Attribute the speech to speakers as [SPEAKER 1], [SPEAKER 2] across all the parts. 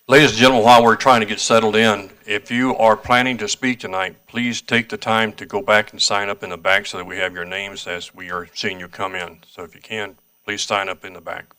[SPEAKER 1] Ladies and gentlemen, while we're trying to get settled in, if you are planning to speak tonight, please take the time to go back and sign up in the back so that we have your names as we are seeing you come in. So if you can, please sign up in the back.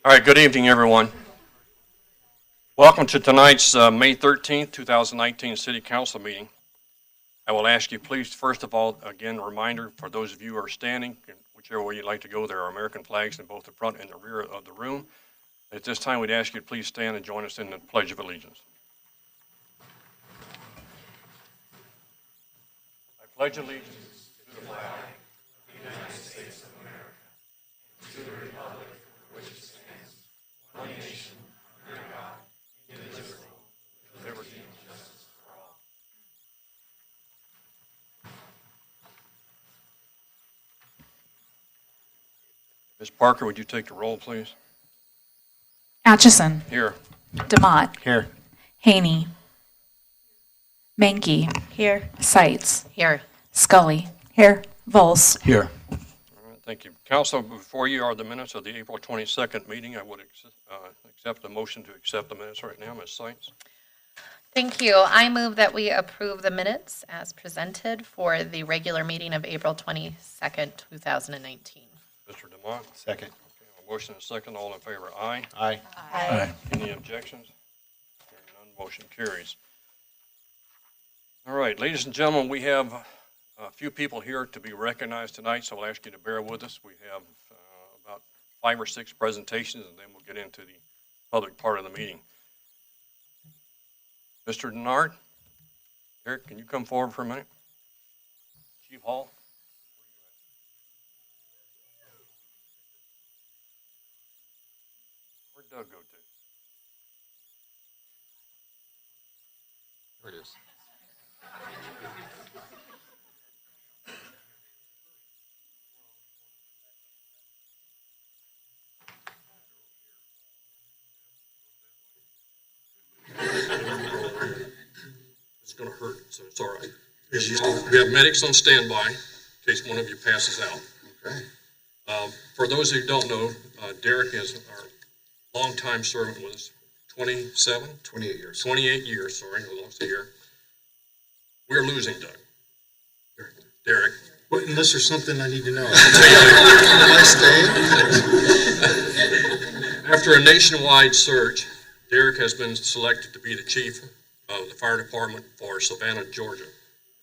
[SPEAKER 1] All right, good evening, everyone. Welcome to tonight's May 13th, 2019 City Council meeting. I will ask you, please, first of all, again, a reminder for those of you who are standing, whichever way you'd like to go, there are American flags in both the front and the rear of the room. At this time, we'd ask you to please stand and join us in the Pledge of Allegiance. I pledge allegiance to the flag of the United States of America, to the republic for which it stands, one nation, under God, indivisible, with liberty and justice for all. Ms. Parker, would you take the roll, please?
[SPEAKER 2] Atchison.
[SPEAKER 1] Here.
[SPEAKER 2] DeMott.
[SPEAKER 1] Here.
[SPEAKER 2] Haney. Mankey.
[SPEAKER 3] Here.
[SPEAKER 2] Seitz.
[SPEAKER 3] Here.
[SPEAKER 2] Scully. Here. Vols.
[SPEAKER 4] Here.
[SPEAKER 1] All right, thank you. Council, before you are the minutes of the April 22nd meeting. I would accept the motion to accept the minutes right now. Ms. Seitz?
[SPEAKER 3] Thank you. I move that we approve the minutes as presented for the regular meeting of April 22nd, 2019.
[SPEAKER 1] Mr. Demott?
[SPEAKER 4] Second.
[SPEAKER 1] Okay, a motion and a second. All in favor? Aye.
[SPEAKER 4] Aye.
[SPEAKER 2] Aye.
[SPEAKER 1] Any objections? Hearing none, motion carries. All right, ladies and gentlemen, we have a few people here to be recognized tonight, so I'll ask you to bear with us. We have about 5 or 6 presentations, and then we'll get into the public part of the meeting. Mr. Denard, Eric, can you come forward for a minute? Chief Hall? Where'd Doug go to? There it is. It's going to hurt, so it's all right. We have medics on standby in case one of you passes out.
[SPEAKER 4] Okay.
[SPEAKER 1] For those who don't know, Derek is our longtime servant with us,
[SPEAKER 4] 28 years.
[SPEAKER 1] 28 years, sorry, I lost a year. We're losing Doug. Derek.
[SPEAKER 4] What, unless there's something I need to know.
[SPEAKER 1] Am
[SPEAKER 4] I staying?
[SPEAKER 1] After a nationwide search, Derek has been selected to be the chief of the fire department for Savannah, Georgia.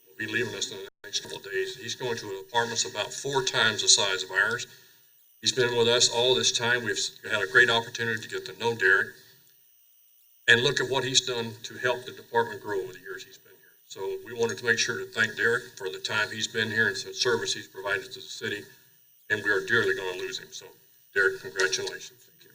[SPEAKER 1] He'll be leaving us in the next couple of days. He's going to an apartment about 4 times the size of ours. He's been with us all this time. We've had a great opportunity to get to know Derek and look at what he's done to help the department grow over the years he's been here. So we wanted to make sure to thank Derek for the time he's been here and the service he's provided to the city, and we are dearly going to lose him. So, Derek, congratulations. Thank you.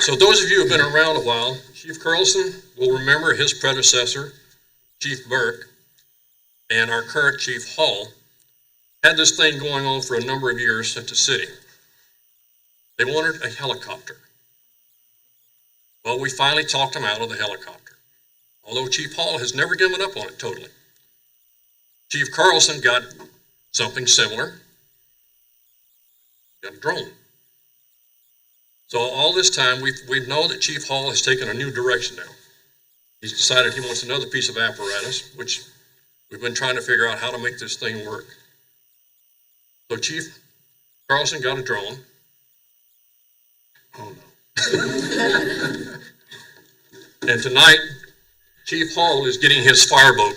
[SPEAKER 1] So those of you who have been around a while, Chief Carlson will remember his predecessor, Chief Burke, and our current Chief Hall had this thing going on for a number of years at the city. They wanted a helicopter. Well, we finally talked them out of the helicopter, although Chief Hall has never given up on it totally. Chief Carlson got something similar, got a drone. So all this time, we know that Chief Hall has taken a new direction now. He's decided he wants another piece of apparatus, which we've been trying to figure out how to make this thing work. So Chief Carlson got a drone.
[SPEAKER 4] Oh, no.
[SPEAKER 1] And tonight, Chief Hall is getting his fireboat.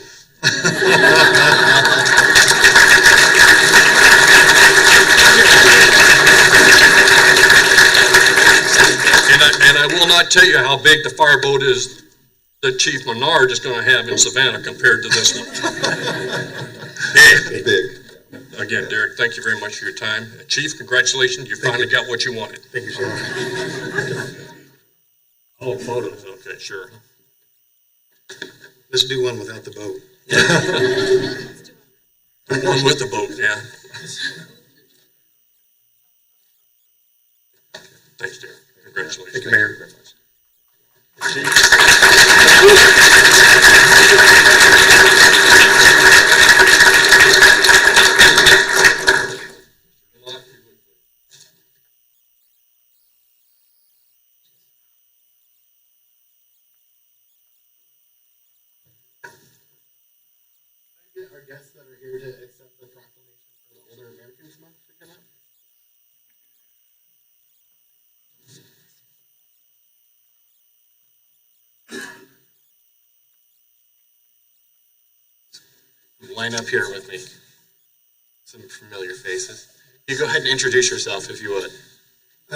[SPEAKER 1] And I will not tell you how big the fireboat is that Chief Menard is going to have in Savannah compared to this one.
[SPEAKER 4] Big.
[SPEAKER 1] Again, Derek, thank you very much for your time. Chief, congratulations. You finally got what you wanted.
[SPEAKER 4] Thank you, sir.
[SPEAKER 1] Oh, photos. Okay, sure.
[SPEAKER 4] Let's do one without the boat.
[SPEAKER 1] One with the boat, yeah. Thanks, Derek. Congratulations.
[SPEAKER 4] Thank you, Mayor. Very much.
[SPEAKER 5] Our guests that are here to accept the proclamation for the Older Americans Month to come out.
[SPEAKER 6] Line up here with me. Some familiar faces. You go ahead and introduce yourself if you would.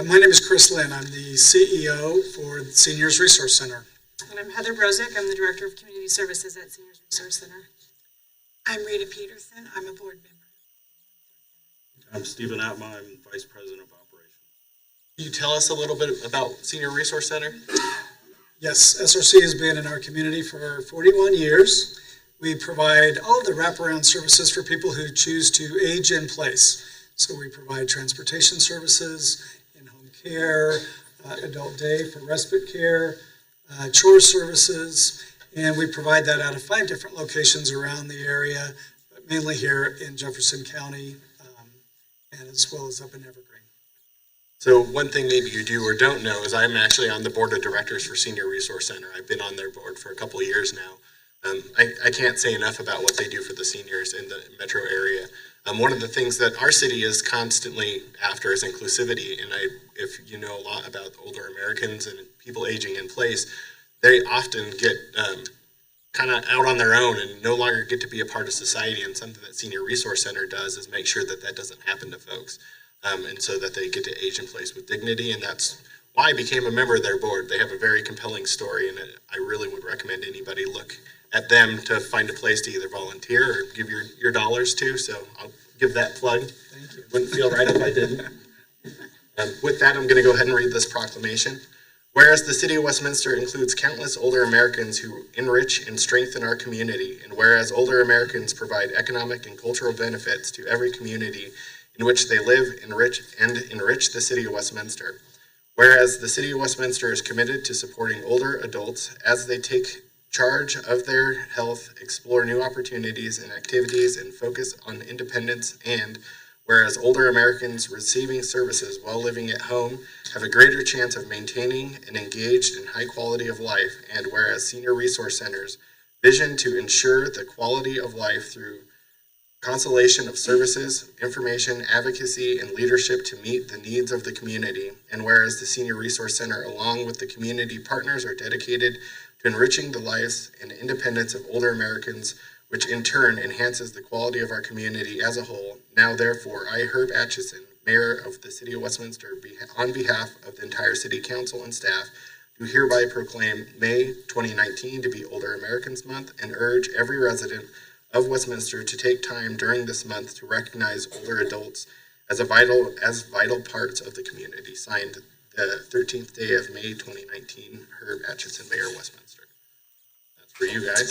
[SPEAKER 5] My name is Chris Lynn. I'm the CEO for the Seniors Resource Center.
[SPEAKER 7] And I'm Heather Brozick. I'm the Director of Community Services at Seniors Resource Center. I'm Rita Peterson. I'm a board member.
[SPEAKER 8] I'm Stephen Atma. I'm Vice President of Operations.
[SPEAKER 6] Can you tell us a little bit about Senior Resource Center?
[SPEAKER 5] Yes, SRC has been in our community for 41 years. We provide all of the wraparound services for people who choose to age in place. So we provide transportation services, in-home care, adult day for respite care, chore services, and we provide that out of 5 different locations around the area, but mainly here in Jefferson County, and as well as up in Evergreen.
[SPEAKER 6] So one thing maybe you do or don't know is I'm actually on the board of directors for Senior Resource Center. I've been on their board for a couple of years now. I can't say enough about what they do for the seniors in the metro area. One of the things that our city is constantly after is inclusivity. And if you know a lot about older Americans and people aging in place, they often get kind of out on their own and no longer get to be a part of society. And something that Senior Resource Center does is make sure that that doesn't happen to folks. And so that they get to age in place with dignity. And that's why I became a member of their board. They have a very compelling story, and I really would recommend anybody look at them to find a place to either volunteer or give your dollars to. So I'll give that plug.
[SPEAKER 5] Thank you.
[SPEAKER 6] Wouldn't feel right if I didn't. With that, I'm going to go ahead and read this proclamation. Whereas the City of Westminster includes countless older Americans who enrich and strengthen our community, and whereas older Americans provide economic and cultural benefits to every community in which they live, enrich the City of Westminster. Whereas the City of Westminster is committed to supporting older adults as they take charge of their health, explore new opportunities and activities, and focus on independence, and whereas older Americans receiving services while living at home have a greater chance of maintaining an engaged and high quality of life, and whereas Senior Resource Center's vision to ensure the quality of life through consolation of services, information, advocacy, and leadership to meet the needs of the community, and whereas the Senior Resource Center, along with the community partners, are dedicated to enriching the lives and independence of older Americans, which in turn enhances the quality of our community as a whole. Now, therefore, I, Herb Atchison, Mayor of the City of Westminster, on behalf of the entire City Council and staff, do hereby proclaim May 2019 to be Older Americans Month and urge every resident of Westminster to take time during this month to recognize older adults as vital parts of the community. Signed, the 13th day of May 2019, Herb Atchison, Mayor of Westminster. That's for you guys.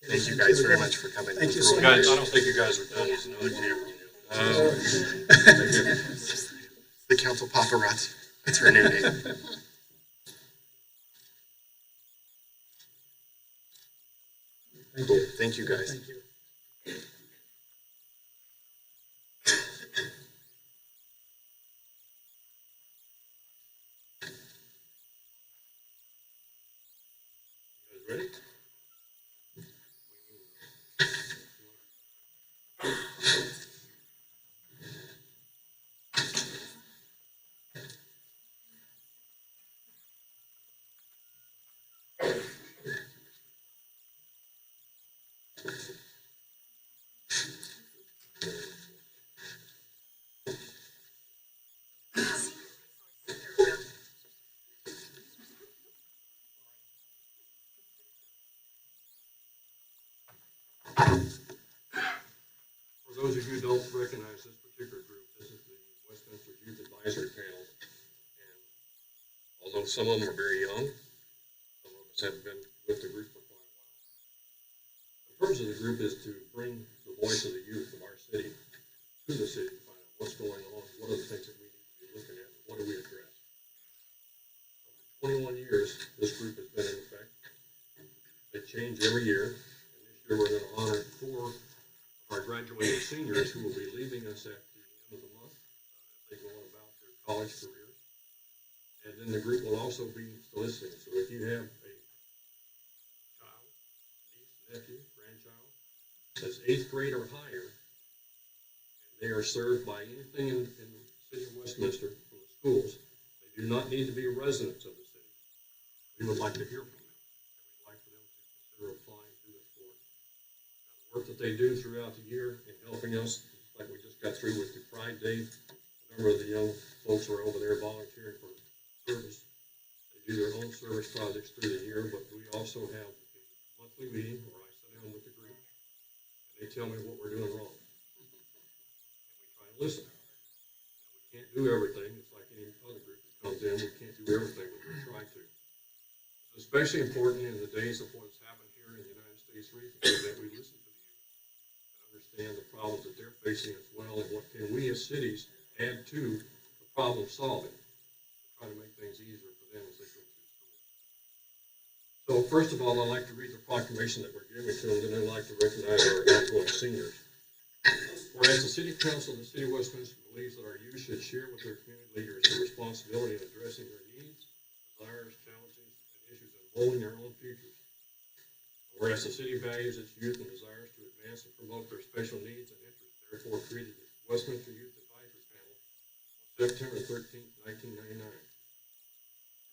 [SPEAKER 6] Thank you guys very much for coming.
[SPEAKER 5] Thank you so
[SPEAKER 1] Guys,
[SPEAKER 5] much.
[SPEAKER 1] I don't think you guys are done. There's another camera.
[SPEAKER 6] The Council Paparazzi. That's her new name. Cool. Thank you guys.
[SPEAKER 5] Thank you.
[SPEAKER 8] Ready? For those of you who don't recognize this particular group, this is the Westminster Youth Advisory Panel. And although some of them are very young, some of us have been with the group for quite a while. The purpose of the group is to bring the voice of the youth of our city to the city to find out what's going on, what are the things that we need to be looking at, what do we address. For 21 years, this group has been in effect. They change every year, and this year we're going to honor 4 of our graduating seniors who will be leaving us at the end of the month as they go on about their college careers. And then the group will also be soliciting. So if you have a child, niece, nephew, grandchild that's 8th grade or higher, and they are served by anything in the city of Westminster from the schools, they do not need to be residents of the city. We would like to hear from them. We'd like for them to consider applying to this board. Now, the work that they do throughout the year in helping us, like we just got through with the Pride Day, a number of the young folks are over there volunteering for service. They do their own service projects through the year, but we also have a monthly meeting where I sit down with the group and they tell me what we're doing wrong. And we try to listen. Now, we can't do everything. It's like any other group that comes them. We can't do everything, but we try to. It's especially important in the days of what's happened here in the United States recently that we listen to the youth and understand the problems that they're facing as well, and what can we as cities add to the problem solving to try to make things easier for them as they go through school. So first of all, I'd like to read the proclamation that we're giving to them, and then I'd like to recognize our outgoing seniors. Whereas the City Council of the City of Westminster believes that our youth should share with their community leaders the responsibility in addressing their needs, desires, challenges, and issues in molding their own futures. Whereas the city values its youth and desires to advance and promote their special needs and interests, therefore created the Westminster Youth Advisory Panel on September 13th, 1999.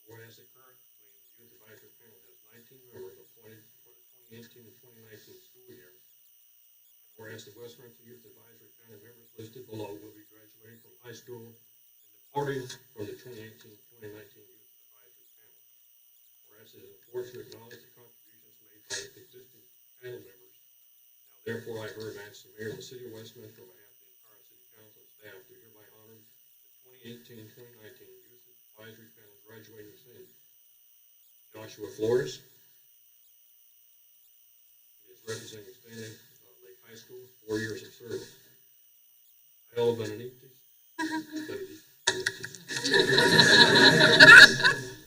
[SPEAKER 8] Whereas the currently the Youth Advisory Panel has 19 members appointed for the 2018 and 2019 school year. Whereas the Westminster Youth Advisory Panel members listed below will be graduating from high school and departing from the 2018-2019 Youth Advisory Panel. Whereas it is important to acknowledge the contributions made by existing panel members. Now therefore I heard and ask the Mayor of the City of Westminster on behalf of the entire City Council and staff to hereby honor the 2018-2019 Youth Advisory Panel graduating senior Joshua Flores. He is representing Standing High School, 4 years of service. Hell Benedictus.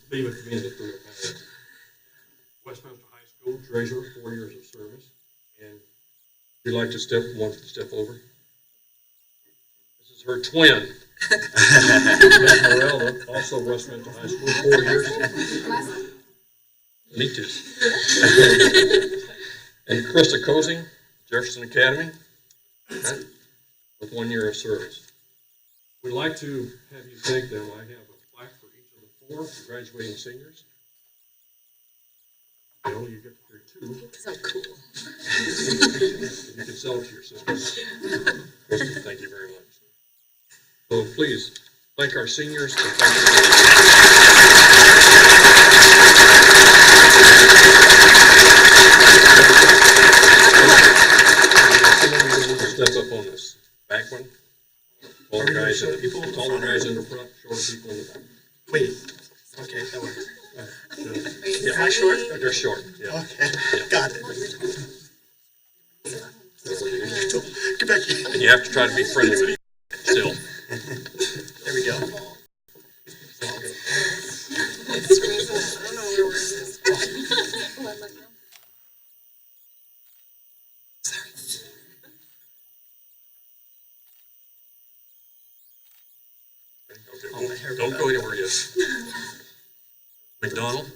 [SPEAKER 8] Be with me in the career path. Westminster High School, treasurer, 4 years of service. And if you'd like to want to step over. This is her twin. Esmeralda, also Westminster High School, 4 years. Benedictus. And Krista Cosing, Jefferson Academy, with 1 year of service. We'd like to have you thank them. I have a plaque for each of the 4 graduating seniors. Bill, you get to hear 2.
[SPEAKER 7] So cool.
[SPEAKER 8] You can sell it to your sisters. Thank you very much. So please, thank our seniors. And thank step up on this back one. Taller guys in the front, shorter people in the back.
[SPEAKER 6] Wait, okay, that works.
[SPEAKER 8] Yeah,
[SPEAKER 6] Am I short?
[SPEAKER 8] they're short. Yeah.
[SPEAKER 6] Okay, got it. Get back here.
[SPEAKER 1] And you have to try to be friendly with each still.
[SPEAKER 6] There we go.
[SPEAKER 7] I don't know where this is.
[SPEAKER 1] Okay. Don't go anywhere yet. McDonald?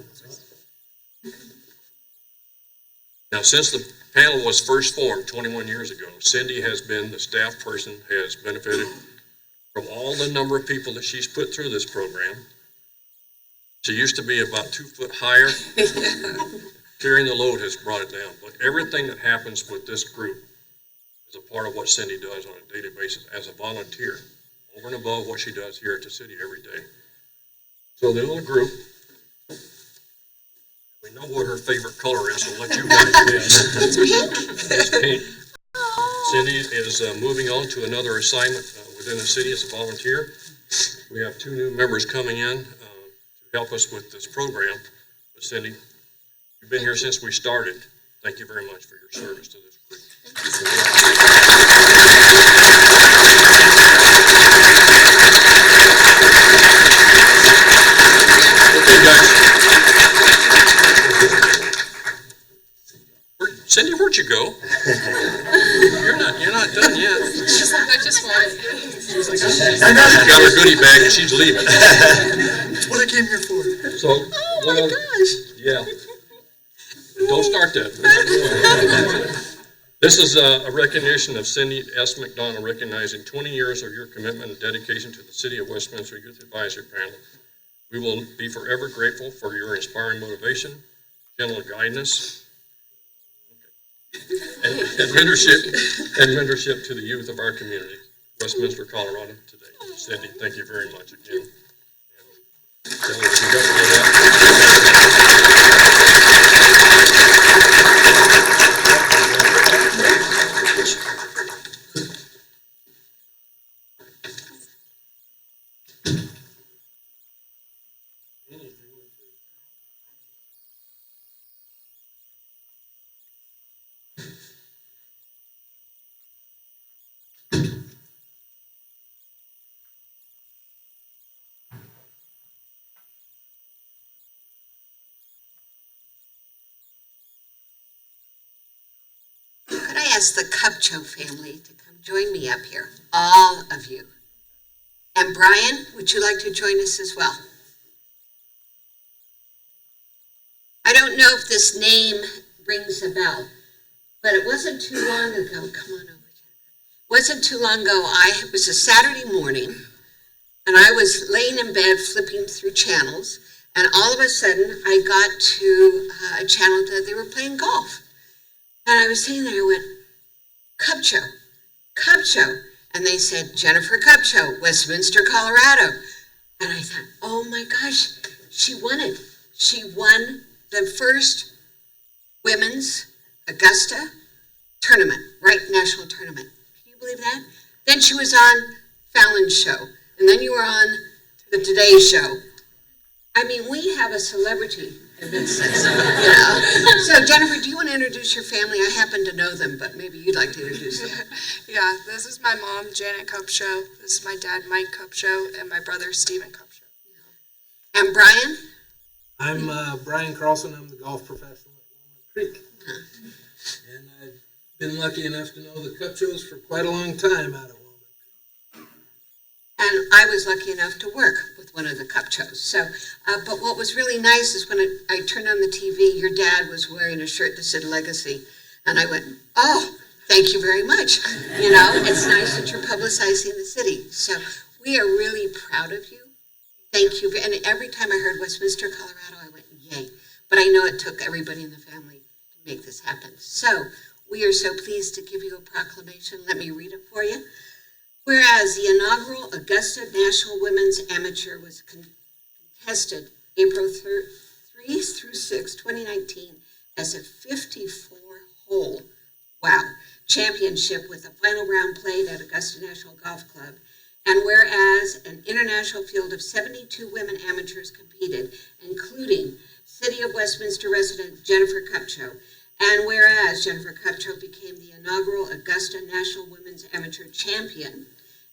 [SPEAKER 1] Now, since the panel was first formed 21 years ago, Cindy has been the staff person, has benefited from all the number of people that she's put through this program. She used to be about 2 foot higher. Carrying the load has brought it down. But everything that happens with this group is a part of what Cindy does on a daily basis as a volunteer, over and above what she does here at the city every day. So the little group, we know what her favorite color is, so let you guys guess. It's pink. Cindy is moving on to another assignment within the city as a volunteer. We have 2 new members coming in to help us with this program. But Cindy, you've been here since we started. Thank you very much for your service to this group. Okay, guys. Cindy, where'd you go? You're not done yet.
[SPEAKER 7] She's like, I just want it.
[SPEAKER 6] She's like,
[SPEAKER 1] She's got her goodie bag and she's leaving.
[SPEAKER 6] that's what I came here for.
[SPEAKER 1] So, yeah. Don't start that. This is a recognition of Cindy S. McDonald, recognizing 20 years of your commitment and dedication to the City of Westminster Youth Advisory Panel. We will be forever grateful for your inspiring motivation, gentle guidance, and mentorship to the youth of our community, Westminster, Colorado, today. Cindy, thank you very much again.
[SPEAKER 9] ask the Cupcho family to come join me up here, all of you. And Brian, would you like to join us as well? I don't know if this name rings a bell, but it wasn't too long ago. Come on over. Wasn't too long ago, it was a Saturday morning, and I was laying in bed flipping through channels, and all of a sudden I got to a channel that they were playing golf. And I was sitting there, I went, Cupcho, Cupcho. And they said, Jennifer Cupcho, Westminster, Colorado. And I thought, oh my gosh, she won it. She won the first women's Augusta tournament, right, national tournament. Can you believe that? Then she was on Fallon's show, and then you were on the Today Show. I mean, we have a celebrity in this, So Jennifer, do you want to introduce your family? I happen to know them, but maybe you'd like to introduce them.
[SPEAKER 10] Yeah, this is my mom, Janet Cupcho. This is my dad, Mike Cupcho, and my brother, Stephen Cupcho.
[SPEAKER 9] And Brian?
[SPEAKER 11] I'm Brian Carlson. I'm the golf professional at Walnut Creek. And I've been lucky enough to know the Cupchos for quite a long time out of Walnut.
[SPEAKER 9] And I was lucky enough to work with one of the Cupchos. So, but what was really nice is when I turned on the TV, your dad was wearing a shirt that said Legacy. And I went, oh, thank you very much. You know, it's nice that you're publicizing the city. So we are really proud of you. Thank you. And every time I heard Westminster, Colorado, I went, yay. But I know it took everybody in the family to make this happen. So we are so pleased to give you a proclamation. Let me read it for you. Whereas the inaugural Augusta National Women's Amateur was contested April 3 through 6, 2019, as a 54-hole, championship with a final round played at Augusta National Golf Club. And whereas an international field of 72 women amateurs competed, including City of Westminster resident Jennifer Cupcho, and whereas Jennifer Cupcho became the inaugural Augusta National Women's Amateur Champion,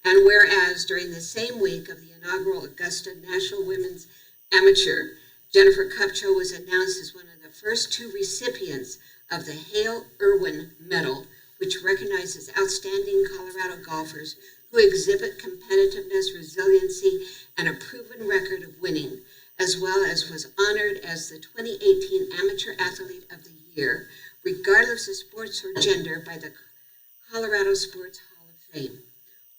[SPEAKER 9] and whereas during the same week of the inaugural Augusta National Women's Amateur, Jennifer Cupcho was announced as one of the first two recipients of the Hale Irwin Medal, which recognizes outstanding Colorado golfers who exhibit competitiveness, resiliency, and a proven record of winning, as well as was honored as the 2018 Amateur Athlete of the Year, regardless of sports or gender, by the Colorado Sports Hall of Fame.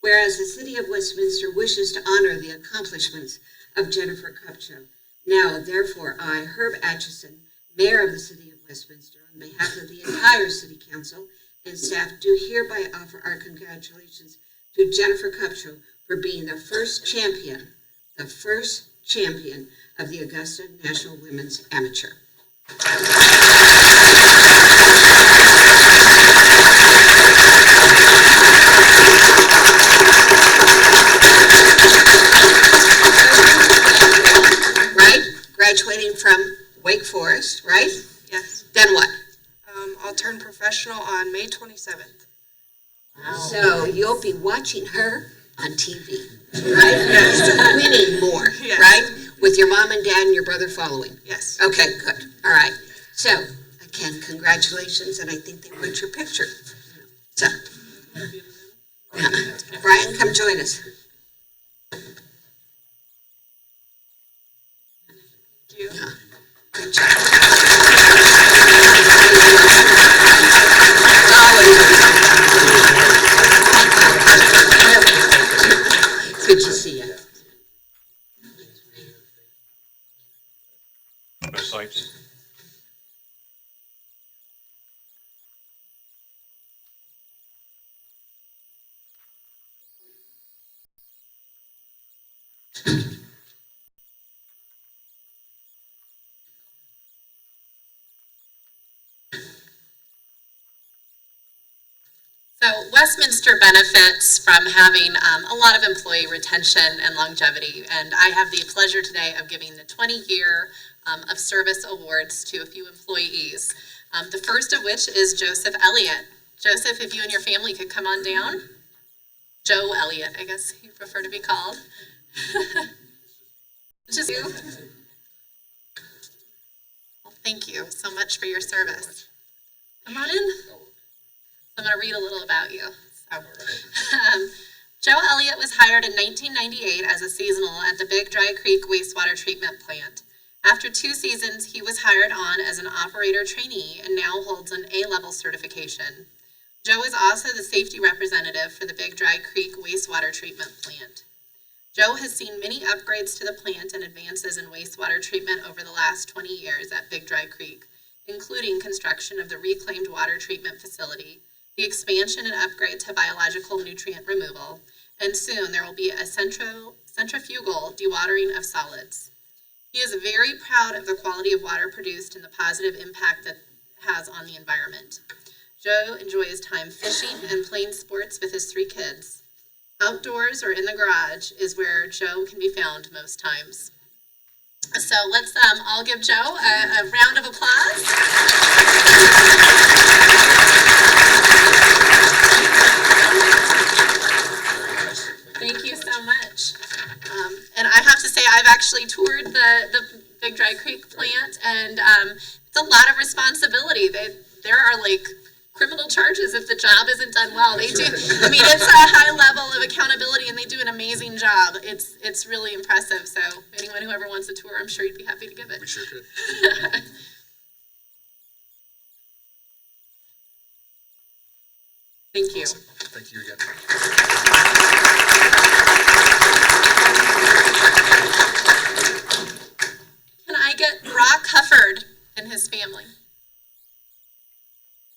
[SPEAKER 9] Whereas the City of Westminster wishes to honor the accomplishments of Jennifer Cupcho. Now, therefore, I, Herb Atchison, Mayor of the City of Westminster, on behalf of the entire City Council and staff, do hereby offer our congratulations to Jennifer Cupcho for being the first champion of the Augusta National Women's Amateur. Right? Graduating from Wake Forest, right?
[SPEAKER 10] Yes.
[SPEAKER 9] Then what?
[SPEAKER 10] I'll turn professional on May 27th.
[SPEAKER 9] So you'll be watching her on TV, right? Winning more,
[SPEAKER 10] Yes.
[SPEAKER 9] right? With your mom and dad and your brother following.
[SPEAKER 10] Yes.
[SPEAKER 9] Okay, good. All right. So, again, congratulations, and I think they want your picture. So, Brian, come join us.
[SPEAKER 10] Thank you.
[SPEAKER 9] Good job. Good to see you.
[SPEAKER 1] Both sides.
[SPEAKER 3] So Westminster benefits from having a lot of employee retention and longevity, and I have the pleasure today of giving the 20-year of service awards to a few employees. The first of which is Joseph Elliott. Joseph, if you and your family could come on down. Joe Elliott, I guess you prefer to be called. Just you. Well, thank you so much for your service. Come on in. I'm going to read a little about you. So, Joe Elliott was hired in 1998 as a seasonal at the Big Dry Creek wastewater treatment plant. After 2 seasons, he was hired on as an operator trainee and now holds an A-level certification. Joe is also the safety representative for the Big Dry Creek wastewater treatment plant. Joe has seen many upgrades to the plant and advances in wastewater treatment over the last 20 years at Big Dry Creek, including construction of the reclaimed water treatment facility, the expansion and upgrade to biological nutrient removal, and soon there will be a centrifugal dewatering of solids. He is very proud of the quality of water produced and the positive impact that it has on the environment. Joe enjoys time fishing and playing sports with his 3 kids. Outdoors or in the garage is where Joe can be found most times. So let's all give Joe a round of applause. Thank you so much. And I have to say, I've actually toured the Big Dry Creek plant, and it's a lot of responsibility. There are like criminal charges if the job isn't done well. They do. I mean, it's a high level of accountability, and they do an amazing job. It's really impressive. So anyone who ever wants a tour, I'm sure you'd be happy to give it.
[SPEAKER 6] We sure could.
[SPEAKER 3] Thank you.
[SPEAKER 6] Awesome. Thank you again.
[SPEAKER 3] Can I get Brock Hufford and his family?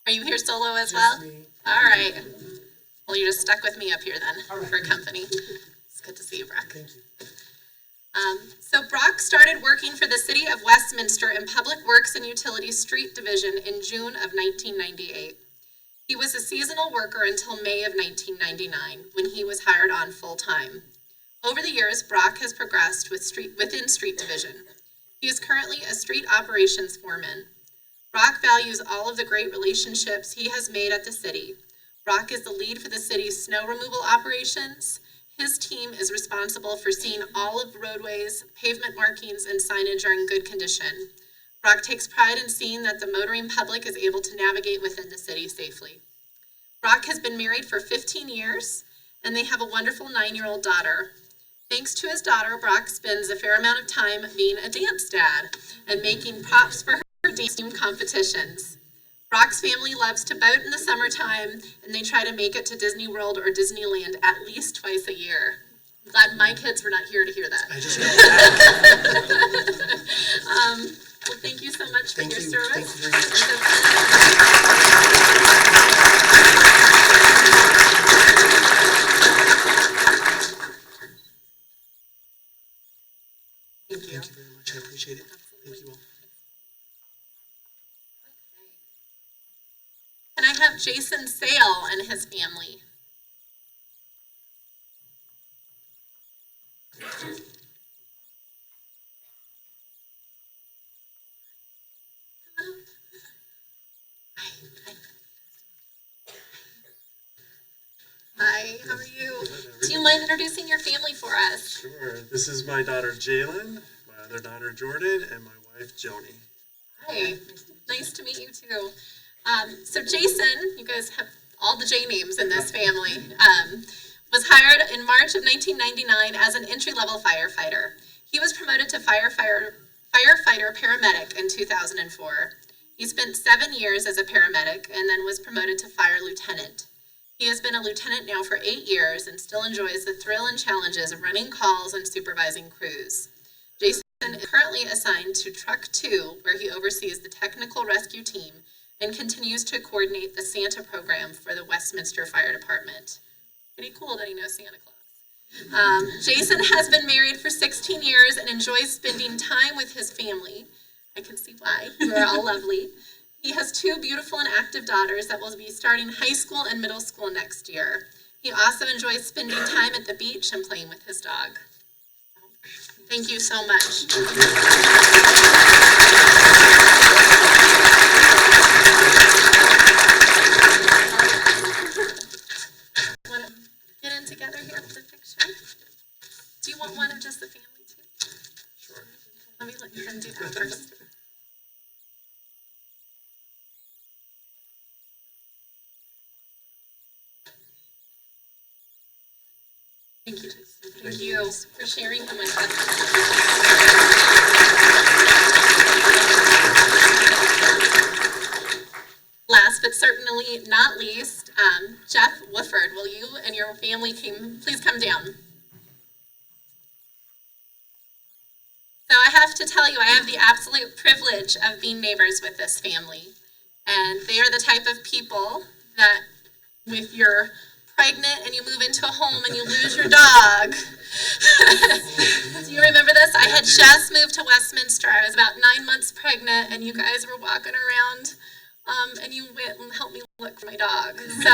[SPEAKER 3] Are you here solo as well? All right. Well, you're just stuck with me up here then for company. It's good to see you, Brock.
[SPEAKER 5] Thank you.
[SPEAKER 3] So Brock started working for the City of Westminster in Public Works and Utilities Street Division in June of 1998. He was a seasonal worker until May of 1999, when he was hired on full-time. Over the years, Brock has progressed within Street Division. He is currently a street operations foreman. Brock values all of the great relationships he has made at the city. Brock is the lead for the city's snow removal operations. His team is responsible for seeing all of the roadways, pavement markings, and signage are in good condition. Brock takes pride in seeing that the motoring public is able to navigate within the city safely. Brock has been married for 15 years, and they have a wonderful 9-year-old daughter. Thanks to his daughter, Brock spends a fair amount of time being a dance dad and making props for her dance team competitions. Brock's family loves to boat in the summertime, and they try to make it to Disney World or Disneyland at least twice a year. I'm glad my kids were not here to hear that.
[SPEAKER 6] I just
[SPEAKER 3] Well, thank you so much for your service.
[SPEAKER 6] Thank you very much.
[SPEAKER 3] Thank you.
[SPEAKER 5] Thank you very much. I appreciate it. Thank you all.
[SPEAKER 3] Can I have Jason Sale and his family? Hi, how are you? Do you mind introducing your family for us?
[SPEAKER 12] Sure. This is my daughter Jalen, my other daughter Jordan, and my wife Joni.
[SPEAKER 3] Hi, nice to meet you too. So Jason, you guys have all the J names in this family, was hired in March of 1999 as an entry-level firefighter. He was promoted to firefighter paramedic in 2004. He spent 7 years as a paramedic and then was promoted to fire lieutenant. He has been a lieutenant now for 8 years and still enjoys the thrill and challenges of running calls and supervising crews. Jason is currently assigned to Truck 2, where he oversees the technical rescue team and continues to coordinate the Santa program for the Westminster Fire Department. Pretty cool that he knows Santa Claus. Jason has been married for 16 years and enjoys spending time with his family. I can see why. You are all lovely. He has 2 beautiful and active daughters that will be starting high school and middle school next year. He also enjoys spending time at the beach and playing with his dog. Thank you so much. Want to get in together here for the picture? Do you want one of just the family too?
[SPEAKER 6] Sure.
[SPEAKER 3] Let me let them do that first. you for sharing him with us. Last but certainly not least, Jeff Wooford, will you and your family please come down? So I have to tell you, I have the absolute privilege of being neighbors with this family. And they are the type of people that if you're pregnant and you move into a home and you lose your dog. Do you remember this? I had just moved to Westminster. I was about 9 months pregnant and you guys were walking around and you went and helped me look for my dog. So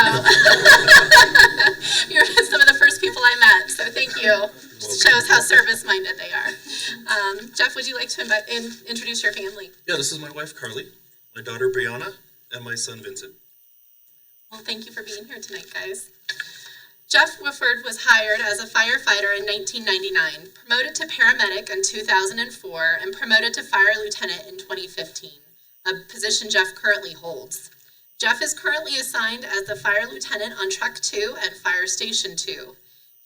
[SPEAKER 3] you're some of the first people I met. So thank you. Just shows how service-minded they are. Jeff, would you like to introduce your family?
[SPEAKER 13] Yeah, this is my wife Carly, my daughter Brianna, and my son Vincent.
[SPEAKER 3] Well, thank you for being here tonight, guys. Jeff Wooford was hired as a firefighter in 1999, promoted to paramedic in 2004, and promoted to fire lieutenant in 2015, a position Jeff currently holds. Jeff is currently assigned as the fire lieutenant on Truck 2 at Fire Station 2.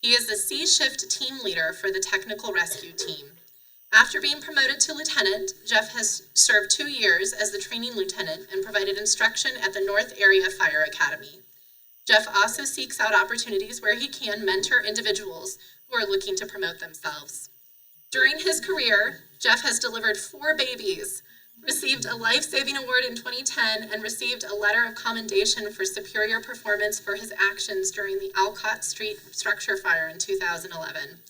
[SPEAKER 3] He is the C-shift team leader for the technical rescue team. After being promoted to lieutenant, Jeff has served 2 years as the training lieutenant and provided instruction at the North Area Fire Academy. Jeff also seeks out opportunities where he can mentor individuals who are looking to promote themselves. During his career, Jeff has delivered 4 babies, received a life-saving award in 2010, and received a letter of commendation for superior performance for his actions during the Alcott Street structure fire in 2011.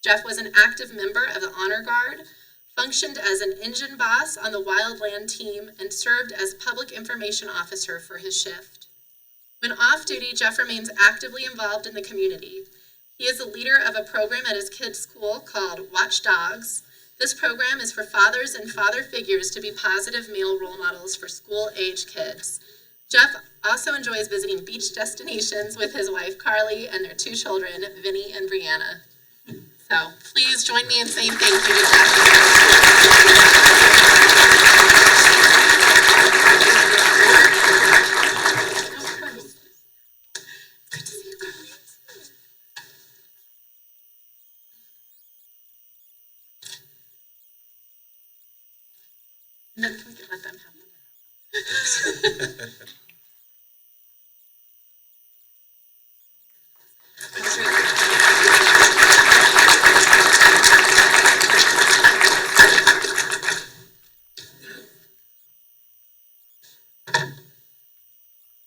[SPEAKER 3] Jeff was an active member of the Honor Guard, functioned as an engine boss on the wildland team, and served as public information officer for his shift. When off-duty, Jeff remains actively involved in the community. He is the leader of a program at his kids' school called Watch Dogs. This program is for fathers and father figures to be positive male role models for school-age kids. Jeff also enjoys visiting beach destinations with his wife Carly and their 2 children, Vinny and Brianna. So please join me in saying thank you to Jeff. Good to see you, Carly. And then we can let them have them.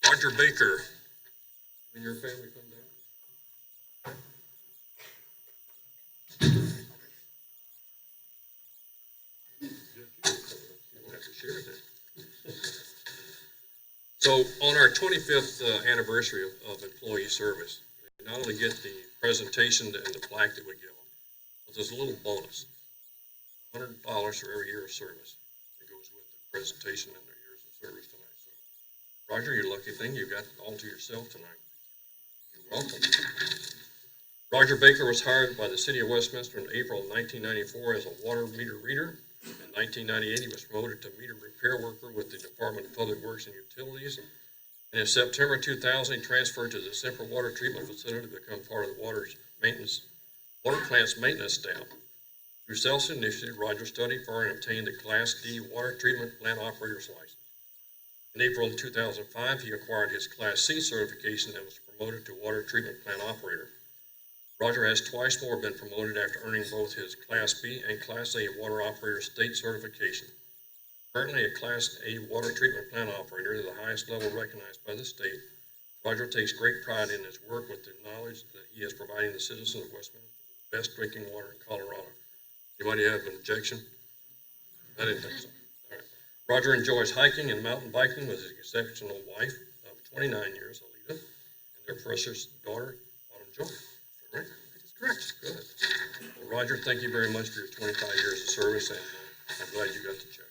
[SPEAKER 8] Roger Baker, and your family come down. You'll have to share that. So on our 25th anniversary of employee service, we not only get the presentation and the plaque that we give them, but there's a little bonus, $100 for every year of service that goes with the presentation and their years of service tonight. So, Roger, you're lucky thing you got all to yourself tonight. You're welcome. Roger Baker was hired by the city of Westminster in April of 1994 as a water meter reader. In 1998, he was promoted to meter repair worker with the Department of Public Works and Utilities. And in September 2000, he transferred to the Central Water Treatment Facility to become part of the water plant's maintenance staff. Through self-initiative, Roger studied for and obtained the Class D water treatment plant operator's license. In April of 2005, he acquired his Class C certification and was promoted to water treatment plant operator. Roger has twice more been promoted after earning both his Class B and Class A water operator state certification. Currently a Class A water treatment plant operator, the highest level recognized by the state, Roger takes great pride in his work with the knowledge that he is providing the citizens of Westminster with the best drinking water in Colorado. Anybody have an objection? I didn't think so. All right. Roger enjoys hiking and mountain biking with his exceptional wife of 29 years, Alita, and their precious daughter, Autumn Joy. Right? That is correct. Good. Well, Roger, thank you very much for your 25 years of service, and I'm glad you got the check.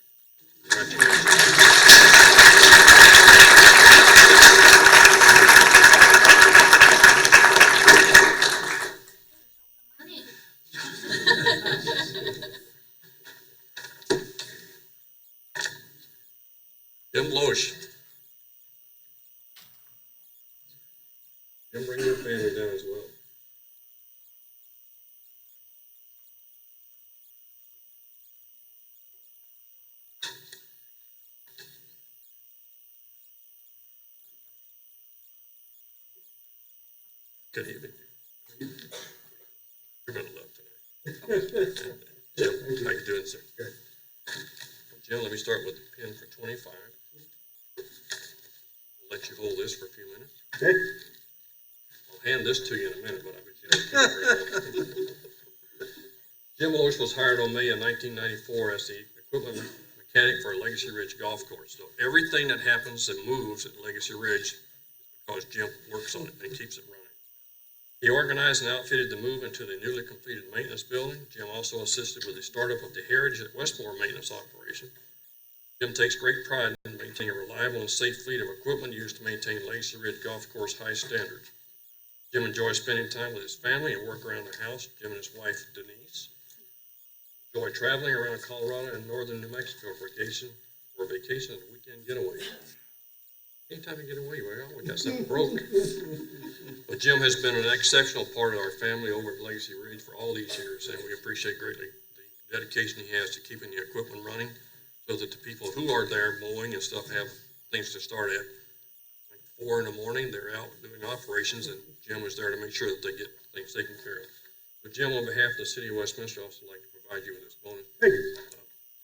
[SPEAKER 8] Jim Loesch. Jim, bring your family down as well. Good evening. You're gonna love tonight. Jim, how you doing, sir?
[SPEAKER 4] Good.
[SPEAKER 8] Jim, let me start with the pin for 25. I'll let you hold this for a few minutes.
[SPEAKER 4] Okay.
[SPEAKER 8] I'll hand this to you in a minute, but I bet you don't keep it very long. Jim Lewis was hired on May of 1994 as the equipment mechanic for Legacy Ridge Golf Course. So everything that happens and moves at Legacy Ridge is because Jim works on it and keeps it running. He organized and outfitted the move into the newly completed maintenance building. Jim also assisted with the startup of the Heritage at Westmore maintenance operation. Jim takes great pride in maintaining a reliable and safe fleet of equipment used to maintain Legacy Ridge Golf Course high standards. Jim enjoys spending time with his family and work around the house. Jim and his wife, Denise, enjoy traveling around Colorado and northern New Mexico for vacation and weekend getaways. Anytime you get away, we always got something broke. But Jim has been an exceptional part of our family over at Legacy Ridge for all these years, and we appreciate greatly the dedication he has to keeping the equipment running so that the people who are there mowing and stuff have things to start at. Like 4 in the morning, they're out doing operations, and Jim was there to make sure that they get things taken care of. So Jim, on behalf of the City of Westminster, I'd also like to provide you with this bonus.
[SPEAKER 4] Thank you.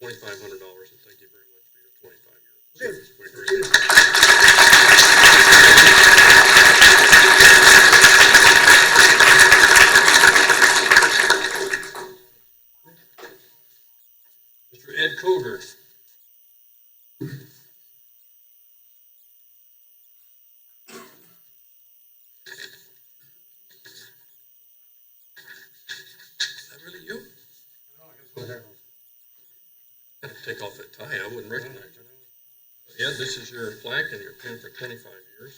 [SPEAKER 8] $2,500, and thank you very much for your 25 years of service. We appreciate it. Mr. Ed Koger. Is that really you? Take off that tie, I wouldn't recognize you. Ed, this is your plaque and your pin for 25 years.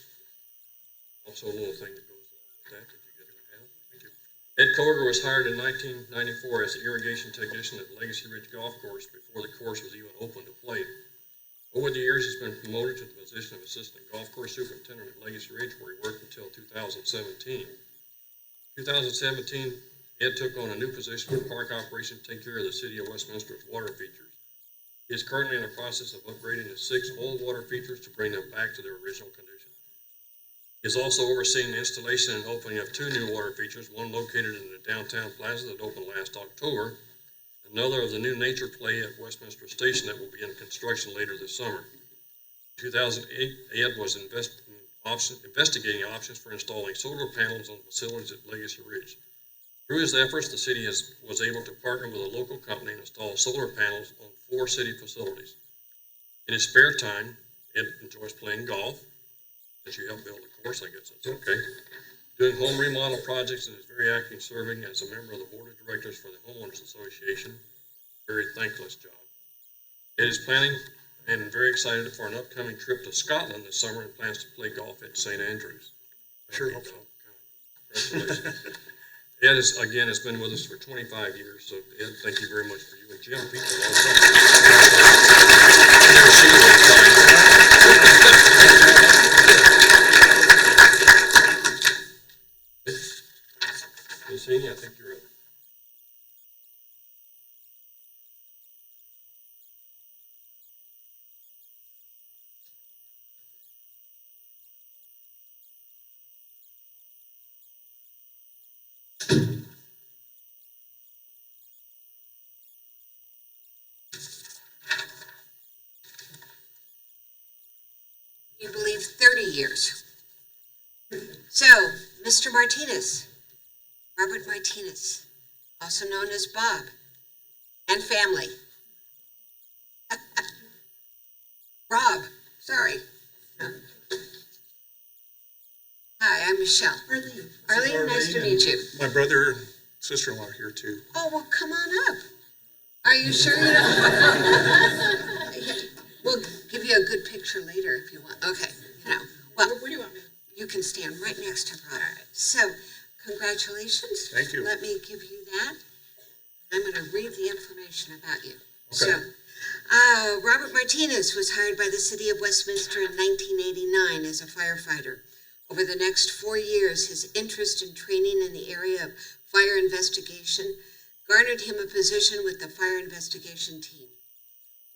[SPEAKER 8] Also a little thing that goes along with that you get in your hand. Thank you. Ed Koger was hired in 1994 as the irrigation technician at Legacy Ridge Golf Course before the course was even open to play. Over the years, he's been promoted to the position of assistant golf course superintendent at Legacy Ridge, where he worked until 2017. 2017, Ed took on a new position with park operations to take care of the City of Westminster's water features. He is currently in the process of upgrading the 6 old water features to bring them back to their original condition. He is also overseeing the installation and opening of 2 new water features, one located in the downtown plaza that opened last October, another of the new nature play at Westminster Station that will begin construction later this summer. In 2008, Ed was investigating options for installing solar panels on facilities at Legacy Ridge. Through his efforts, the city was able to partner with a local company and install solar panels on 4 city facilities. In his spare time, Ed enjoys playing golf. Since you helped build the course, I guess that's okay. Doing home remodel projects, and is very active serving as a member of the board of directors for the Homeowners Association. Very thankless job. Ed is planning and very excited for an upcoming trip to Scotland this summer and plans to play golf at St. Andrews.
[SPEAKER 4] Sure hope so.
[SPEAKER 8] Congratulations. Ed has been with us for 25 years, so Ed, thank you very much for you and Jim. People also. Ms. Haney, I think you're up.
[SPEAKER 9] You believe 30 years. So, Mr. Martinez, Robert Martinez, also known as Bob, and family. Rob, sorry. Hi, I'm Michelle. Arlene, nice to meet you.
[SPEAKER 4] My brother and sister-in-law are here too.
[SPEAKER 9] Oh, well, come on up. Are you sure you don't? We'll give you a good picture later if you want. Okay, well,
[SPEAKER 7] Where do you want me?
[SPEAKER 9] you can stand right next to Rob. So, congratulations.
[SPEAKER 4] Thank you.
[SPEAKER 9] Let me give you that. I'm going to read the information about you.
[SPEAKER 4] Okay.
[SPEAKER 9] So, Robert Martinez was hired by the City of Westminster in 1989 as a firefighter. Over the next 4 years, his interest in training in the area of fire investigation garnered him a position with the fire investigation team.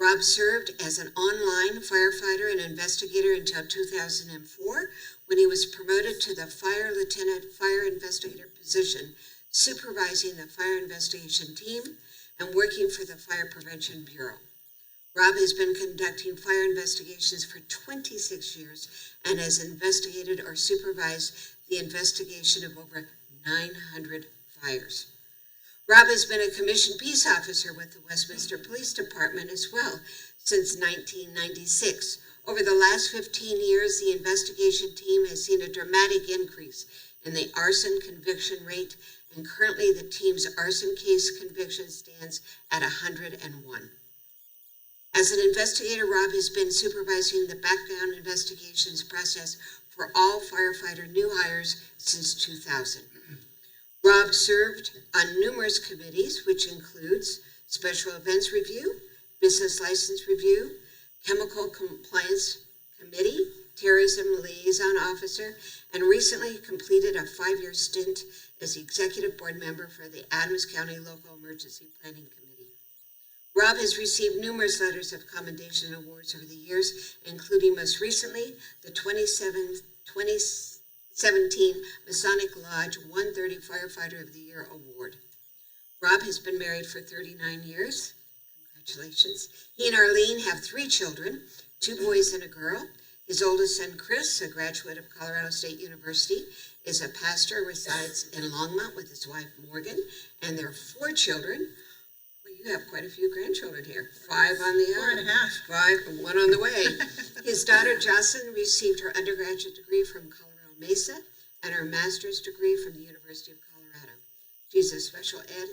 [SPEAKER 9] Rob served as an online firefighter and investigator until 2004, when he was promoted to the fire lieutenant fire investigator position, supervising the fire investigation team and working for the Fire Prevention Bureau. Rob has been conducting fire investigations for 26 years and has investigated or supervised the investigation of over 900 fires. Rob has been a commissioned peace officer with the Westminster Police Department as well since 1996. Over the last 15 years, the investigation team has seen a dramatic increase in the arson conviction rate, and currently the team's arson case conviction stands at 101. As an investigator, Rob has been supervising the background investigations process for all firefighter new hires since 2000. Rob served on numerous committees, which includes Special Events Review, Business License Review, Chemical Compliance Committee, Terrorism Liaison Officer, and recently completed a 5-year stint as the Executive Board member for the Adams County Local Emergency Planning Committee. Rob has received numerous letters of commendation and awards over the years, including most recently the 2017 Masonic Lodge 130 Firefighter of the Year Award. Rob has been married for 39 years. Congratulations. He and Arlene have 3 children, 2 boys and a girl. His oldest son, Chris, a graduate of Colorado State University, is a pastor and resides in Longmont with his wife, Morgan, and their 4 children. Well, you have quite a few grandchildren here. 5 on the
[SPEAKER 7] 4.5.
[SPEAKER 9] 5 and 1 on the way. His daughter, Jocelyn, received her undergraduate degree from Colorado Mesa and her master's degree from the University of Colorado. She's a special ed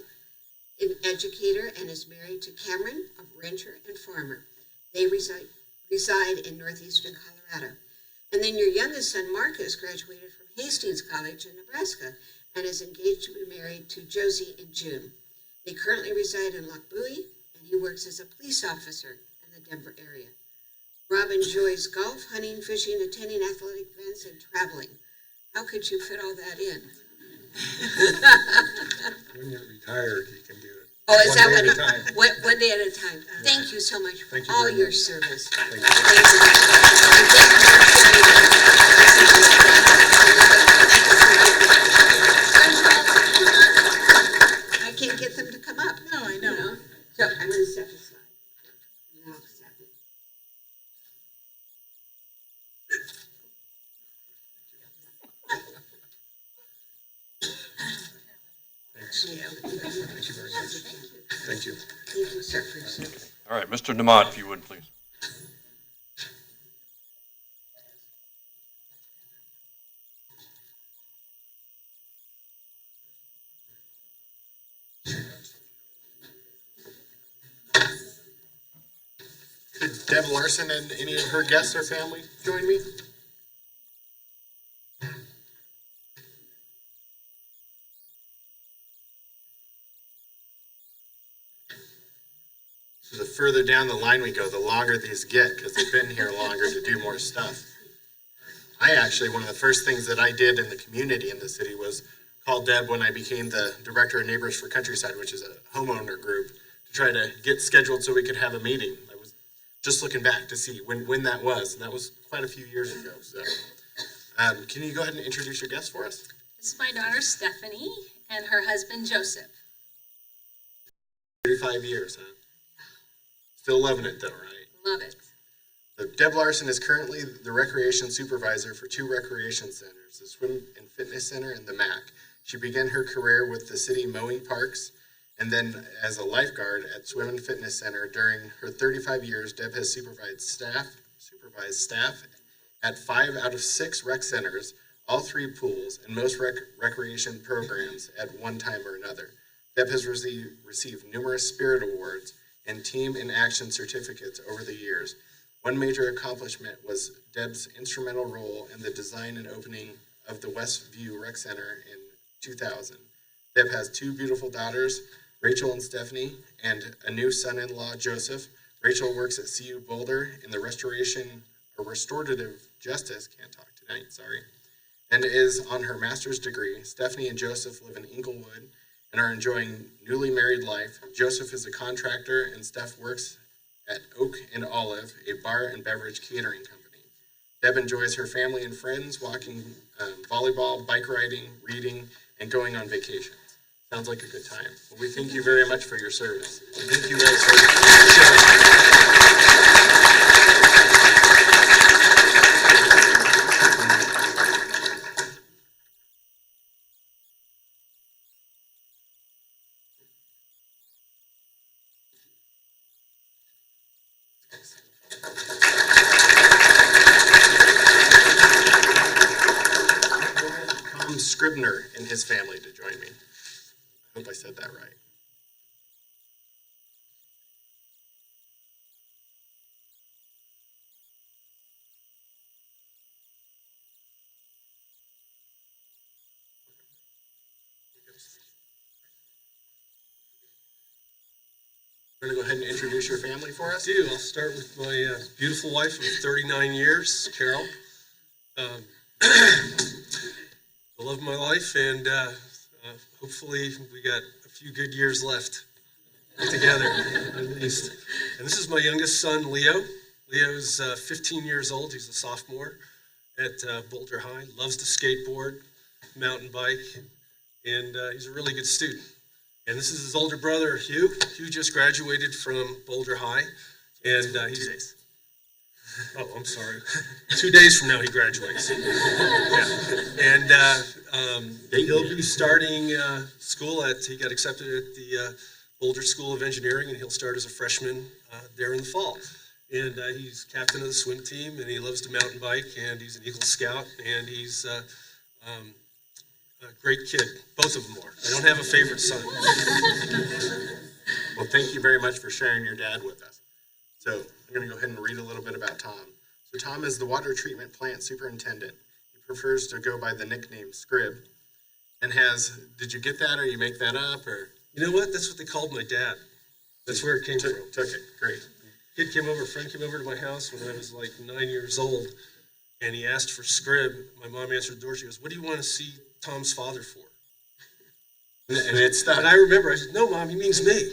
[SPEAKER 9] educator and is married to Cameron, a rancher and farmer. They reside in northeastern Colorado. And then your youngest son, Marcus, graduated from Hastings College in Nebraska and is engaged to be married to Josie in June. They currently reside in Loch Bowie, and he works as a police officer in the Denver area. Rob enjoys golf, hunting, fishing, attending athletic events, and traveling. How could you fit all that in?
[SPEAKER 4] When you're retired, you can do it.
[SPEAKER 9] Oh, is that
[SPEAKER 4] One day at a time.
[SPEAKER 9] one day at a time? Thank you so much for
[SPEAKER 4] Thank you
[SPEAKER 9] all
[SPEAKER 4] very
[SPEAKER 9] your
[SPEAKER 4] much.
[SPEAKER 9] service.
[SPEAKER 4] Thank you.
[SPEAKER 9] I can't get them to come up.
[SPEAKER 7] No, I know.
[SPEAKER 9] So I'm going to step aside. And I'll accept it.
[SPEAKER 4] Thanks. Thank you very much. Thank you.
[SPEAKER 9] Thank you, sir, for your service.
[SPEAKER 1] All right, Mr. Demott, if you would, please.
[SPEAKER 6] Could Deb Larson and any of her guests or family join me? So the further down the line we go, the longer these get, because they've been here longer to do more stuff. I actually, one of the first things that I did in the community in the city was call Deb when I became the director of Neighbors for Countryside, which is a homeowner group, to try to get scheduled so we could have a meeting. I was just looking back to see when that was, and that was quite a few years ago. So, can you go ahead and introduce your guest for us?
[SPEAKER 14] This is my daughter Stephanie and her husband Joseph.
[SPEAKER 6] 35 years, huh? Still loving it though, right?
[SPEAKER 14] Love it.
[SPEAKER 6] So Deb Larson is currently the recreation supervisor for 2 recreation centers, the Swim and Fitness Center and the MAC. She began her career with the city mowing parks and then as a lifeguard at Swim and Fitness Center. During her 35 years, Deb has supervised staff at 5 out of 6 rec centers, all 3 pools, and most recreation programs at one time or another. Deb has received numerous Spirit Awards and Team in Action certificates over the years. One major accomplishment was Deb's instrumental role in the design and opening of the Westview Rec Center in 2000. Deb has 2 beautiful daughters, Rachel and Stephanie, and a new son-in-law, Joseph. Rachel works at CU Boulder in the restorative justice, and is on her master's degree. Stephanie and Joseph live in Inglewood and are enjoying newly married life. Joseph is a contractor and Steph works at Oak and Olive, a bar and beverage catering company. Deb enjoys her family and friends, walking, volleyball, bike riding, reading, and going on vacations. Sounds like a good time. Well, we thank you very much for your service. Thank you guys for Tom Scribner and his family to join me. I hope I said that right. You're going to go ahead and introduce your family for us?
[SPEAKER 8] I'll start with my beautiful wife of 39 years, Carol. The love of my life, and hopefully we got a few good years left together, at least. And this is my youngest son, Leo. Leo's 15 years old. He's a sophomore at Boulder High. Loves to skateboard, mountain bike, and he's a really good student. And this is his older brother, Hugh. Hugh just graduated from Boulder High, and he's
[SPEAKER 6] 2 days.
[SPEAKER 8] Oh, I'm sorry. 2 days from now, he graduates. Yeah. And he'll be starting school he got accepted at the Boulder School of Engineering, and he'll start as a freshman there in the fall. And he's captain of the swim team, and he loves to mountain bike, and he's an Eagle Scout, and he's a great kid. Both of them are. I don't have a favorite son.
[SPEAKER 6] Well, thank you very much for sharing your dad with us. So I'm going to go ahead and read a little bit about Tom. So Tom is the water treatment plant superintendent. He prefers to go by the nickname Scrib, and did you get that, or you make that up, or?
[SPEAKER 8] You know what? That's what they called my dad. That's where it came from.
[SPEAKER 6] Took it, great.
[SPEAKER 8] A friend came over to my house when I was like 9 years old, and he asked for Scrib. My mom answered the door. She goes, "What do you want to see Tom's father for?"
[SPEAKER 6] And it stuck.
[SPEAKER 8] And I remember, I said, "No, Mom, he means me."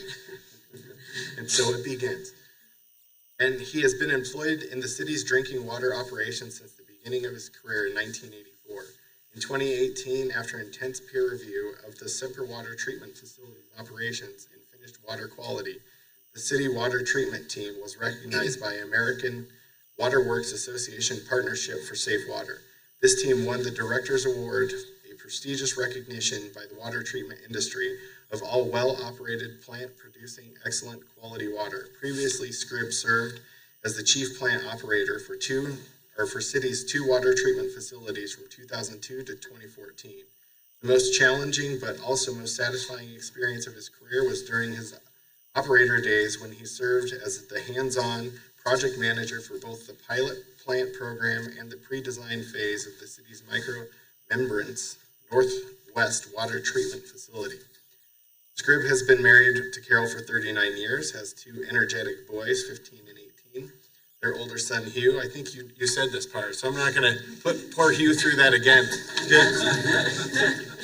[SPEAKER 6] And so it begins. And he has been employed in the city's drinking water operations since the beginning of his career in 1984. In 2018, after intense peer review of the Semper Water Treatment Facility operations and finished water quality, the city water treatment team was recognized by American Waterworks Association Partnership for Safe Water. This team won the Director's Award, a prestigious recognition by the water treatment industry of all well-operated plant producing excellent quality water. Previously, Scrib served as the chief plant operator for city's 2 water treatment facilities from 2002 to 2014. The most challenging but also most satisfying experience of his career was during his operator days when he served as the hands-on project manager for both the pilot plant program and the pre-design phase of the city's micro-membranes Northwest Water Treatment Facility. Scrib has been married to Carol for 39 years, has 2 energetic boys, 15 and 18. Their older son, Hugh, I think you said this part, so I'm not going to put poor Hugh through that again. Good.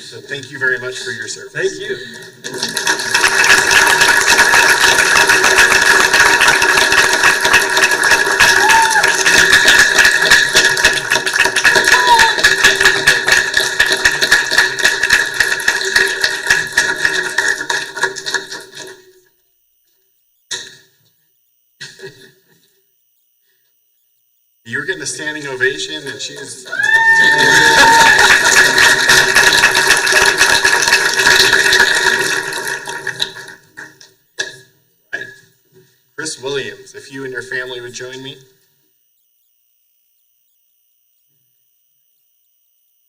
[SPEAKER 6] So thank you very much for your service.
[SPEAKER 8] Thank you.
[SPEAKER 6] You were getting a standing ovation, and she's... Right. Chris Williams, if you and your family would join me.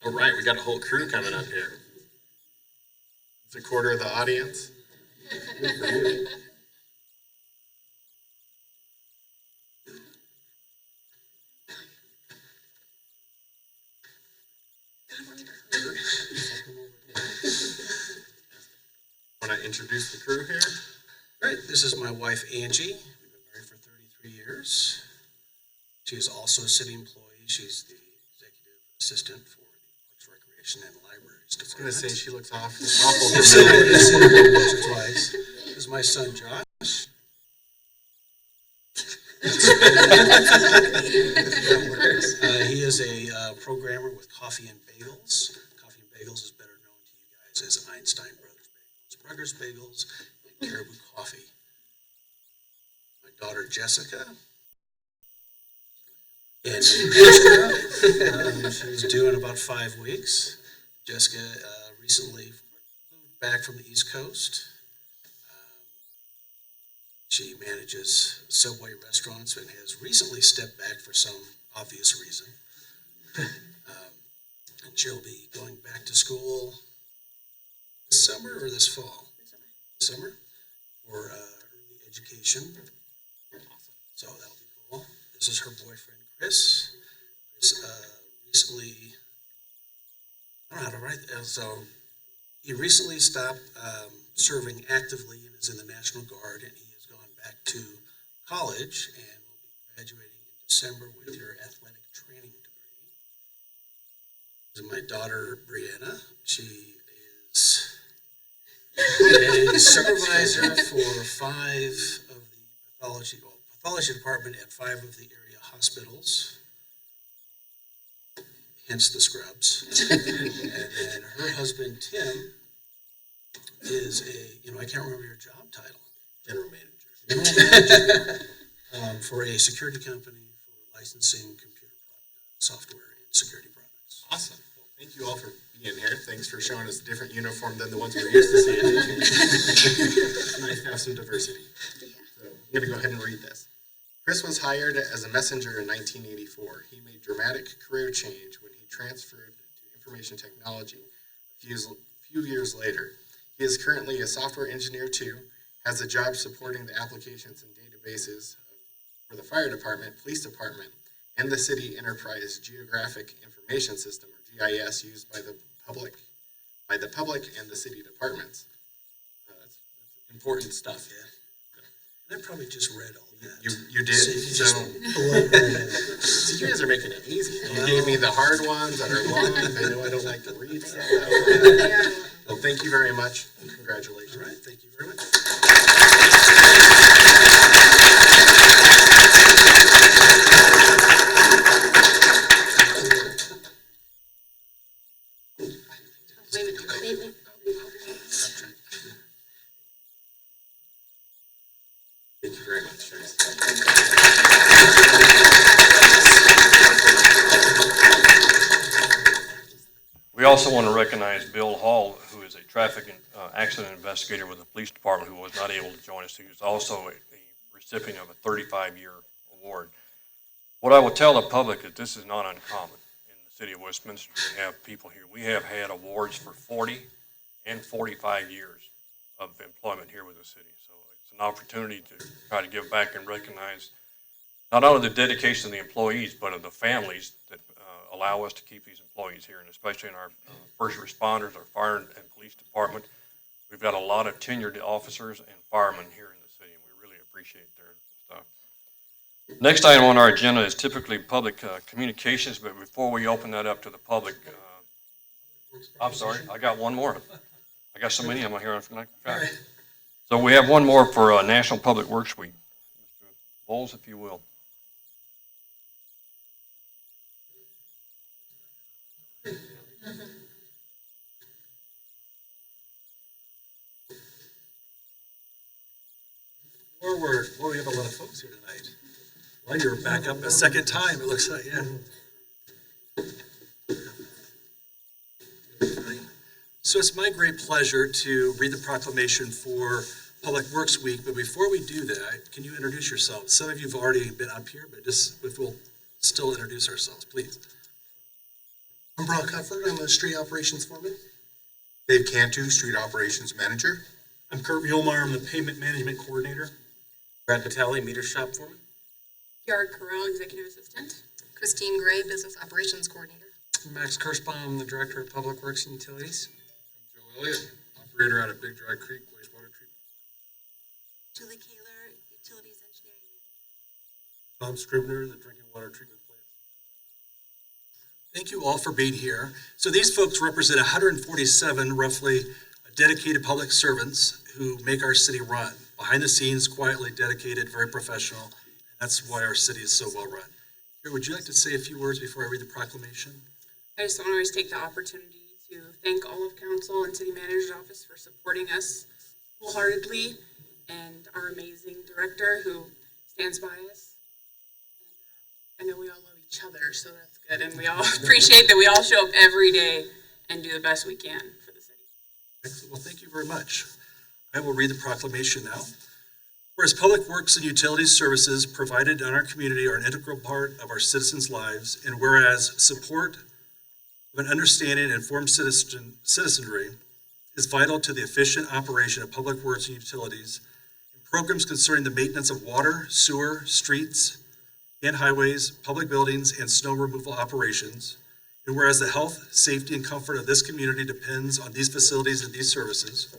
[SPEAKER 6] All right, we got a whole crew coming up here. It's a quarter of the audience. Good for you. Want to introduce the crew here?
[SPEAKER 15] All right, this is my wife, Angie. We've been married for 33 years. She is also a city employee. She's the executive assistant for the Parks, Recreation, and Libraries
[SPEAKER 6] I was going
[SPEAKER 15] Department.
[SPEAKER 6] to say she looks awful.
[SPEAKER 15] Once or twice. This is my son, Josh. He is a programmer with Coffee and Bagels. Coffee and Bagels is better known to you guys as Einstein Brothers Bagels, and Caribou Coffee. My daughter Jessica. And Jessica, she's due in about 5 weeks. Jessica recently moved back from the East Coast. She manages Subway restaurants and has recently stepped back for some obvious reason. And she'll be going back to school this summer or this fall? This summer for early education. So that'll be cool. This is her boyfriend, Chris. Chris recently, I don't know how to write that. So he recently stopped serving actively and is in the National Guard, and he has gone back to college and will be graduating in December with your athletic training degree. This is my daughter, Brianna. She is a supervisor for 5 of the pathology department at 5 of the area hospitals, hence the scrubs. And then her husband, Tim, is I can't remember your job title.
[SPEAKER 6] General manager.
[SPEAKER 15] For a security company for licensing computer software and security products.
[SPEAKER 6] Awesome. Well, thank you all for being here. Thanks for showing us a different uniform than the ones we're used to seeing. It's nice to have some diversity. So I'm going to go ahead and read this. Chris was hired as a messenger in 1984. He made dramatic career change when he transferred to information technology a few years later. He is currently a software engineer too, has a job supporting the applications and databases for the fire department, police department, and the city enterprise geographic information system, or GIS, used by the public and the city departments. That's important stuff.
[SPEAKER 15] Yeah. I probably just read all that.
[SPEAKER 6] You did. So you guys are making it easy. You gave me the hard ones that are long. I know I don't like to read stuff. Well, thank you very much. Congratulations.
[SPEAKER 15] All right. Thank you very much.
[SPEAKER 6] Thank you very much, guys.
[SPEAKER 1] We also want to recognize Bill Hall, who is a traffic accident investigator with the police department, who was not able to join us. He was also a recipient of a 35-year award. What I will tell the public is this is not uncommon in the city of Westminster to have people here. We have had awards for 40 and 45 years of employment here with the city. So it's an opportunity to try to give back and recognize not only the dedication of the employees, but of the families that allow us to keep these employees here, and especially in our first responders, our fire and police department. We've got a lot of tenured officers and firemen here in the city, and we really appreciate their stuff. Next item on our agenda is typically public communications, but before we open that up to the public, I'm sorry, I got one more. I got so many of them here. So we have one more for National Public Works Week. Mr. Bowles, if you will.
[SPEAKER 15] Forward. Boy, we have a lot of folks here tonight. Well, you're back up a second time, it looks like, yeah. So it's my great pleasure to read the proclamation for Public Works Week, but before we do that, can you introduce yourself? Some of you have already been up here, but just if we'll still introduce ourselves, please.
[SPEAKER 16] I'm Brock Hufford. I'm a street operations foreman.
[SPEAKER 6] Dave Cantu, street operations manager.
[SPEAKER 16] I'm Kurt Muehlmeyer. I'm the pavement management coordinator.
[SPEAKER 13] Brad Vitale, meter shop foreman.
[SPEAKER 10] Yard Corral, executive assistant. Christine Gray, business operations coordinator.
[SPEAKER 11] Max Kirschbaum, the director of public works and utilities.
[SPEAKER 8] Joe Elliott, operator out of Big Dry Creek wastewater treatment.
[SPEAKER 10] Julie Kaler, utilities engineering.
[SPEAKER 16] Tom Scribner, the drinking water treatment plant.
[SPEAKER 15] Thank you all for being here. So these folks represent 147 roughly dedicated public servants who make our city run. Behind the scenes, quietly dedicated, very professional. And
[SPEAKER 13] That's why our city is so well run. Here, would you like to say a few words before I read the proclamation?
[SPEAKER 10] I just want to always take the opportunity to thank all of council and city manager's office for supporting us wholeheartedly, and our amazing director who stands by us. And I know we all love each other, so that's good. And we all appreciate that we all show up every day and do the best we can for the city.
[SPEAKER 13] Excellent. Well, thank you very much. I will read the proclamation now. Whereas public works and utilities services provided in our community are an integral part of our citizens' lives, and whereas support of an understanding and informed citizenry is vital to the efficient operation of public works and utilities, and programs concerning the maintenance of water, sewer, streets, and highways, public buildings, and snow removal operations, and whereas the health, safety, and comfort of this community depends on these facilities and these services,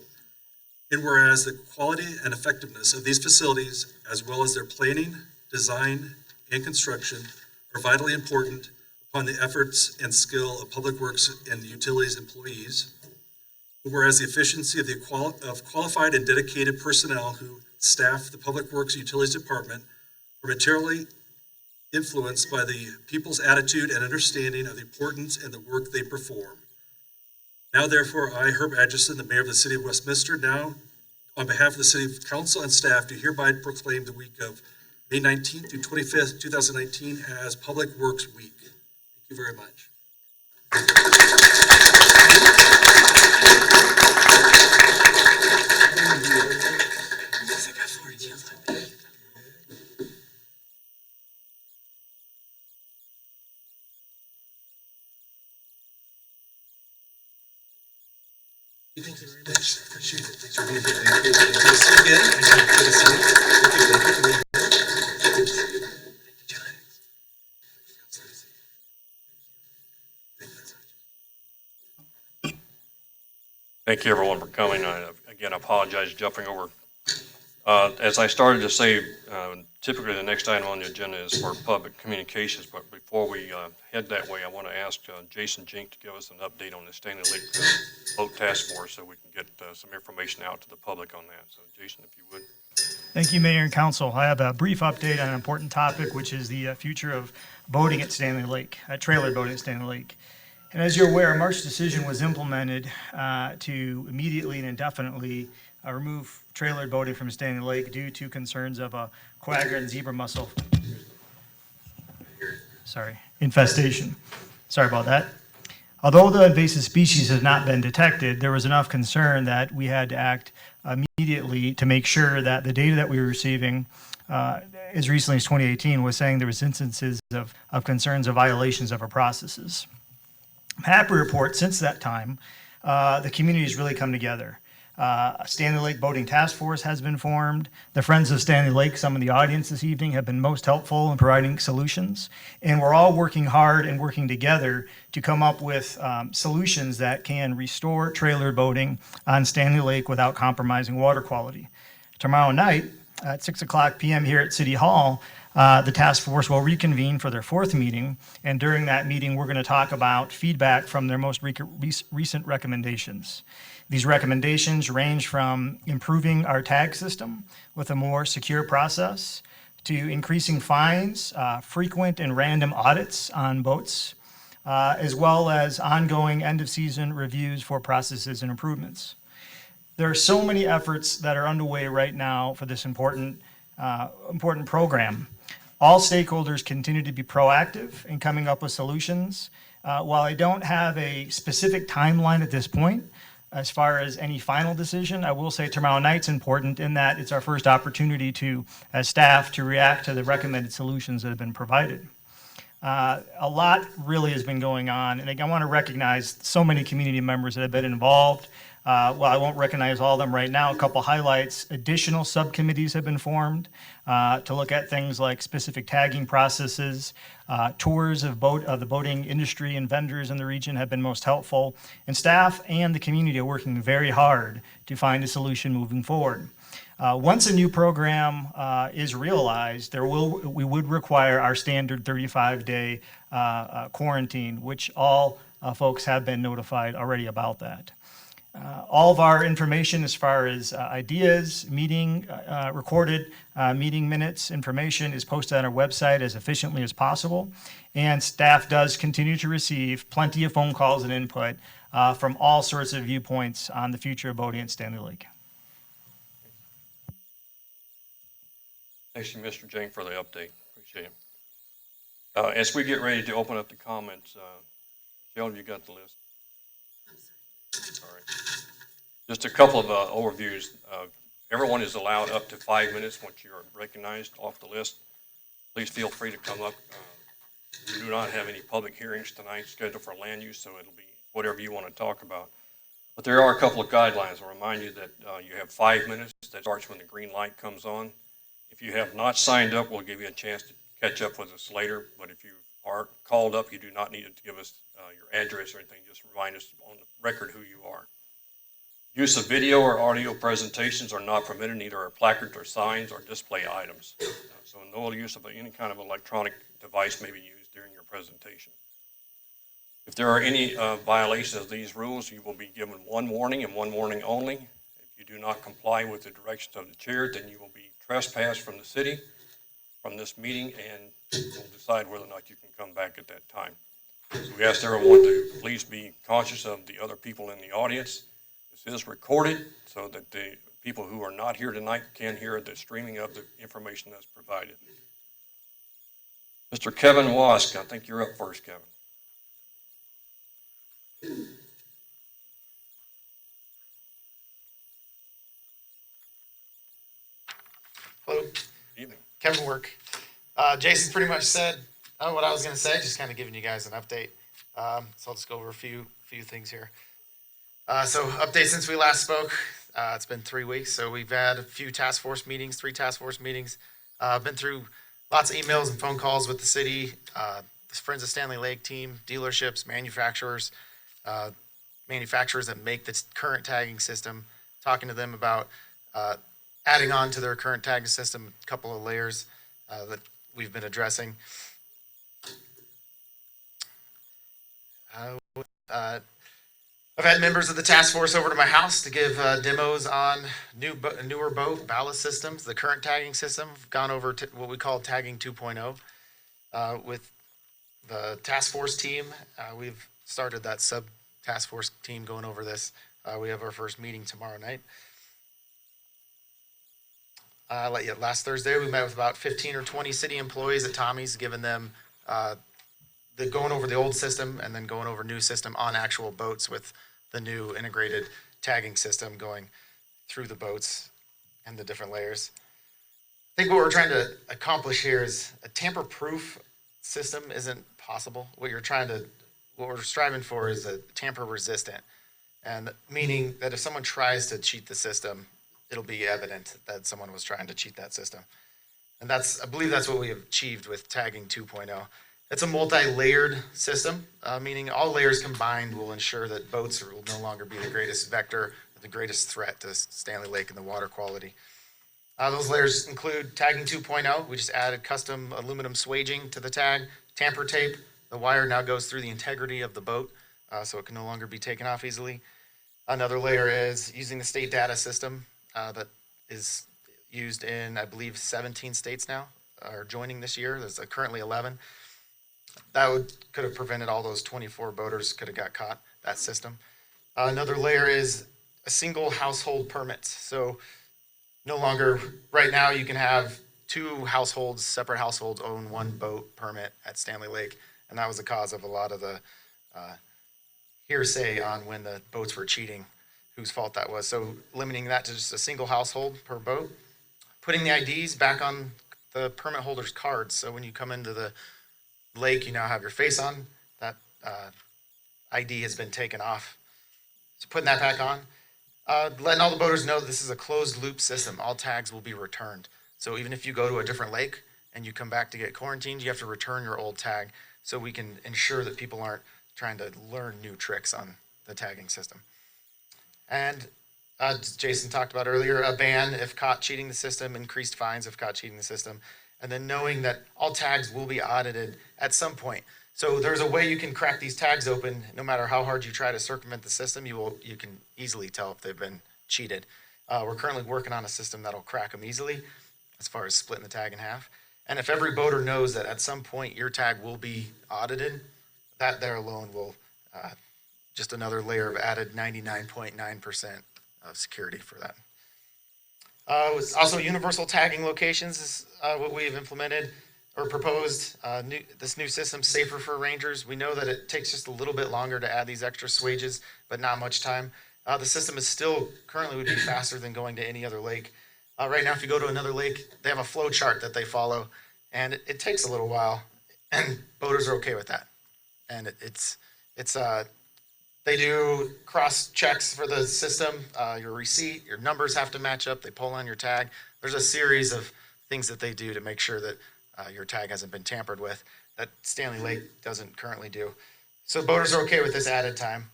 [SPEAKER 13] and whereas the quality and effectiveness of these facilities, as well as their planning, design, and construction, are vitally important upon the efforts and skill of public works and utilities employees, and whereas the efficiency of qualified and dedicated personnel who staff the Public Works and Utilities Department are materially influenced by the people's attitude and understanding of the importance and the work they perform. Now, therefore, I, Herb Atchison, the mayor of the city of Westminster, now, on behalf of the city council and staff, do hereby proclaim the week of May 19th through 25th, 2019 as Public Works Week. Thank you very much.
[SPEAKER 15] Thank you very much. Appreciate it. Thanks for being here.
[SPEAKER 13] Thank you. Good to see you again. Good to see you. Thank you. Thank you for being here. Good to see you. Thank you, John.
[SPEAKER 1] Thank you, everyone, for coming. I, again, apologize jumping over. As I started to say, typically the next item on the agenda is for public communications, but before we head that way, I want to ask Jason Jink to give us an update on the Stanley Lake Boat Task Force so we can get some information out to the public on that. So, Jason, if you would.
[SPEAKER 17] Thank you, Mayor and Council. I have a brief update on an important topic, which is the future of boating at Stanley Lake, trailer boating at Stanley Lake. And as you're aware, a March decision was implemented to immediately and indefinitely remove trailer boating from Stanley Lake due to concerns of a quagga and zebra mussel infestation. Sorry about that. Although the invasive species has not been detected, there was enough concern that we had to act immediately to make sure that the data that we were receiving as recently as 2018 was saying there was instances of concerns of violations of our processes. I'm happy to report since that time, the community has really come together. A Stanley Lake Boating Task Force has been formed. The Friends of Stanley Lake, some of the audience this evening, have been most helpful in providing solutions. And we're all working hard and working together to come up with solutions that can restore trailer boating on Stanley Lake without compromising water quality. Tomorrow night at 6:00 p.m. here at City Hall, the task force will reconvene for their fourth meeting. And during that meeting, we're going to talk about feedback from their most recent recommendations. These recommendations range from improving our tag system with a more secure process to increasing fines, frequent and random audits on boats, as well as ongoing end-of-season reviews for processes and improvements. There are so many efforts that are underway right now for this important program. All stakeholders continue to be proactive in coming up with solutions. While I don't have a specific timeline at this point, as far as any final decision, I will say tomorrow night's important in that it's our first opportunity to, as staff, to react to the recommended solutions that have been provided. A lot really has been going on, and I want to recognize so many community members that have been involved. While I won't recognize all of them right now, a couple highlights. Additional subcommittees have been formed to look at things like specific tagging processes. Tours of the boating industry and vendors in the region have been most helpful. And staff and the community are working very hard to find a solution moving forward. Once a new program is realized, we would require our standard 35-day quarantine, which all folks have been notified already about that. All of our information as far as ideas, recorded meeting minutes, information is posted on our website as efficiently as possible. And staff does continue to receive plenty of phone calls and input from all sorts of viewpoints on the future of voting at Stanley Lake.
[SPEAKER 1] Thanks to Mr. Jane for the update. Appreciate it. As we get ready to open up the comments, Sheldon, you got the list? All right. Just a couple of overviews. Everyone is allowed up to 5 minutes once you're recognized off the list. Please feel free to come up. We do not have any public hearings tonight scheduled for land use, so it'll be whatever you want to talk about. But there are a couple of guidelines. I'll remind you that you have 5 minutes. That starts when the green light comes on. If you have not signed up, we'll give you a chance to catch up with us later. But if you are called up, you do not need to give us your address or anything. Just remind us on the record who you are. Use of video or audio presentations are not permitted, neither are placards or signs or display items. So no use of any kind of electronic device may be used during your presentation. If there are any violations of these rules, you will be given one warning and one warning only. If you do not comply with the directions of the chair, then you will be trespassed from the city, from this meeting, and we'll decide whether or not you can come back at that time. So we ask everyone to please be cautious of the other people in the audience. This is recorded so that the people who are not here tonight can hear the streaming of the information that's provided. Mr. Kevin Wask, I think you're up first, Kevin.
[SPEAKER 18] Hello.
[SPEAKER 1] Evening.
[SPEAKER 18] Kevin Work. Jason pretty much said what I was going to say, just kind of giving you guys an update. So I'll just go over a few things here. So update since we last spoke. It's been 3 weeks, so we've had a few task force meetings, 3 task force meetings. Been through lots of emails and phone calls with the city, the Friends of Stanley Lake team, dealerships, manufacturers that make the current tagging system, talking to them about adding on to their current tagging system a couple of layers that we've been addressing. I've had members of the task force over to my house to give demos on newer boat ballast systems, the current tagging system. We've gone over to what we call tagging 2.0 with the task force team. We've started that sub-task force team going over this. We have our first meeting tomorrow night. Last Thursday, we met with about 15 or 20 city employees at Tommy's, giving them going over the old system and then going over new system on actual boats with the new integrated tagging system going through the boats and the different layers. I think what we're trying to accomplish here is a tamper-proof system isn't possible. What we're striving for is a tamper-resistant, and meaning that if someone tries to cheat the system, it'll be evident that someone was trying to cheat that system. And I believe that's what we have achieved with tagging 2.0. It's a multi-layered system, meaning all layers combined will ensure that boats will no longer be the greatest vector, the greatest threat to Stanley Lake and the water quality. Those layers include tagging 2.0. We just added custom aluminum swaging to the tag, tamper tape. The wire now goes through the integrity of the boat, so it can no longer be taken off easily. Another layer is using the state data system that is used in, I believe, 17 states now, are joining this year. There's currently 11. That could have prevented all those 24 boaters could have got caught, that system. Another layer is a single household permit. So no longer, right now you can have 2 households, separate households own 1 boat permit at Stanley Lake. And that was the cause of a lot of the hearsay on when the boats were cheating, whose fault that was. So limiting that to just a single household per boat. Putting the IDs back on the permit holder's cards. So when you come into the lake, you now have your face on. That ID has been taken off. So putting that back on. Letting all the boaters know that this is a closed loop system. All tags will be returned. So even if you go to a different lake and you come back to get quarantined, you have to return your old tag so we can ensure that people aren't trying to learn new tricks on the tagging system. And as Jason talked about earlier, a ban if caught cheating the system, increased fines if caught cheating the system. and then knowing that all tags will be audited at some point. So there's a way you can crack these tags open. No matter how hard you try to circumvent the system, you can easily tell if they've been cheated. We're currently working on a system that'll crack them easily as far as splitting the tag in half. And if every boater knows that at some point your tag will be audited, that there alone will just another layer of added 99.9% of security for that. Also, universal tagging locations is what we've implemented or proposed. This new system's safer for rangers. We know that it takes just a little bit longer to add these extra swages, but not much time. The system is still currently would be faster than going to any other lake. Right now, if you go to another lake, they have a flow chart that they follow, and it takes a little while, and boaters are okay with that. And they do cross checks for the system. Your receipt, your numbers have to match up. They pull on your tag. There's a series of things that they do to make sure that your tag hasn't been tampered with that Stanley Lake doesn't currently do. So boaters are okay with this added time.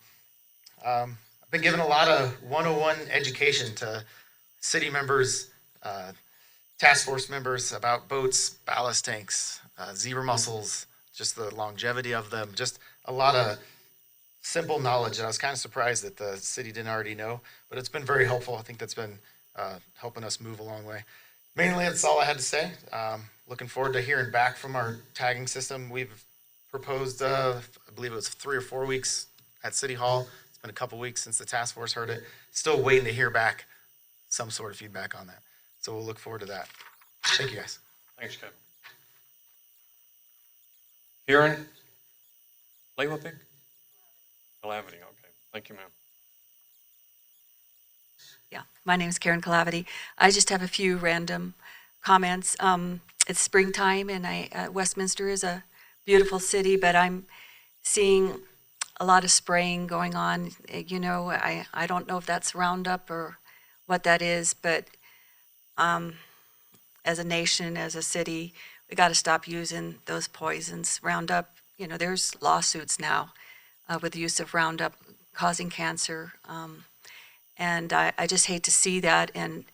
[SPEAKER 18] I've been given a lot of 101 education to city members, task force members about boats, ballast tanks, zebra mussels, just the longevity of them, just a lot of simple knowledge. And I was kind of surprised that the city didn't already know, but it's been very helpful. I think that's been helping us move a long way. Mainly, that's all I had to say. Looking forward to hearing back from our tagging system. We've proposed, I believe it was 3 or 4 weeks at City Hall. It's been a couple weeks since the task force heard it. Still waiting to hear back some sort of feedback on that. So we'll look forward to that. Thank you, guys.
[SPEAKER 1] Thanks, Kevin. Karen Lewovic? Calavity, okay. Thank you, ma'am.
[SPEAKER 19] Yeah, my name is Karen Calavity. I just have a few random comments. It's springtime, and Westminster is a beautiful city, but I'm seeing a lot of spraying going on. You know, I don't know if that's Roundup or what that is, but as a nation, as a city, we got to stop using those poisons. Roundup, you know, there's lawsuits now with the use of Roundup causing cancer. And I just hate to see that. And,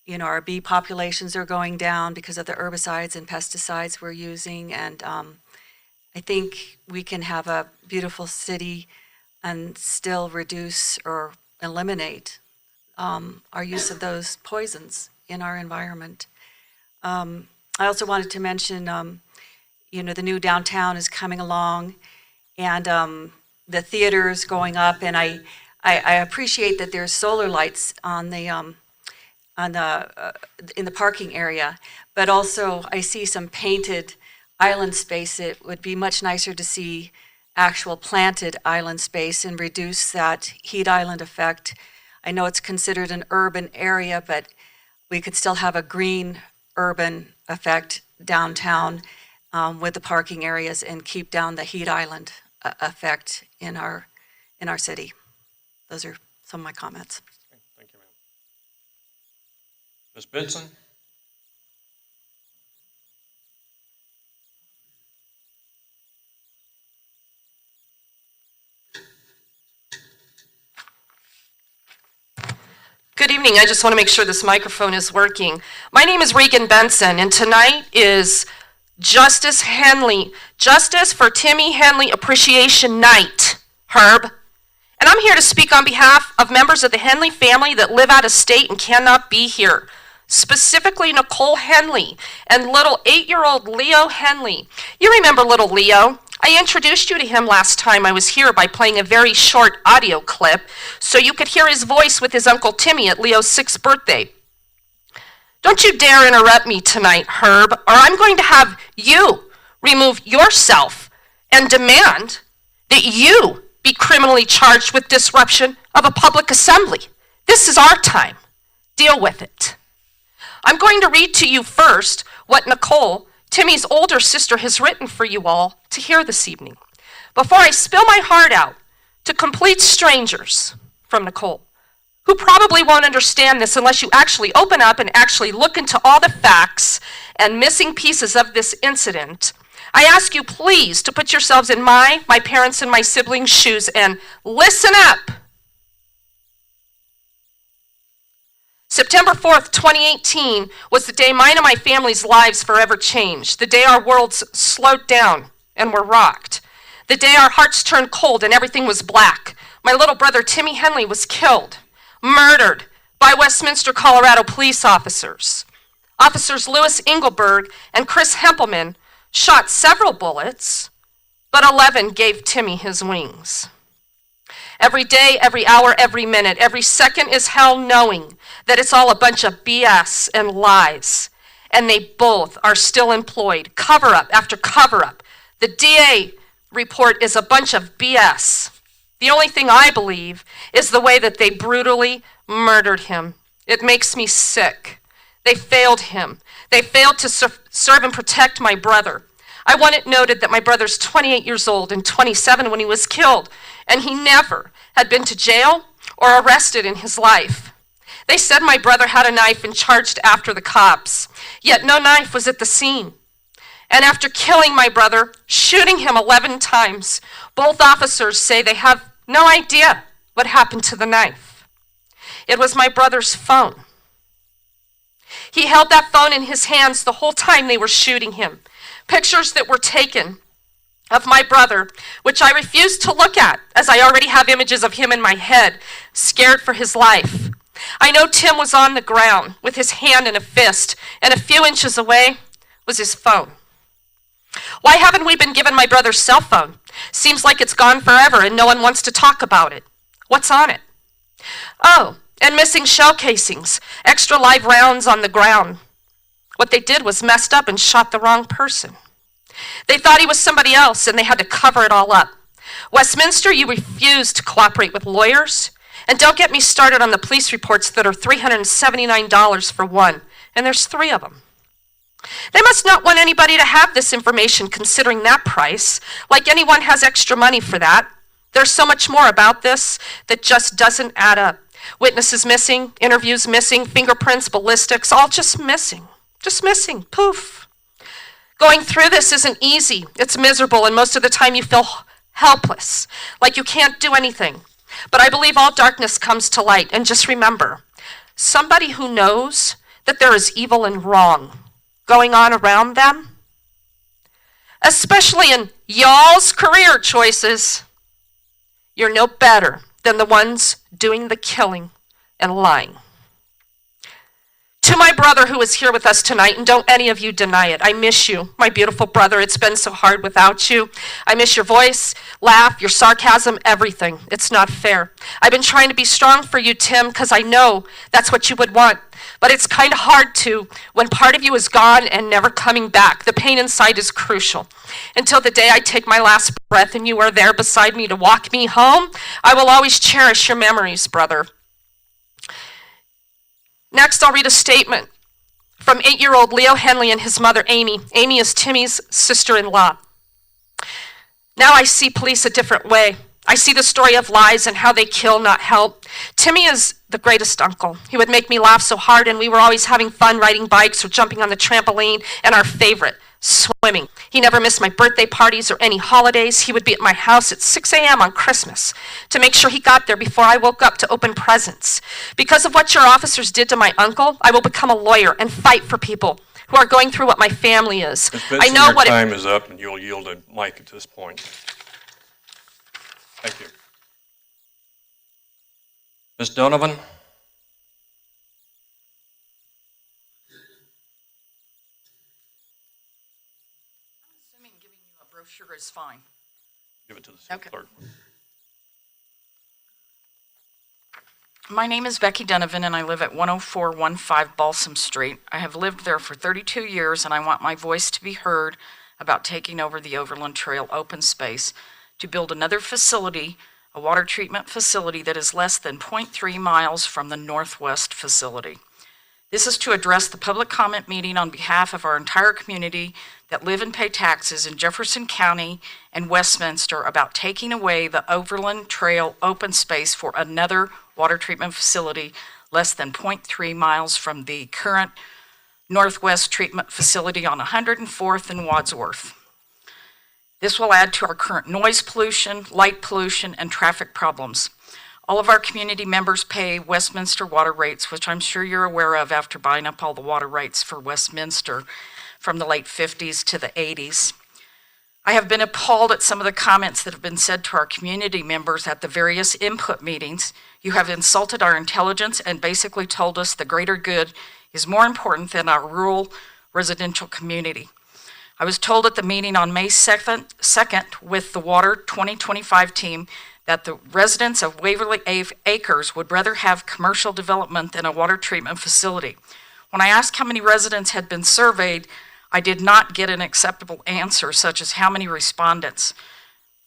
[SPEAKER 19] you know, our bee populations are going down because of the herbicides and pesticides we're using. And I think we can have a beautiful city and still reduce or eliminate our use of those poisons in our environment. I also wanted to mention, you know, the new downtown is coming along, and the theater's going up, and I appreciate that there's solar lights on the in the parking area, but also I see some painted island space. It would be much nicer to see actual planted island space and reduce that heat island effect. I know it's considered an urban area, but we could still have a green urban effect downtown with the parking areas and keep down the heat island effect in our city. Those are some of my comments.
[SPEAKER 1] Okay, thank you, ma'am. Ms. Benson?
[SPEAKER 20] Good evening. I just want to make sure this microphone is working. My name is Regan Benson, and tonight is Justice for Timmy Henley Appreciation Night, Herb. And I'm here to speak on behalf of members of the Henley family that live out of state and cannot be here. Specifically, Nicole Henley and little 8-year-old Leo Henley. You remember little Leo? I introduced you to him last time I was here by playing a very short audio clip so you could hear his voice with his Uncle Timmy at Leo's 6th birthday. Don't you dare interrupt me tonight, Herb, or I'm going to have you remove yourself and demand that you be criminally charged with disruption of a public assembly. This is our time. Deal with it. I'm going to read to you first what Nicole, Timmy's older sister, has written for you all to hear this evening. Before I spill my heart out to complete strangers from Nicole, who probably won't understand this unless you actually open up and actually look into all the facts and missing pieces of this incident, I ask you please to put yourselves in my parents, and my siblings' shoes and listen up. September 4th, 2018 was the day mine and my family's lives forever changed, the day our worlds slowed down and were rocked, the day our hearts turned cold and everything was black. My little brother Timmy Henley was killed, murdered by Westminster, Colorado police officers. Officers Louis Engelberg and Chris Hempelman shot several bullets, but 11 gave Timmy his wings. Every day, every hour, every minute, every second is hell knowing that it's all a bunch of BS and lies. And they both are still employed, cover up after cover up. The DA report is a bunch of BS. The only thing I believe is the way that they brutally murdered him. It makes me sick. They failed him. They failed to serve and protect my brother. I want it noted that my brother's 28 years old and 27 when he was killed, and he never had been to jail or arrested in his life. They said my brother had a knife and charged after the cops, yet no knife was at the scene. And after killing my brother, shooting him 11 times, both officers say they have no idea what happened to the knife. It was my brother's phone. He held that phone in his hands the whole time they were shooting him. Pictures that were taken of my brother, which I refused to look at, as I already have images of him in my head, scared for his life. I know Tim was on the ground with his hand in a fist, and a few inches away was his phone. Why haven't we been given my brother's cell phone? Seems like it's gone forever and no one wants to talk about it. What's on it? Oh, and missing shell casings, extra live rounds on the ground. What they did was messed up and shot the wrong person. They thought he was somebody else and they had to cover it all up. Westminster, you refuse to cooperate with lawyers. And don't get me started on the police reports that are $379 for one, and there's 3 of them. They must not want anybody to have this information considering that price, like anyone has extra money for that. There's so much more about this that just doesn't add up. Witnesses missing, interviews missing, fingerprints, ballistics, all just missing. Just missing, poof. Going through this isn't easy. It's miserable, and most of the time you feel helpless, like you can't do anything. But I believe all darkness comes to light, and just remember, somebody who knows that there is evil and wrong going on around them, especially in y'all's career choices, you're no better than the ones doing the killing and lying. To my brother who is here with us tonight, and don't any of you deny it, I miss you, my beautiful brother. It's been so hard without you. I miss your voice, laugh, your sarcasm, everything. It's not fair. I've been trying to be strong for you, Tim, because I know that's what you would want. But it's kind of hard to when part of you is gone and never coming back. The pain inside is crucial. Until the day I take my last breath and you are there beside me to walk me home, I will always cherish your memories, brother. Next, I'll read a statement from 8-year-old Leo Henley and his mother, Amy. Amy is Timmy's sister-in-law. Now I see police a different way. I see the story of lies and how they kill, not help. Timmy is the greatest uncle. He would make me laugh so hard, and we were always having fun riding bikes or jumping on the trampoline, and our favorite, swimming. He never missed my birthday parties or any holidays. He would be at my house at 6 a.m. on Christmas to make sure he got there before I woke up to open presents. Because of what your officers did to my uncle, I will become a lawyer and fight for people who are going through what my family is.
[SPEAKER 1] Ms. Benson,
[SPEAKER 20] I know
[SPEAKER 1] your
[SPEAKER 20] what
[SPEAKER 1] time is up, and you'll yield the mic at this point. Thank you. Ms. Donovan?
[SPEAKER 21] Brochure is fine.
[SPEAKER 1] Give it to the city clerk.
[SPEAKER 21] My name is Becky Donovan, and I live at 10415 Balsam Street. I have lived there for 32 years, and I want my voice to be heard about taking over the Overland Trail open space to build another facility, a water treatment facility that is less than 0.3 miles from the Northwest facility. This is to address the public comment meeting on behalf of our entire community that live and pay taxes in Jefferson County and Westminster about taking away the Overland Trail open space for another water treatment facility less than 0.3 miles from the current Northwest treatment facility on 104th and Wadsworth. This will add to our current noise pollution, light pollution, and traffic problems. All of our community members pay Westminster water rates, which I'm sure you're aware of after buying up all the water rights for Westminster from the late 50s to the 80s. I have been appalled at some of the comments that have been said to our community members at the various input meetings. You have insulted our intelligence and basically told us the greater good is more important than our rural residential community. I was told at the meeting on May 2nd with the Water 2025 team that the residents of Waverly Acres would rather have commercial development than a water treatment facility. When I asked how many residents had been surveyed, I did not get an acceptable answer, such as how many respondents.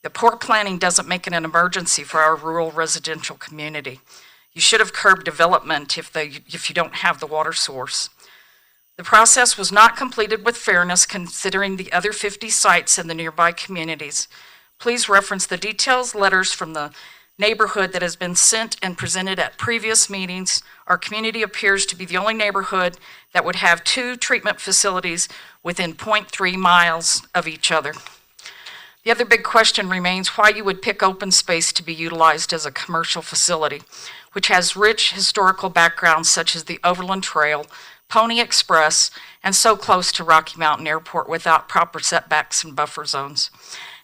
[SPEAKER 21] The poor planning doesn't make it an emergency for our rural residential community. You should have curbed development if you don't have the water source. The process was not completed with fairness considering the other 50 sites in the nearby communities. Please reference the details letters from the neighborhood that has been sent and presented at previous meetings. Our community appears to be the only neighborhood that would have 2 treatment facilities within 0.3 miles of each other. The other big question remains why you would pick open space to be utilized as a commercial facility, which has rich historical backgrounds such as the Overland Trail, Pony Express, and so close to Rocky Mountain Airport without proper setbacks and buffer zones.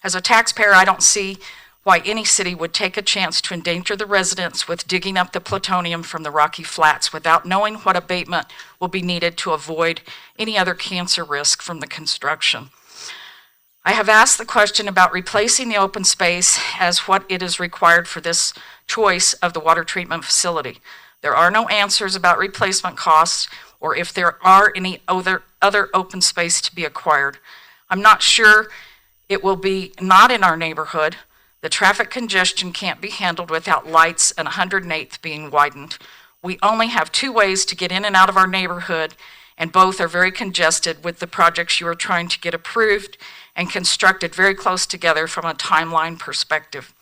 [SPEAKER 21] As a taxpayer, I don't see why any city would take a chance to endanger the residents with digging up the plutonium from the Rocky Flats without knowing what abatement will be needed to avoid any other cancer risk from the construction. I have asked the question about replacing the open space as what it is required for this choice of the water treatment facility. There are no answers about replacement costs or if there are any other open space to be acquired. I'm not sure it will be not in our neighborhood. The traffic congestion can't be handled without lights and 108th being widened. We only have 2 ways to get in and out of our neighborhood, and both are very congested with the projects you are trying to get approved and constructed very close together from a timeline perspective.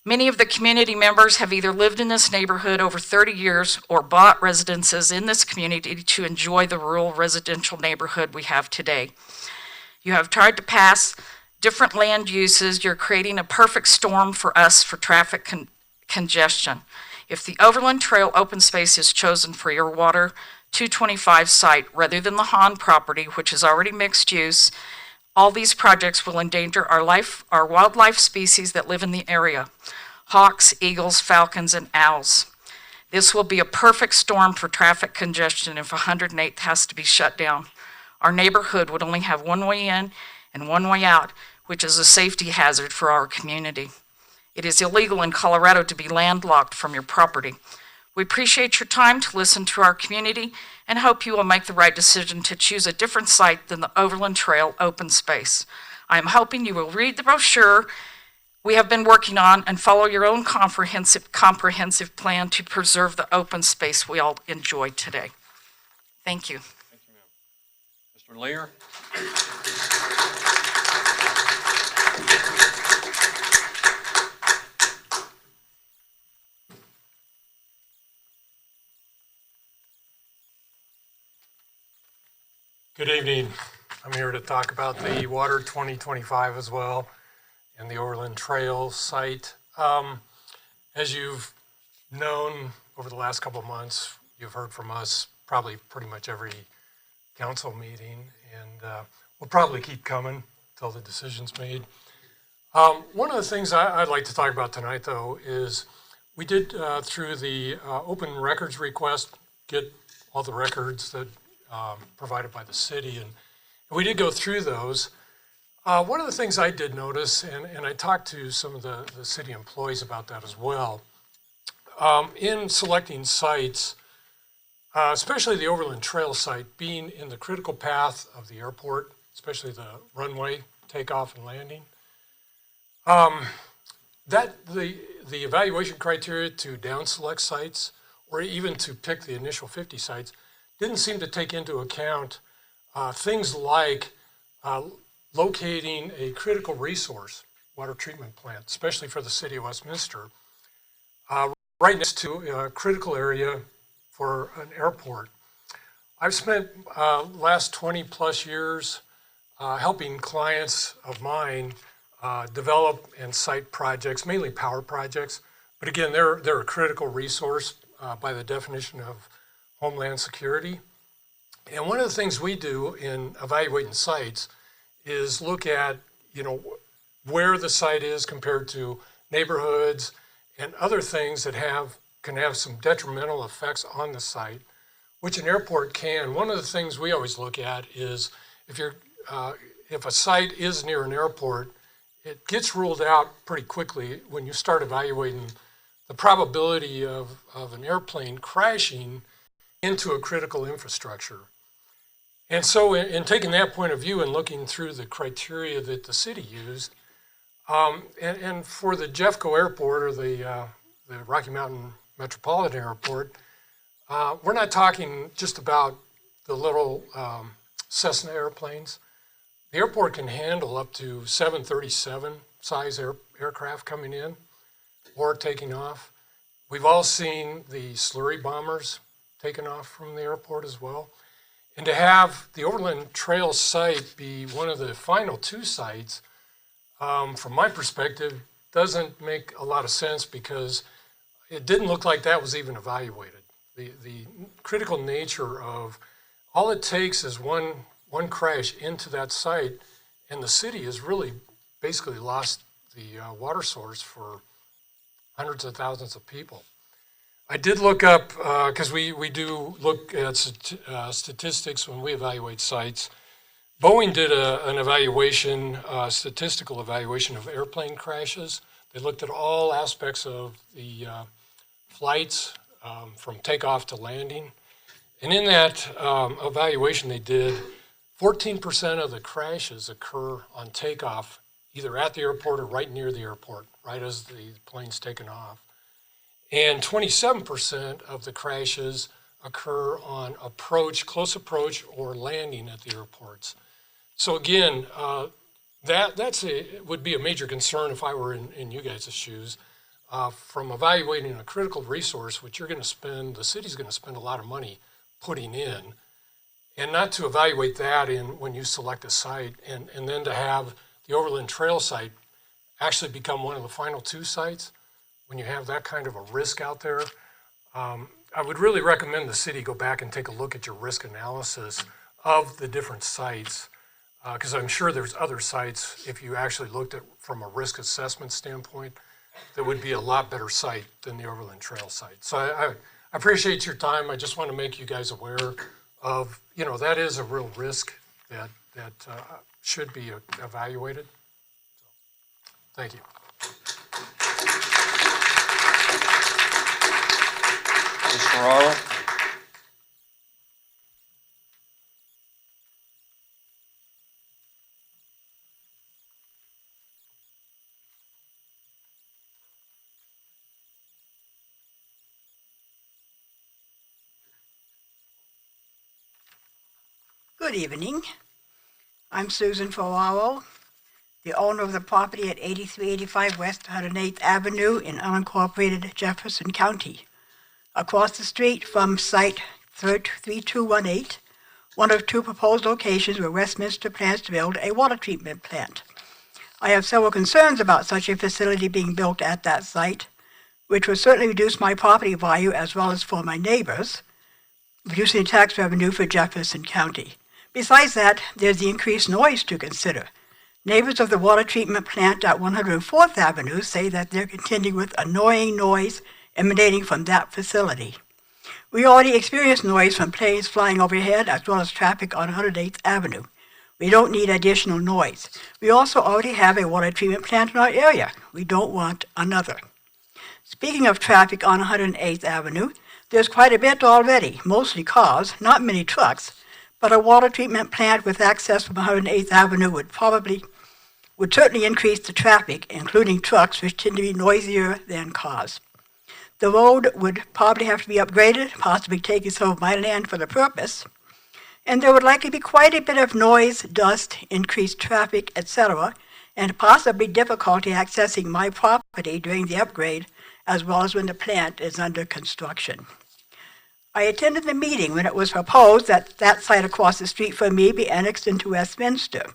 [SPEAKER 21] Many of the community members have either lived in this neighborhood over 30 years or bought residences in this community to enjoy the rural residential neighborhood we have today. You have tried to pass different land uses. You're creating a perfect storm for us for traffic congestion. If the Overland Trail open space is chosen for your Water 225 site rather than the Hahn property, which is already mixed use, all these projects will endanger our wildlife species that live in the area: hawks, eagles, falcons, and owls. This will be a perfect storm for traffic congestion if 108th has to be shut down. Our neighborhood would only have 1 way in and 1 way out, which is a safety hazard for our community. It is illegal in Colorado to be landlocked from your property. We appreciate your time to listen to our community and hope you will make the right decision to choose a different site than the Overland Trail open space. I am hoping you will read the brochure we have been working on and follow your own comprehensive plan to preserve the open space we all enjoy today. Thank you.
[SPEAKER 1] Thank you, ma'am. Mr. Lear?
[SPEAKER 2] Good evening. I'm here to talk about the Water 2025 as well and the Overland Trail site. As you've known over the last couple of months, you've heard from us probably pretty much every council meeting, and we'll probably keep coming until the decision's made. One of the things I'd like to talk about tonight, though, is we did, through the open records request, get all the records that provided by the city, and we did go through those. One of the things I did notice, and I talked to some of the city employees about that as well, in selecting sites, especially the Overland Trail site, being in the critical path of the airport, especially the runway takeoff and landing, that the evaluation criteria to down select sites, or even to pick the initial 50 sites, didn't seem to take into account things like locating a critical resource water treatment plant, especially for the city of Westminster, right next to a critical area for an airport. I've spent last 20 plus years helping clients of mine develop and site projects, mainly power projects, But again, they're a critical resource by the definition of Homeland Security. And one of the things we do in evaluating sites is look at, where the site is compared to neighborhoods and other things that can have some detrimental effects on the site, which an airport can. One of the things we always look at is if a site is near an airport, it gets ruled out pretty quickly when you start evaluating the probability of an airplane crashing into a critical infrastructure. And so in taking that point of view and looking through the criteria that the city used, and for the Jeffco Airport or the Rocky Mountain Metropolitan Airport, we're not talking just about the little Cessna airplanes. The airport can handle up to 737 size aircraft coming in or taking off. We've all seen the slurry bombers taken off from the airport as well. And to have the Overland Trail site be one of the final two sites, from my perspective, doesn't make a lot of sense because it didn't look like that was even evaluated. The critical nature of all it takes is one crash into that site, and the city has really basically lost the water source for hundreds of thousands of people. I did look up, because we do look at statistics when we evaluate sites. Boeing did an evaluation, statistical evaluation of airplane crashes. They looked at all aspects of the flights from takeoff to landing. And in that evaluation they did, 14% of the crashes occur on takeoff, either at the airport or right near the airport, right as the plane's taken off. And 27% of the crashes occur on approach, close approach, or landing at the airports. So again, would be a major concern if I were in you guys' shoes. From evaluating a critical resource, which the city's going to spend a lot of money putting in, and not to evaluate that when you select a site, and then to have the Overland Trail site actually become one of the final two sites, when you have that kind of a risk out there, I would really recommend the city go back and take a look at your risk analysis of the different sites, because I'm sure there's other sites, if you actually looked at from a risk assessment standpoint, that would be a lot better site than the Overland Trail site. So I appreciate your time. I just want to make you guys aware of, that is a real risk that should be evaluated. So, thank you.
[SPEAKER 1] Mr. Ferraro?
[SPEAKER 5] Good evening. I'm Susan Ferraro, the owner of the property at 8385 West 108th Avenue in unincorporated Jefferson County. Across the street from site 3218, one of two proposed locations where Westminster plans to build a water treatment plant. I have several concerns about such a facility being built at that site, which would certainly reduce my property value as well as for my neighbors, reducing tax revenue for Jefferson County. Besides that, there's the increased noise to consider. Neighbors of the water treatment plant at 104th Avenue say that they're contending with annoying noise emanating from that facility. We already experience noise from planes flying overhead as well as traffic on 108th Avenue. We don't need additional noise. We also already have a water treatment plant in our area. We don't want another. Speaking of traffic on 108th Avenue, there's quite a bit already, mostly cars, not many trucks, but a water treatment plant with access from 108th Avenue would certainly increase the traffic, including trucks, which tend to be noisier than cars. The road would probably have to be upgraded, possibly taking some of my land for the purpose, and there would likely be quite a bit of noise, dust, increased traffic, etc., and possibly difficulty accessing my property during the upgrade, as well as when the plant is under construction. I attended the meeting when it was proposed that that site across the street from me be annexed into Westminster,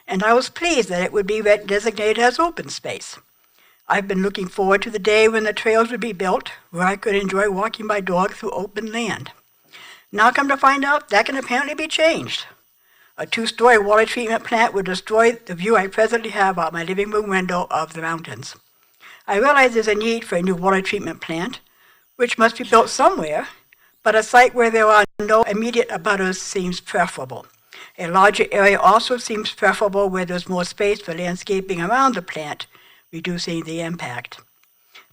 [SPEAKER 5] and I was pleased that it would be designated as open space. I've been looking forward to the day when the trails would be built, where I could enjoy walking my dog through open land. Now come to find out, that can apparently be changed. A 2-story water treatment plant would destroy the view I presently have out my living room window of the mountains. I realize there's a need for a new water treatment plant, which must be built somewhere, but a site where there are no immediate abutters seems preferable. A larger area also seems preferable where there's more space for landscaping around the plant, reducing the impact.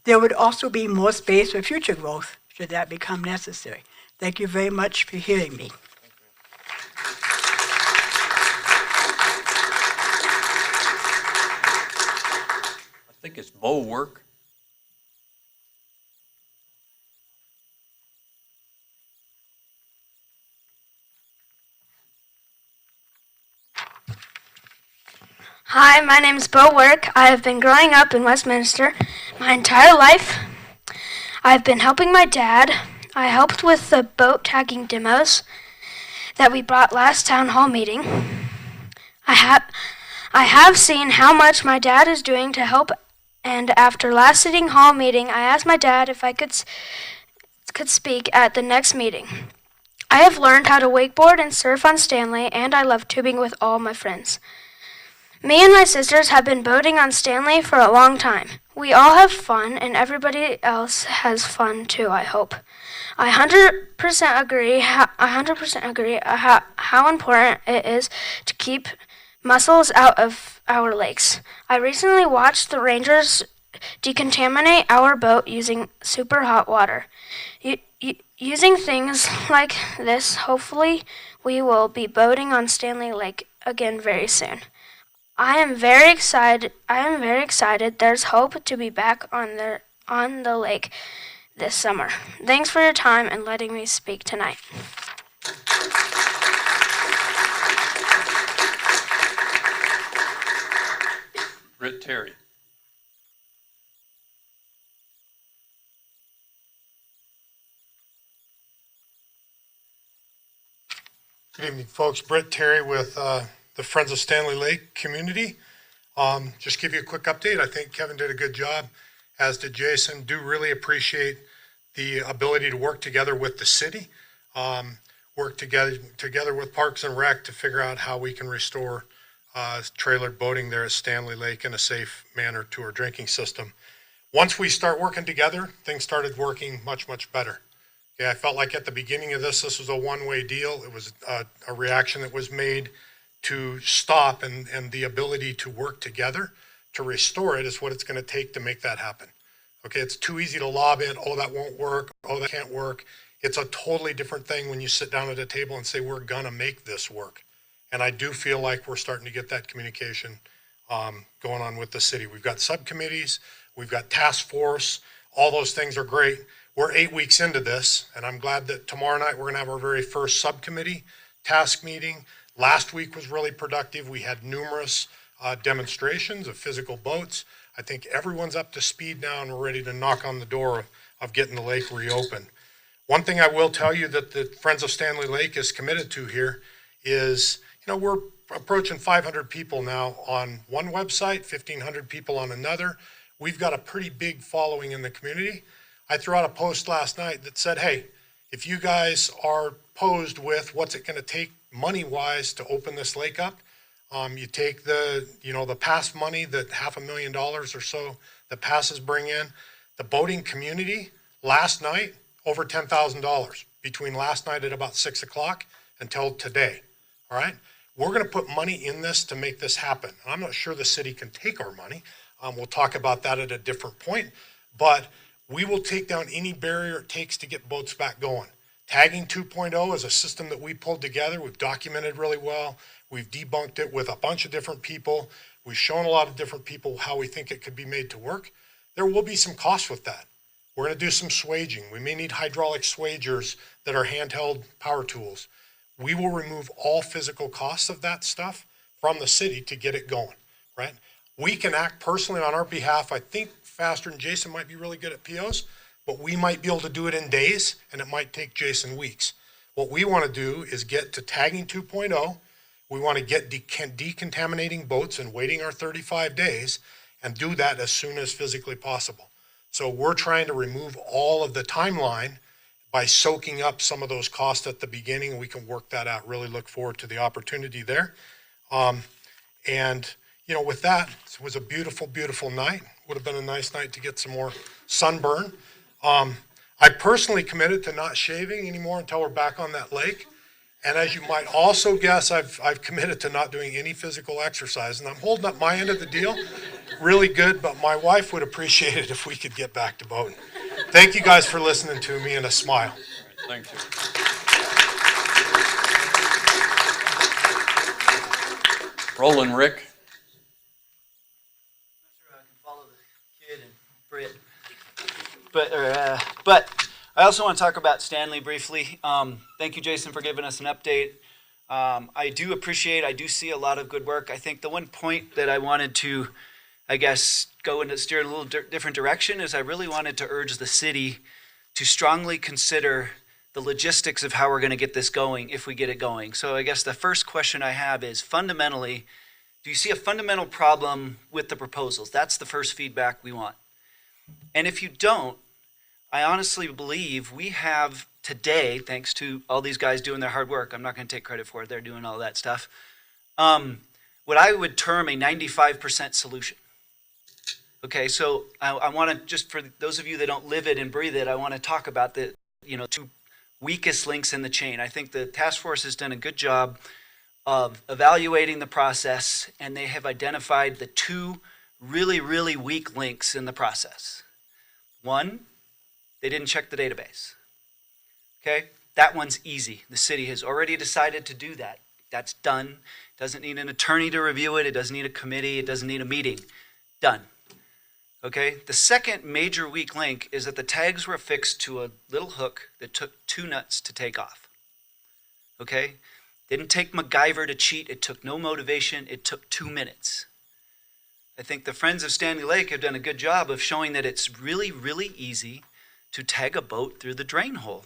[SPEAKER 5] There would also be more space for future growth, should that become necessary. Thank you very much for hearing me.
[SPEAKER 1] I think it's bow work.
[SPEAKER 12] Hi, my name is Bo Work. I have been growing up in Westminster my entire life. I've been helping my dad. I helped with the boat tagging demos that we brought last town hall meeting. I have seen how much my dad is doing to help, and after last city hall meeting, I asked my dad if I could speak at the next meeting. I have learned how to wakeboard and surf on Stanley, and I love tubing with all my friends. Me and my sisters have been boating on Stanley for a long time. We all have fun, and everybody else has fun too, I hope. I 100% agree how important it is to keep mussels out of our lakes. I recently watched the rangers decontaminate our boat using super hot water. Using things like this, hopefully we will be boating on Stanley Lake again very soon. I am very excited. There's hope to be back on the lake this summer. Thanks for your time and letting me speak tonight.
[SPEAKER 1] Britt Terry.
[SPEAKER 22] Good evening, folks. Britt Terry with the Friends of Stanley Lake community. Just give you a quick update. I think Kevin did a good job, as did Jason. Do really appreciate the ability to work together with the city, work together with Parks and Rec to figure out how we can restore trailered boating there at Stanley Lake in a safe manner to our drinking system. Once we start working together, things started working much, much better. Okay, I felt like at the beginning of this was a one-way deal. It was a reaction that was made to stop, and the ability to work together to restore it is what it's going to take to make that happen. Okay, it's too easy to lob in, oh, that won't work, oh, that can't work. It's a totally different thing when you sit down at a table and say, we're going to make this work. And I do feel like we're starting to get that communication going on with the city. We've got subcommittees, we've got task force, all those things are great. We're 8 weeks into this, and I'm glad that tomorrow night we're going to have our very first subcommittee task meeting. Last week was really productive. We had numerous demonstrations of physical boats. I think everyone's up to speed now, and we're ready to knock on the door of getting the lake reopened. One thing I will tell you that the Friends of Stanley Lake is committed to here is, we're approaching 500 people now on one website, 1,500 people on another. We've got a pretty big following in the community. I threw out a post last night that said, hey, if you guys are posed with what's it going to take money-wise to open this lake up, you take the pass money, that $500,000 or so that passes bring in. The boating community last night, over $10,000 between last night at about 6 o'clock until today. All right. We're going to put money in this to make this happen. I'm not sure the city can take our money. We'll talk about that at a different point, but we will take down any barrier it takes to get boats back going. Tagging 2.0 is a system that we pulled together. We've documented really well. We've debunked it with a bunch of different people. We've shown a lot of different people how we think it could be made to work. There will be some costs with that. We're going to do some swaging. We may need hydraulic swagers that are handheld power tools. We will remove all physical costs of that stuff from the city to get it going, right? We can act personally on our behalf. I think Faster and Jason might be really good at POs, but we might be able to do it in days, and it might take Jason weeks. What we want to do is get to tagging 2.0. We want to get decontaminating boats and waiting our 35 days. and do that as soon as physically possible. So we're trying to remove all of the timeline by soaking up some of those costs at the beginning. We can work that out. Really look forward to the opportunity there. And, you know, with that, it was a beautiful, beautiful night. Would have been a nice night to get some more sunburn. I personally committed to not shaving anymore until we're back on that lake. And as you might also guess, I've committed to not doing any physical exercise. And I'm holding up my end of the deal. Really good, but my wife would appreciate it if we could get back to boating. Thank you guys for listening to me, and a smile.
[SPEAKER 1] Thank you. Roland Rick.
[SPEAKER 3] But I also want to talk about Stanley briefly. Thank you, Jason, for giving us an update. I do see a lot of good work. I think the one point that I wanted to, I guess, go and steer a little different direction is I really wanted to urge the city to strongly consider the logistics of how we're going to get this going if we get it going. So I guess the first question I have is fundamentally, do you see a fundamental problem with the proposals? That's the first feedback we want. And if you don't, I honestly believe we have today, thanks to all these guys doing their hard work, I'm not going to take credit for it, they're doing all that stuff, what I would term a 95% solution. Okay, so I want to, just for those of you that don't live it and breathe it, I want to talk about the, two weakest links in the chain. I think the task force has done a good job of evaluating the process, and they have identified the two really, really weak links in the process. One, they didn't check the database. Okay, that one's easy. The city has already decided to do that. That's done. Doesn't need an attorney to review it. It doesn't need a committee. It doesn't need a meeting. Done. Okay, the second major weak link is that the tags were affixed to a little hook that took 2 nuts to take off. Okay, didn't take MacGyver to cheat. It took no motivation. It took 2 minutes. I think the Friends of Stanley Lake have done a good job of showing that it's really, really easy to tag a boat through the drain hole.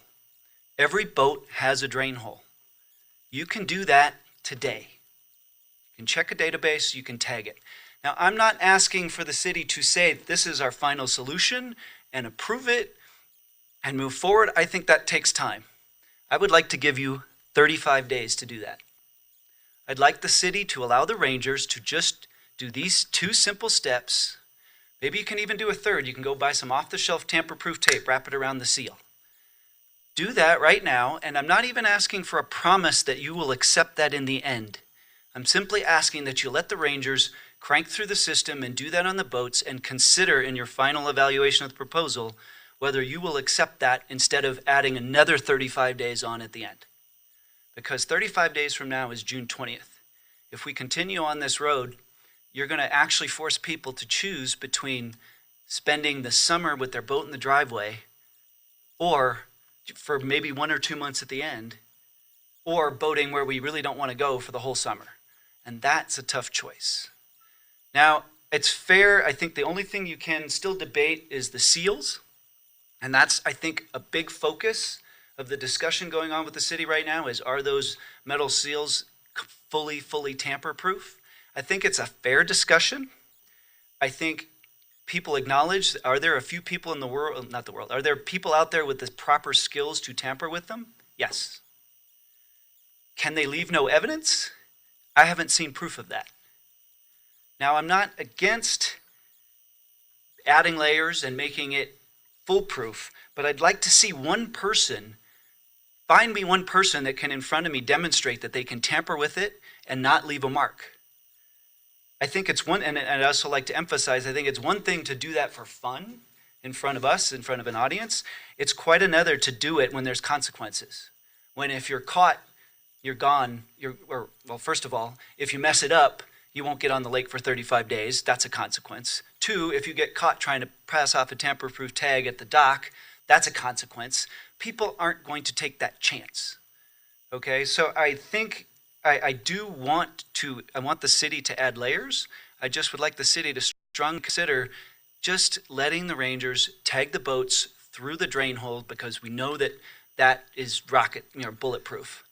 [SPEAKER 3] Every boat has a drain hole. You can do that today. You can check a database, you can tag it. Now, I'm not asking for the city to say this is our final solution and approve it and move forward. I think that takes time. I would like to give you 35 days to do that. I'd like the city to allow the rangers to just do these 2 simple steps. Maybe you can even do a third. You can go buy some off-the-shelf tamper-proof tape, wrap it around the seal. Do that right now, and I'm not even asking for a promise that you will accept that in the end. I'm simply asking that you let the rangers crank through the system and do that on the boats and consider in your final evaluation of the proposal whether you will accept that instead of adding another 35 days on at the end. Because 35 days from now is June 20th. If we continue on this road, you're going to actually force people to choose between spending the summer with their boat in the driveway, or for maybe 1 or 2 months at the end, or boating where we really don't want to go for the whole summer. And that's a tough choice. Now, it's fair. I think the only thing you can still debate is the seals. And that's, I think, a big focus of the discussion going on with the city right now is, are those metal seals fully tamper-proof? I think it's a fair discussion. I think people acknowledge, are there a few people in the world, not the world, are there people out there with the proper skills to tamper with them? Yes. Can they leave no evidence? I haven't seen proof of that. Now, I'm not against adding layers and making it foolproof, but I'd like to see one person, find me one person that can in front of me demonstrate that they can tamper with it and not leave a mark. I think it's one, and I'd also like to emphasize, I think it's one thing to do that for fun in front of us, in front of an audience. It's quite another to do it when there's consequences. When if you're caught, you're gone, well, first of all, if you mess it up, you won't get on the lake for 35 days. That's a consequence. 2, if you get caught trying to pass off a tamper-proof tag at the dock, that's a consequence. People aren't going to take that chance. Okay, so I think I want the city to add layers. I just would like the city to strongly consider just letting the rangers tag the boats through the drain hole, because we know that that is bulletproof.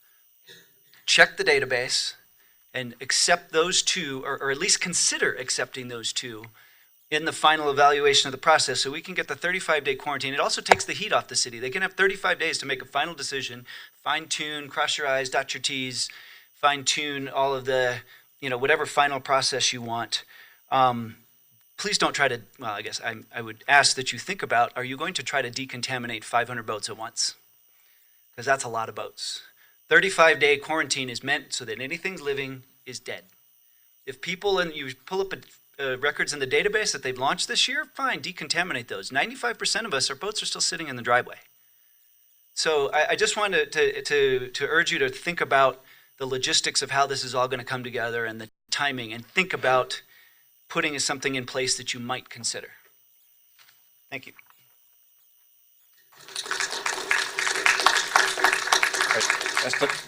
[SPEAKER 3] Check the database and accept those 2, or at least consider accepting those 2 in the final evaluation of the process so we can get the 35-day quarantine. It also takes the heat off the city. They can have 35 days to make a final decision, fine-tune, cross your I's, dot your T's, fine-tune all of the, whatever final process you want. Please don't try to, well, I guess I would ask that you think about, are you going to try to decontaminate 500 boats at once? Because that's a lot of boats. 35-day quarantine is meant so that anything living is dead. If people, and you pull up records in the database that they've launched this year, fine, decontaminate those. 95% of us, our boats are still sitting in the driveway. So I just wanted to urge you to think about the logistics of how this is all going to come together and the timing, and think about putting something in place that you might consider. Thank you.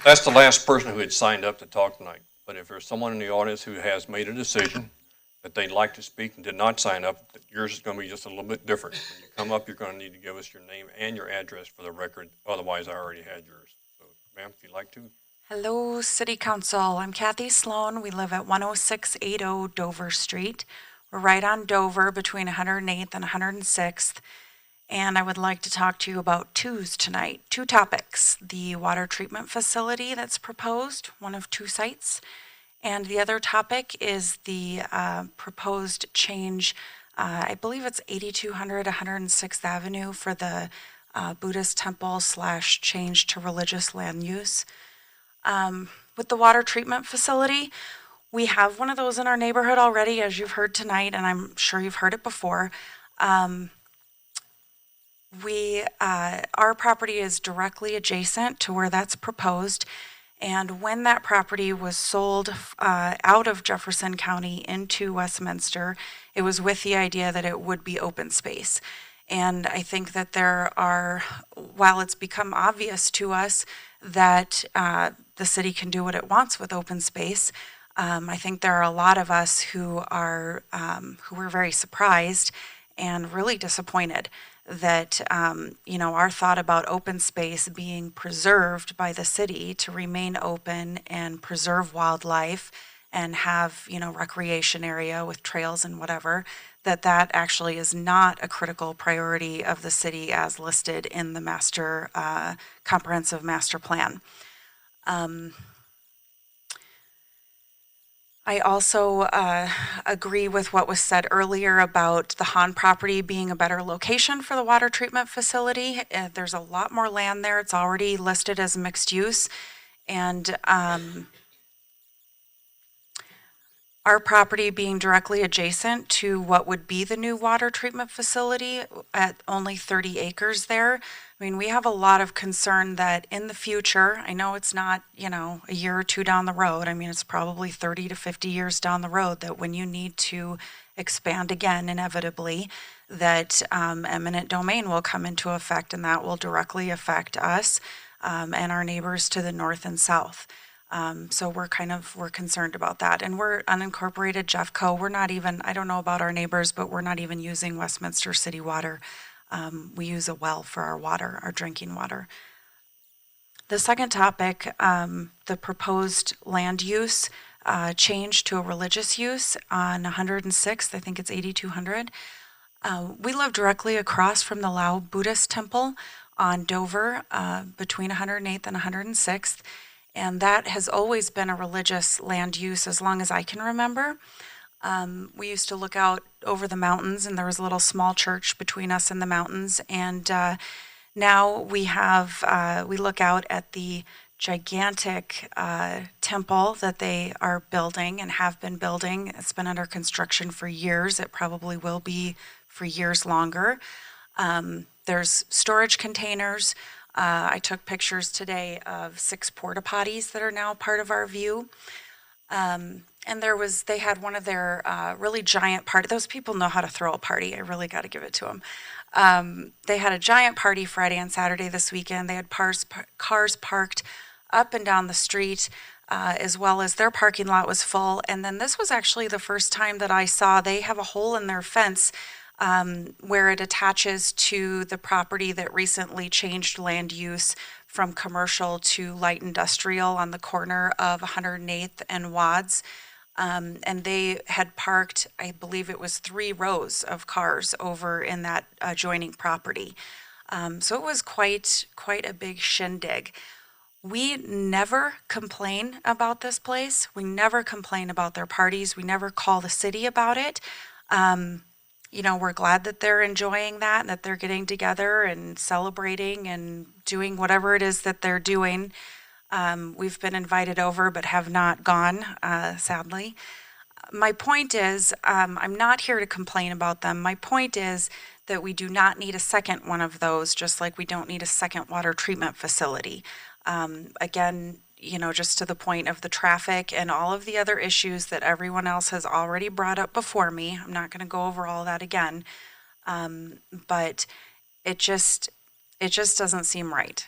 [SPEAKER 1] That's the last person who had signed up to talk tonight. But if there's someone in the audience who has made a decision that they'd like to speak and did not sign up, yours is going to be just a little bit different. When you come up, you're going to need to give us your name and your address for the record. Otherwise, I already had yours. So, ma'am, if you'd like to.
[SPEAKER 21] Hello, City Council. I'm Kathy Sloan. We live at 10680 Dover Street. We're right on Dover between 108th and 106th. And I would like to talk to you about two topics. The water treatment facility that's proposed, one of two sites. And the other topic is the proposed change, I believe it's 8200 106th Avenue for the Buddhist temple / change to religious land use. With the water treatment facility, we have one of those in our neighborhood already, as you've heard tonight, and I'm sure you've heard it before. Our property is directly adjacent to where that's proposed, and when that property was sold out of Jefferson County into Westminster, it was with the idea that it would be open space. And I think that there are, while it's become obvious to us that the city can do what it wants with open space, I think there are a lot of us who were very surprised and really disappointed that, our thought about open space being preserved by the city to remain open and preserve wildlife and have, recreation area with trails and whatever, that actually is not a critical priority of the city as listed in the comprehensive master plan. I also agree with what was said earlier about the Hahn property being a better location for the water treatment facility. There's a lot more land there. It's already listed as mixed use. And our property being directly adjacent to what would be the new water treatment facility at only 30 acres there. I mean, we have a lot of concern that in the future, I know it's not, a year or two down the road. I mean, it's probably 30 to 50 years down the road that when you need to expand again, inevitably, that eminent domain will come into effect, and that will directly affect us and our neighbors to the north and south. So we're concerned about that. And we're unincorporated Jeffco. We're not even, I don't know about our neighbors, but we're not even using Westminster city water. We use a well for our water, our drinking water. The second topic, the proposed land use change to a religious use on 106th, I think it's 8200. We live directly across from the Lao Buddhist temple on Dover between 108th and 106th. And that has always been a religious land use as long as I can remember. We used to look out over the mountains, and there was a little small church between us and the mountains. And now we look out at the gigantic temple that they are building and have been building. It's been under construction for years. It probably will be for years longer. There's storage containers. I took pictures today of 6 porta potties that are now part of our view. And they had one of their really giant party. Those people know how to throw a party. I really got to give it to them. They had a giant party Friday and Saturday this weekend. They had cars parked up and down the street, as well as their parking lot was full. And then this was actually the first time that I saw they have a hole in their fence where it attaches to the property that recently changed land use from commercial to light industrial on the corner of 108th and Wads.
[SPEAKER 4] And they had parked, I believe it was 3 rows of cars over in that adjoining property. So it was quite a big shindig. We never complain about this place. We never complain about their parties. We never call the city about it. We're glad that they're enjoying that and that they're getting together and celebrating and doing whatever it is that they're doing. We've been invited over but have not gone, sadly. My point is, I'm not here to complain about them. My point is that we do not need a second one of those, just like we don't need a second water treatment facility. Again, just to the point of the traffic and all of the other issues that everyone else has already brought up before me. I'm not going to go over all that again. But it just doesn't seem right.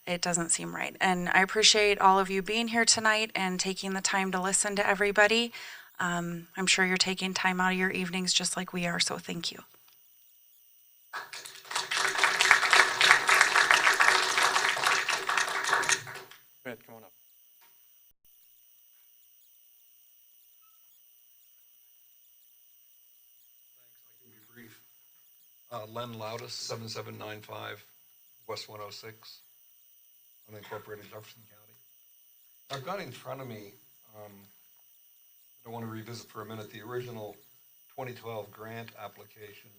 [SPEAKER 4] It doesn't seem right. And I appreciate all of you being here tonight and taking the time to listen to everybody. I'm sure you're taking time out of your evenings just like we are, so thank you.
[SPEAKER 1] Go ahead, come on up.
[SPEAKER 8] Brief. Len Loudis, 7795 West 106, unincorporated Jefferson County. I've got in front of me, I want to revisit for a minute the original 2012 grant application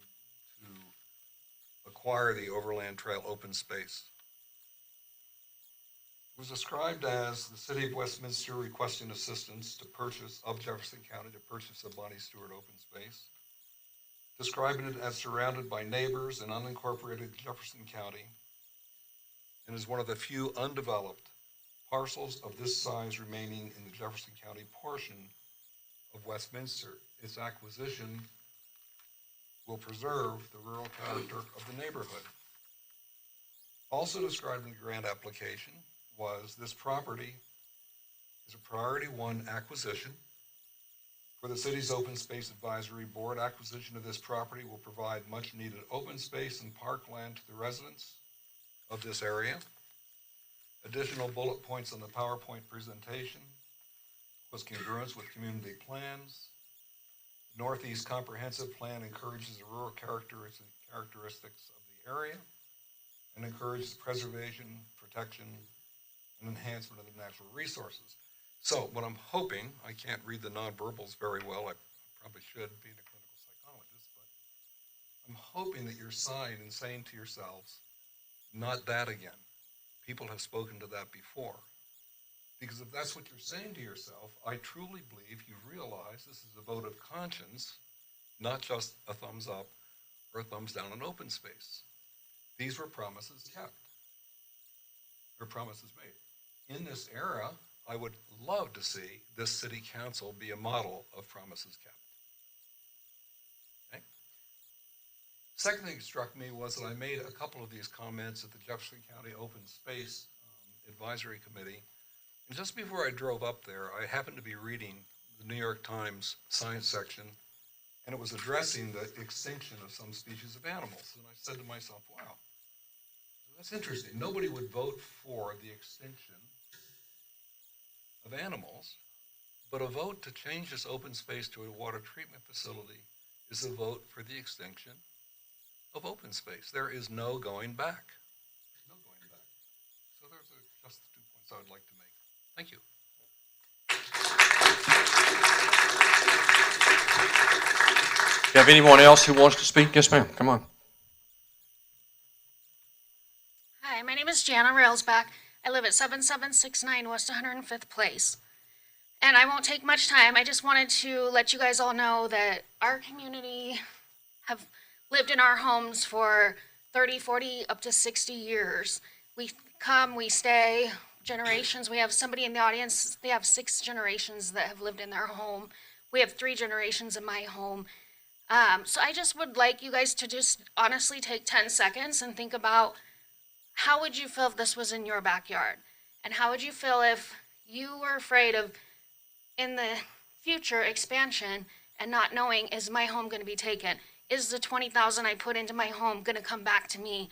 [SPEAKER 8] to acquire the Overland Trail open space. It was described as the City of Westminster requesting assistance of Jefferson County to purchase the Bonnie Stewart open space, describing it as surrounded by neighbors in unincorporated Jefferson County, and is one of the few undeveloped parcels of this size remaining in the Jefferson County portion of Westminster. Its acquisition will preserve the rural character of the neighborhood. Also described in the grant application was this property is a priority 1 acquisition. For the city's Open Space Advisory Board, acquisition of this property will provide much needed open space and parkland to the residents of this area. Additional bullet points on the PowerPoint presentation was congruence with community plans. Northeast Comprehensive Plan encourages the rural characteristics of the area and encourages preservation, protection, and enhancement of the natural resources. So what I'm hoping, I can't read the nonverbals very well, I probably should being a clinical psychologist, but I'm hoping that you're sighing and saying to yourselves, not that again. People have spoken to that before. Because if that's what you're saying to yourself, I truly believe you realize this is a vote of conscience, not just a thumbs up or a thumbs down on open space. These were promises kept, or promises made. In this era, I would love to see this city council be a model of promises kept. Okay? Second thing that struck me was that I made a couple of these comments at the Jefferson County Open Space Advisory Committee. And just before I drove up there, I happened to be reading the New York Times science section, and it was addressing the extinction of some species of animals. And I said to myself, wow, that's interesting. Nobody would vote for the extinction of animals, but a vote to change this open space to a water treatment facility is a vote for the extinction of open space. There is no going back. No going back. So there's just the 2 points I would like to make. Thank you.
[SPEAKER 1] Do you have anyone else who wants to speak? Yes, ma'am. Come on.
[SPEAKER 7] Hi, my name is Jana Railsback. I live at 7769 West 105th Place. And I won't take much time. I just wanted to let you guys all know that our community have lived in our homes for 30, 40, up to 60 years. We come, we stay, generations. We have somebody in the audience, they have 6 generations that have lived in their home. We have 3 generations in my home. So I just would like you guys to just honestly take 10 seconds and think about how would you feel if this was in your backyard? And how would you feel if you were afraid of, in the future, expansion and not knowing, is my home going to be taken? Is the $20,000 I put into my home going to come back to me?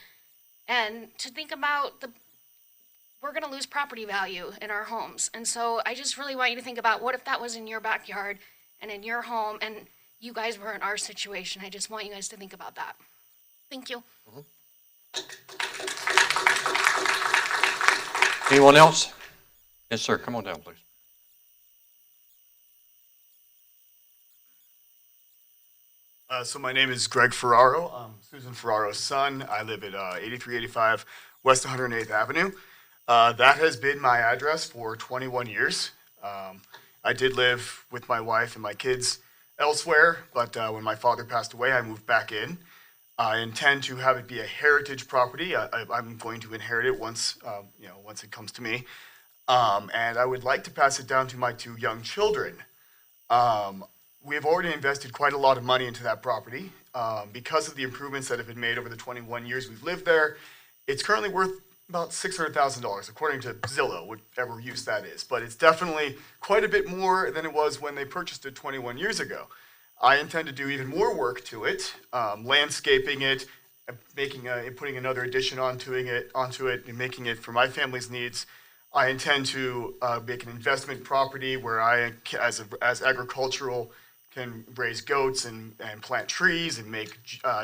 [SPEAKER 7] And to think about we're going to lose property value in our homes. And so I just really want you to think about what if that was in your backyard and in your home and you guys were in our situation. I just want you guys to think about that. Thank you.
[SPEAKER 1] Anyone else? Yes, sir. Come on down, please.
[SPEAKER 9] So my name is Greg Ferraro. I'm Susan Ferraro's son. I live at 8385 West 108th Avenue. That has been my address for 21 years. I did live with my wife and my kids elsewhere, but when my father passed away, I moved back in. I intend to have it be a heritage property. I'm going to inherit it once, once it comes to me. And I would like to pass it down to my two young children. We have already invested quite a lot of money into that property. Because of the improvements that have been made over the 21 years we've lived there, it's currently worth about $600,000, according to Zillow, whichever use that is. But it's definitely quite a bit more than it was when they purchased it 21 years ago. I intend to do even more work to it, landscaping it, putting another addition onto it, and making it for my family's needs. I intend to make an investment property where I, as agricultural, can raise goats and plant trees and make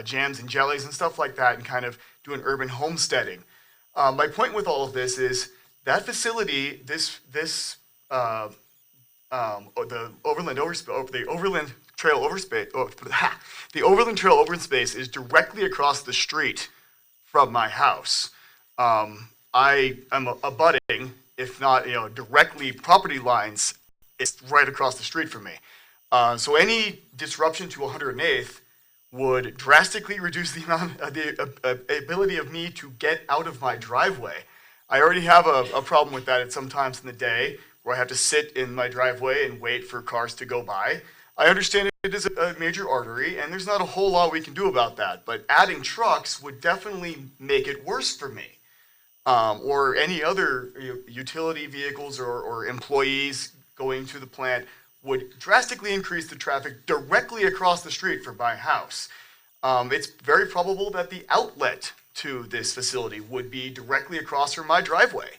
[SPEAKER 9] jams and jellies and stuff like that, and kind of do an urban homesteading. My point with all of this is that facility, the Overland Trail open space is directly across the street from my house. I am abutting, if not directly property lines, it's right across the street from me. So any disruption to 108th would drastically reduce the amount of the ability of me to get out of my driveway. I already have a problem with that at some times in the day where I have to sit in my driveway and wait for cars to go by. I understand it is a major artery, and there's not a whole lot we can do about that, but adding trucks would definitely make it worse for me. Or any other utility vehicles or employees going to the plant would drastically increase the traffic directly across the street from my house. It's very probable that the outlet to this facility would be directly across from my driveway.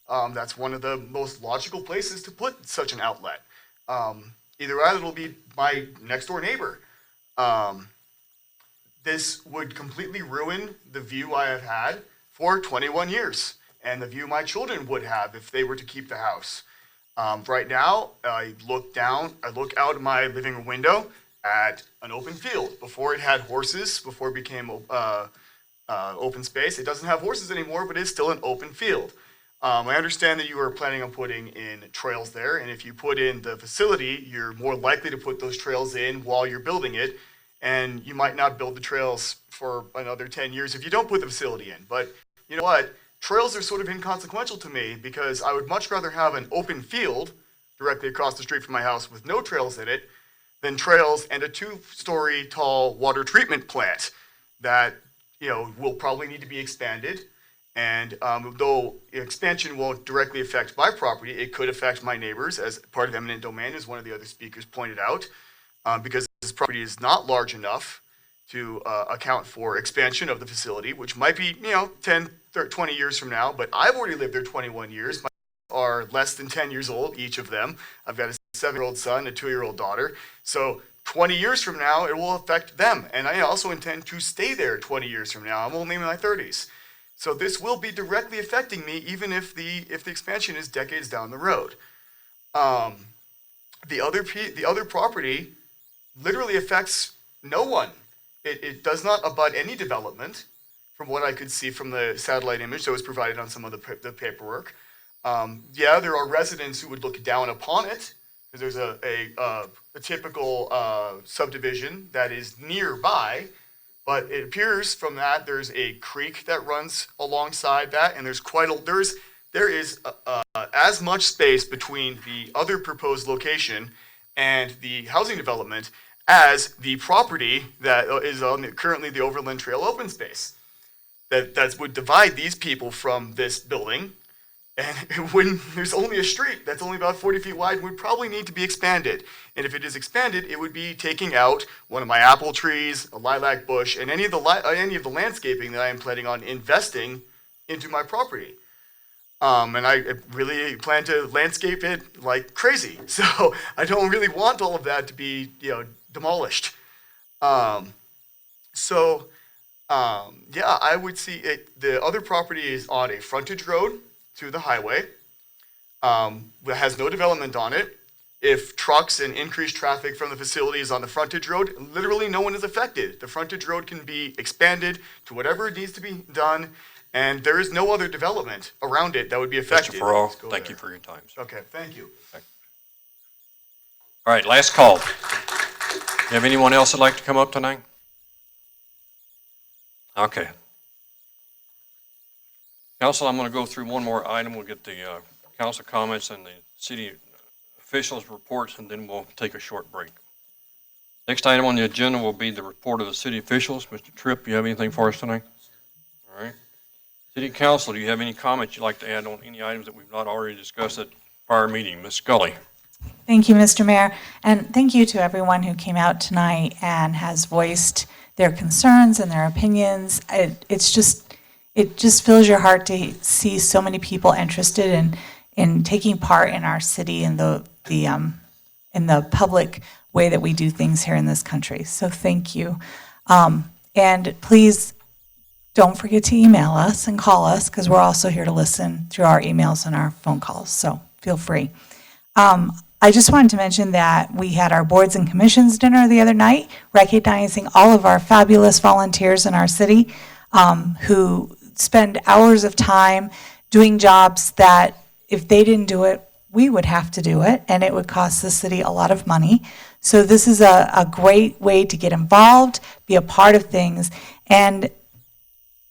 [SPEAKER 9] That's one of the most logical places to put such an outlet. Either it'll be my next door neighbor. This would completely ruin the view I have had for 21 years and the view my children would have if they were to keep the house. Right now, I look out my living room window at an open field. Before it had horses, before it became open space, it doesn't have horses anymore, but it's still an open field. I understand that you are planning on putting in trails there, and if you put in the facility, you're more likely to put those trails in while you're building it, and you might not build the trails for another 10 years if you don't put the facility in. But you know what? Trails are sort of inconsequential to me because I would much rather have an open field directly across the street from my house with no trails in it than trails and a 2-story tall water treatment plant that will probably need to be expanded. And though expansion won't directly affect my property, it could affect my neighbors as part of eminent domain, as one of the other speakers pointed out, because this property is not large enough to account for expansion of the facility, which might be 10, 20 years from now. But I've already lived there 21 years. My are less than 10 years old, each of them. I've got a 7-year-old son, a 2-year-old daughter. So 20 years from now, it will affect them. And I also intend to stay there 20 years from now. I'm only in my 30s. So this will be directly affecting me, even if the expansion is decades down the road. The other property literally affects no one. It does not abut any development, from what I could see from the satellite image that was provided on some of the paperwork. There are residents who would look down upon it, because there's a typical subdivision that is nearby. But it appears from that there's a creek that runs alongside that, and there is as much space between the other proposed location and the housing development as the property that is on currently the Overland Trail open space. That would divide these people from this building, and there's only a street that's only about 40 feet wide, would probably need to be expanded. And if it is expanded, it would be taking out one of my apple trees, a lilac bush, and any of the landscaping that I am planning on investing into my property. And I really plan to landscape it like crazy. So I don't really want all of that to be, demolished. Yeah, I would see it. The other property is on a frontage road to the highway. That has no development on it. If trucks and increased traffic from the facility is on the frontage road, literally no one is affected. The frontage road can be expanded to whatever it needs to be done, and there is no other development around it that would be affected.
[SPEAKER 1] Mr. Farrell,
[SPEAKER 9] Let's go
[SPEAKER 1] thank
[SPEAKER 9] there.
[SPEAKER 1] you for your time. Sir.
[SPEAKER 9] Okay, thank you.
[SPEAKER 1] All right, last call. You have anyone else that'd like to come up tonight? Okay. Council, I'm going to go through one more item. We'll get the council comments and the city officials' reports, and then we'll take a short break. Next item on the agenda will be the report of the city officials. Mr. Tripp, you have anything for us tonight? All right. City Council, do you have any comments you'd like to add on any items that we've not already discussed at prior meeting? Ms. Scully.
[SPEAKER 6] Thank you, Mr. Mayor, and thank you to everyone who came out tonight and has voiced their concerns and their opinions. It just fills your heart to see so many people interested in taking part in our city and in the public way that we do things here in this country. So thank you, and please don't forget to email us and call us, because we're also here to listen through our emails and our phone calls. So feel free. I just wanted to mention that we had our boards and commissions dinner the other night, recognizing all of our fabulous volunteers in our city who spend hours of time doing jobs that if they didn't do it, we would have to do it, and it would cost the city a lot of money. So this is a great way to get involved, be a part of things, and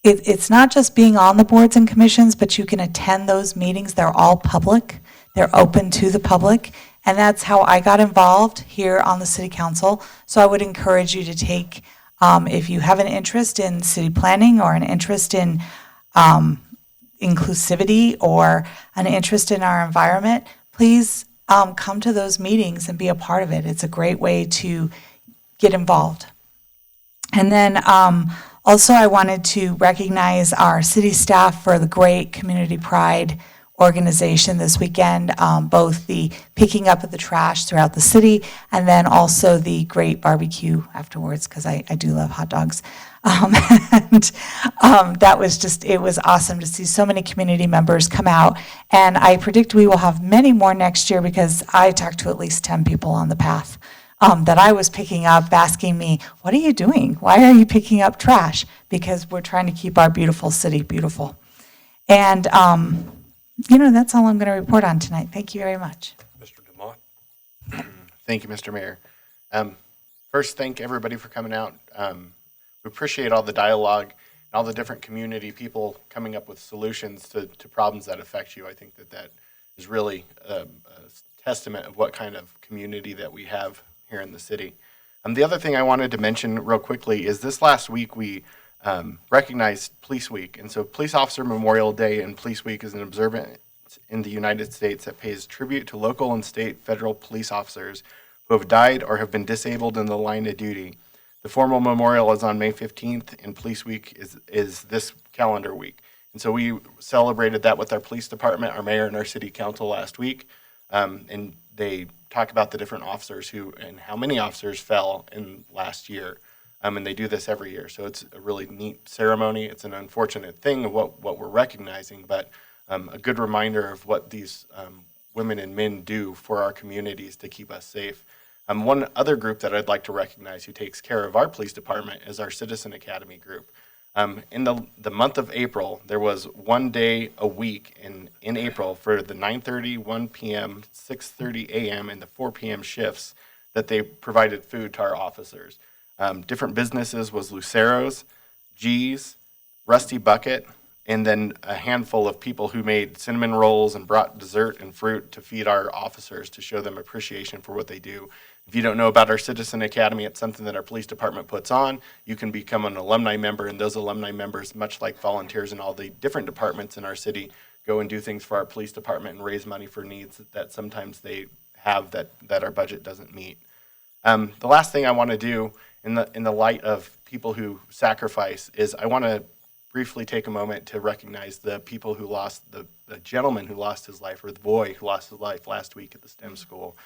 [SPEAKER 6] it's not just being on the boards and commissions, but you can attend those meetings. They're all public. They're open to the public. And that's how I got involved here on the city council. So I would encourage you to take, if you have an interest in city planning or an interest in inclusivity or an interest in our environment, please come to those meetings and be a part of it. It's a great way to get involved. And then also I wanted to recognize our city staff for the great community pride organization this weekend, both the picking up of the trash throughout the city and then also the great barbecue afterwards, because I do love hot dogs. That was just, it was awesome to see so many community members come out. And I predict we will have many more next year, because I talked to at least 10 people on the path that I was picking up, asking me, what are you doing? Why are you picking up trash? Because we're trying to keep our beautiful city beautiful. And that's all I'm going to report on tonight. Thank you very much.
[SPEAKER 1] Mr. DeMott.
[SPEAKER 18] Thank you, Mr. Mayor. First, thank everybody for coming out. We appreciate all the dialogue and all the different community people coming up with solutions to problems that affect you. I think that is really a testament of what kind of community that we have here in the city. The other thing I wanted to mention real quickly is this last week we recognized Police Week. And so Police Officer Memorial Day and Police Week is an observance in the United States that pays tribute to local and state federal police officers who have died or have been disabled in the line of duty. The formal memorial is on May 15th, and Police Week is this calendar week. And so we celebrated that with our police department, our mayor, and our city council last week. And they talk about the different officers and how many officers fell in last year. And they do this every year. So it's a really neat ceremony. It's an unfortunate thing of what we're recognizing, but a good reminder of what these women and men do for our communities to keep us safe. One other group that I'd like to recognize who takes care of our police department is our Citizen Academy group. In the month of April, there was one day a week in April for the 9:30, 1 p.m., 6:30 a.m., and the 4 p.m. shifts that they provided food to our officers. Different businesses was Lucero's, G's, Rusty Bucket, and then a handful of people who made cinnamon rolls and brought dessert and fruit to feed our officers to show them appreciation for what they do. If you don't know about our Citizen Academy, it's something that our police department puts on. You can become an alumni member, and those alumni members, much like volunteers in all the different departments in our city, go and do things for our police department and raise money for needs that sometimes they have that our budget doesn't meet. The last thing I want to do in the light of people who sacrifice is I want to
[SPEAKER 11] briefly take a moment to recognize the people who lost, the gentleman who lost his life, or the boy who lost his life last week at the STEM school.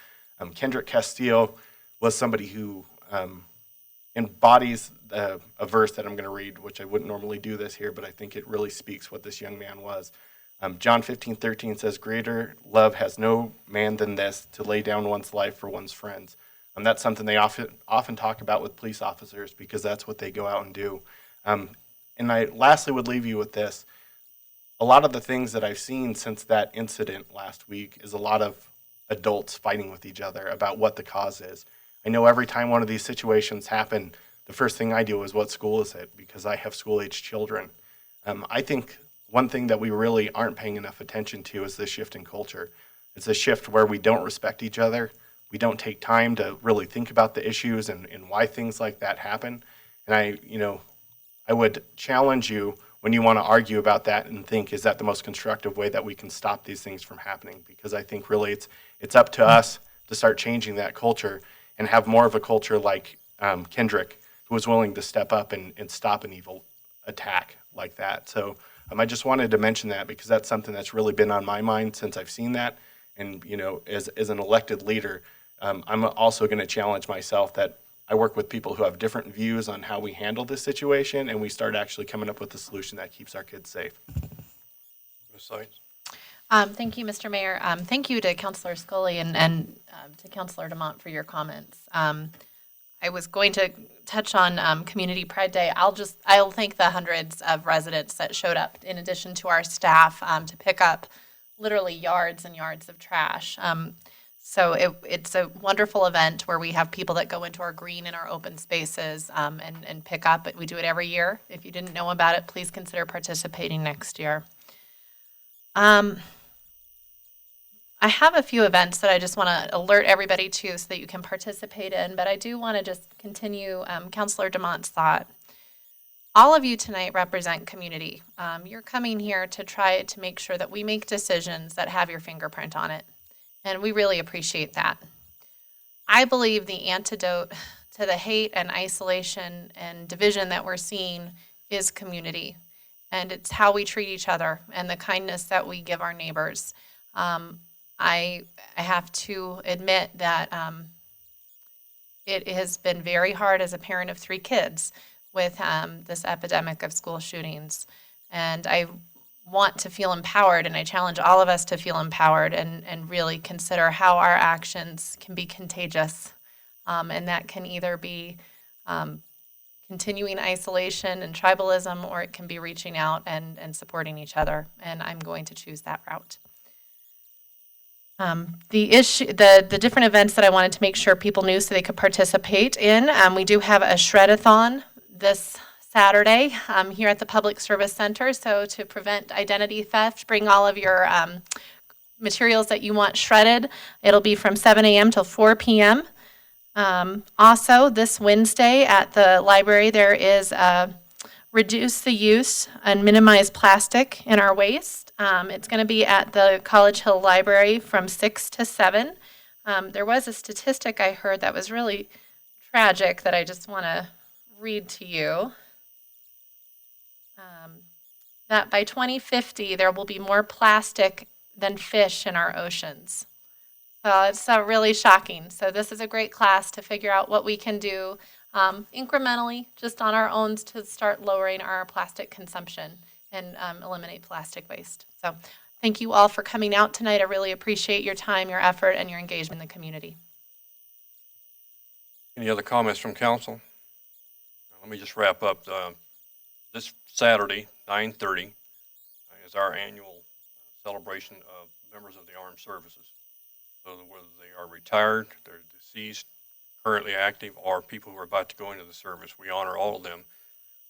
[SPEAKER 11] Kendrick Castillo was somebody who embodies a verse that I'm going to read, which I wouldn't normally do this here, but I think it really speaks what this young man was. John 15:13 says, "Greater love has no man than this, to lay down one's life for one's friends." That's something they often talk about with police officers, because that's what they go out and do. And I lastly would leave you with this. A lot of the things that I've seen since that incident last week is a lot of adults fighting with each other about what the cause is. I know every time one of these situations happen, the first thing I do is, what school is it? Because I have school-age children. I think one thing that we really aren't paying enough attention to is this shift in culture. It's a shift where we don't respect each other. We don't take time to really think about the issues and why things like that happen. And I would challenge you, when you want to argue about that, and think, is that the most constructive way that we can stop these things from happening? Because I think really it's up to us to start changing that culture and have more of a culture like Kendrick, who was willing to step up and stop an evil attack like that. So I just wanted to mention that, because that's something that's really been on my mind since I've seen that. And as an elected leader, I'm also going to challenge myself that I work with people who have different views on how we handle this situation, and we start actually coming up with a solution that keeps our kids safe.
[SPEAKER 1] Ms. Seitz?
[SPEAKER 14] Thank you, Mr. Mayor. Thank you to Councilor Scully and to Councilor DeMont for your comments. I was going to touch on Community Pride Day. I'll thank the hundreds of residents that showed up, in addition to our staff, to pick up literally yards and yards of trash. So it's a wonderful event where we have people that go into our green and our open spaces and pick up. We do it every year. If you didn't know about it, please consider participating next year. I have a few events that I just want to alert everybody to so that you can participate in, but I do want to just continue Councilor DeMont's thought. All of you tonight represent community. You're coming here to try to make sure that we make decisions that have your fingerprint on it, and we really appreciate that. I believe the antidote to the hate and isolation and division that we're seeing is community, and it's how we treat each other and the kindness that we give our neighbors. I have to admit that it has been very hard as a parent of 3 kids with this epidemic of school shootings. And I want to feel empowered, and I challenge all of us to feel empowered and really consider how our actions can be contagious. And that can either be continuing isolation and tribalism, or it can be reaching out and supporting each other. And I'm going to choose that route. The different events that I wanted to make sure people knew so they could participate in. We do have a shred-a-thon this Saturday here at the Public Service Center. So to prevent identity theft, bring all of your materials that you want shredded. It'll be from 7 a.m. till 4 p.m. Also, this Wednesday at the library, there is reduce the use and minimize plastic in our waste. It's going to be at the College Hill Library from 6 to 7. There was a statistic I heard that was really tragic that I just want to read to you. That by 2050, there will be more plastic than fish in our oceans. So it's really shocking. So this is a great class to figure out what we can do incrementally, just on our own, to start lowering our plastic consumption and eliminate plastic waste. So thank you all for coming out tonight. I really appreciate your time, your effort, and your engagement in the community.
[SPEAKER 1] Any other comments from council? Let me just wrap up. This Saturday, 9:30, is our annual celebration of members of the armed services. So whether they are retired, they're deceased, currently active, or people who are about to go into the service, we honor all of them.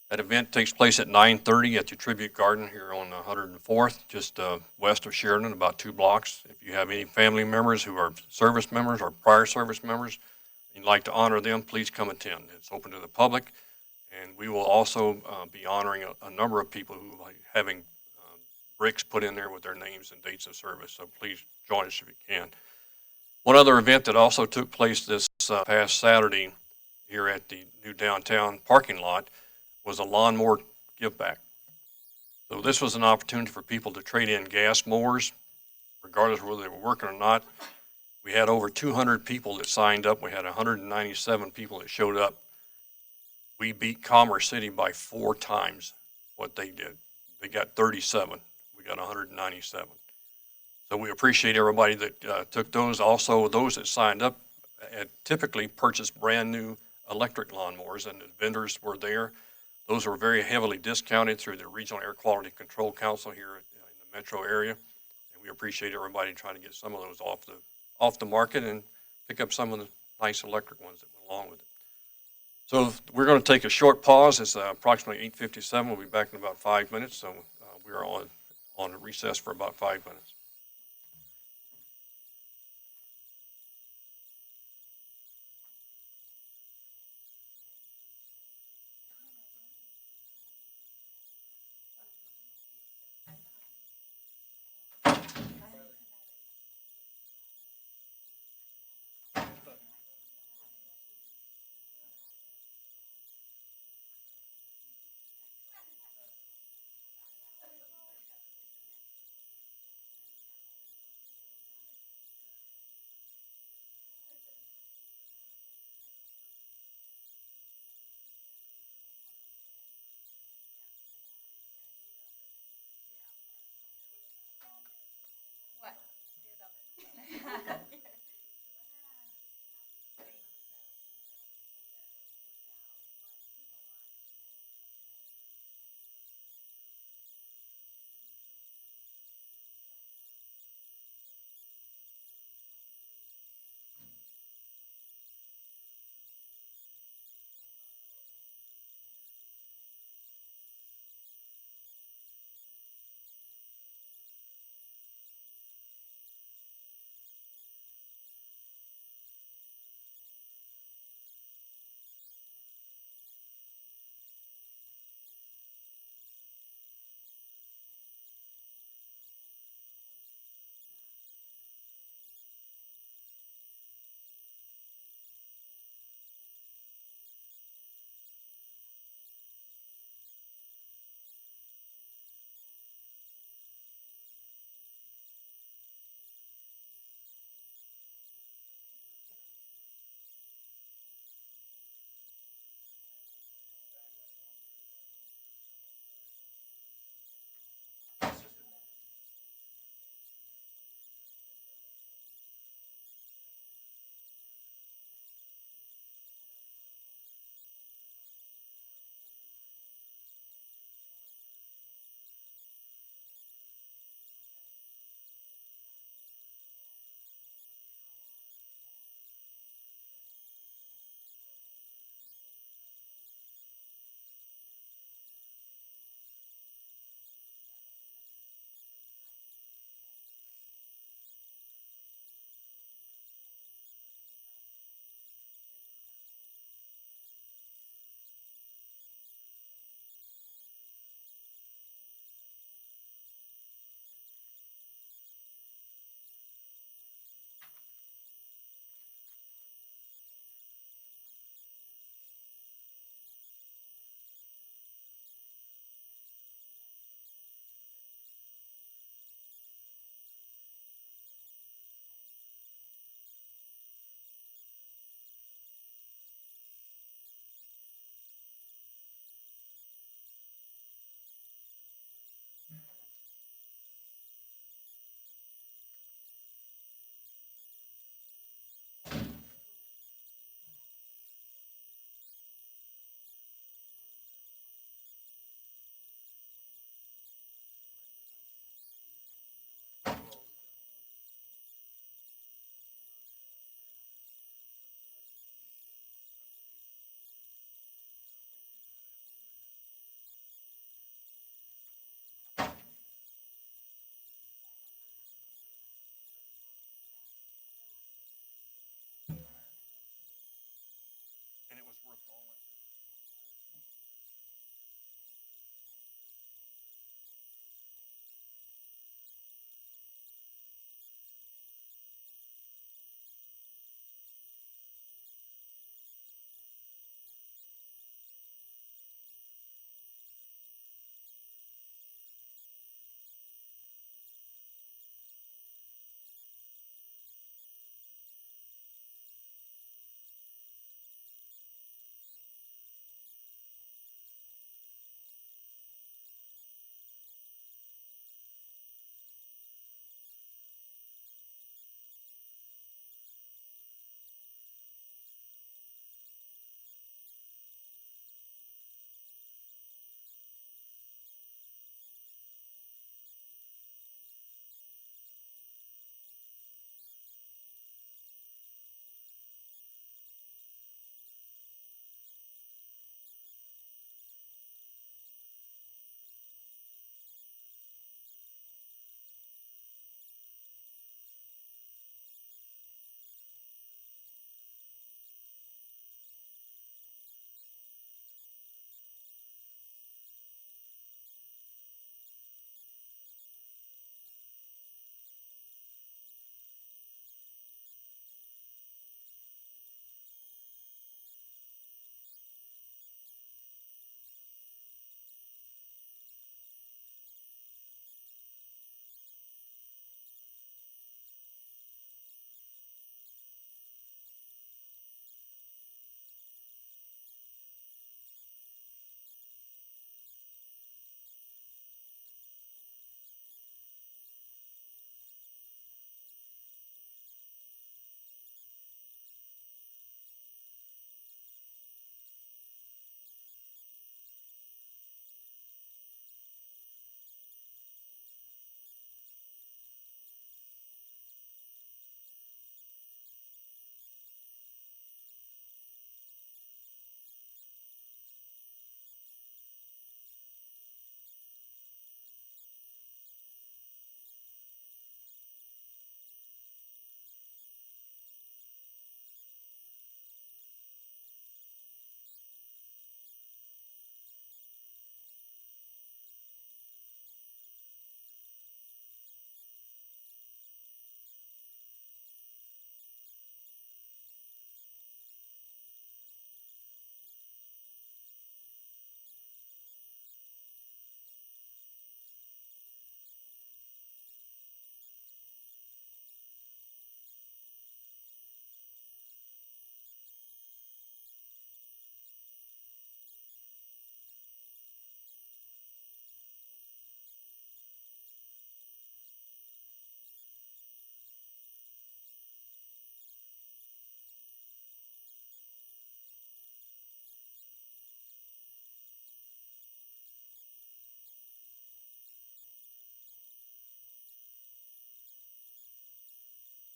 [SPEAKER 1] That event takes place at 9:30 at the Tribute Garden here on 104th, just west of Sheridan, about 2 blocks. If you have any family members who are service members or prior service members, and you'd like to honor them, please come attend. It's open to the public, and we will also be honoring a number of people who are having bricks put in there with their names and dates of service, so please join us if you can. One other event that also took place this past Saturday here at the new downtown parking lot was a lawnmower give back. So this was an opportunity for people to trade in gas mowers, regardless of whether they were working or not. We had over 200 people that signed up. We had 197 people that showed up. We beat Commerce City by 4 times what they did. They got 37. We got 197. So we appreciate everybody that took those. Also, those that signed up typically purchased brand new electric lawnmowers, and the vendors were there. Those were very heavily discounted through the Regional Air Quality Control Council here in the metro area. And we appreciate everybody trying to get some of those off the market and pick up some of the nice electric ones that went along with it. So we're going to take a short pause. It's approximately 8:57. We'll be back in about 5 minutes. So we are on a recess for about 5 minutes.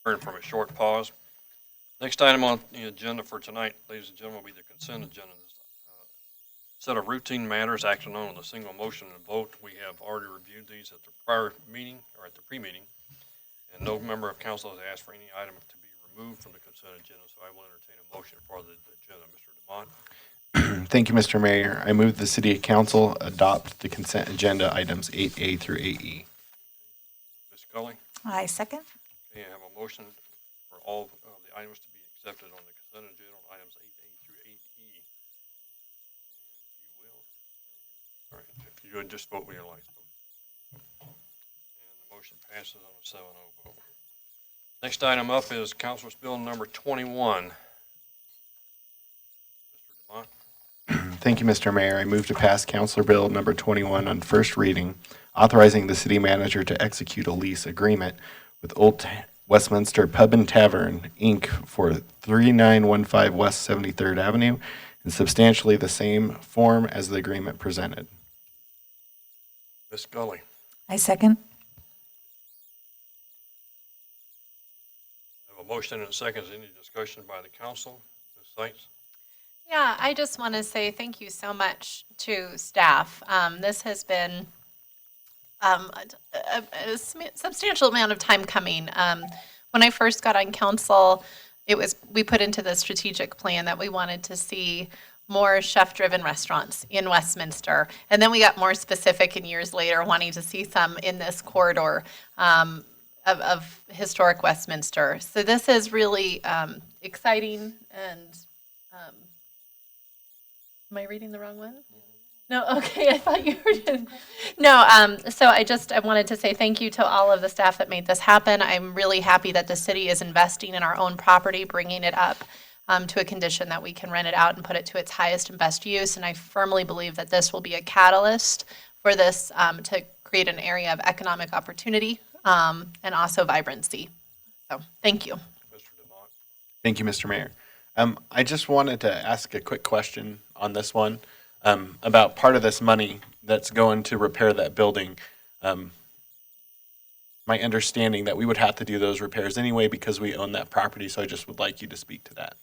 [SPEAKER 1] return from a short pause. Next item on the agenda for tonight, ladies and gentlemen, will be the consent agenda. Set of routine matters acted on with a single motion and vote. We have already reviewed these at the prior meeting, or at the pre-meeting, and no member of council has asked for any item to be removed from the consent agenda, so I will entertain a motion for the agenda. Mr. Demont?
[SPEAKER 11] Thank you, Mr. Mayor. I move the City Council adopt the consent agenda items 8A through 8E.
[SPEAKER 1] Ms. Scully?
[SPEAKER 6] I second.
[SPEAKER 1] Okay, I have a motion for all of the items to be accepted on the consent agenda on items 8A through 8E. If you will. All right, if you would just vote with your lights. And the motion passes on a 7-0 vote. Next item up is Councilor's Bill number 21. Mr. Demont?
[SPEAKER 11] Thank you, Mr. Mayor. I move to pass Councilor Bill number 21 on first reading, authorizing the city manager to execute a lease agreement with Old Westminster Pub and Tavern, Inc. for 3915 West 73rd Avenue in substantially the same form as the agreement presented.
[SPEAKER 1] Ms. Scully?
[SPEAKER 6] I second.
[SPEAKER 1] I have a motion and a second. Is there any discussion by the council? Ms. Sights?
[SPEAKER 14] Yeah, I just want to say thank you so much to staff. This has been a substantial amount of time coming. When I first got on council, we put into the strategic plan that we wanted to see more chef-driven restaurants in Westminster. And then we got more specific in years later, wanting to see some in this corridor of historic Westminster. So this is really exciting and am I reading the wrong one? No, okay, I thought you were doing. No, so I wanted to say thank you to all of the staff that made this happen. I'm really happy that the city is investing in our own property, bringing it up to a condition that we can rent it out and put it to its highest and best use. And I firmly believe that this will be a catalyst for this to create an area of economic opportunity and also vibrancy. So thank you.
[SPEAKER 11] Thank you, Mr. Mayor. I just wanted to ask a quick question on this one about part of this money that's going to repair that building. My understanding that we would have to do those repairs anyway because we own that property, so I just would like you to speak to that.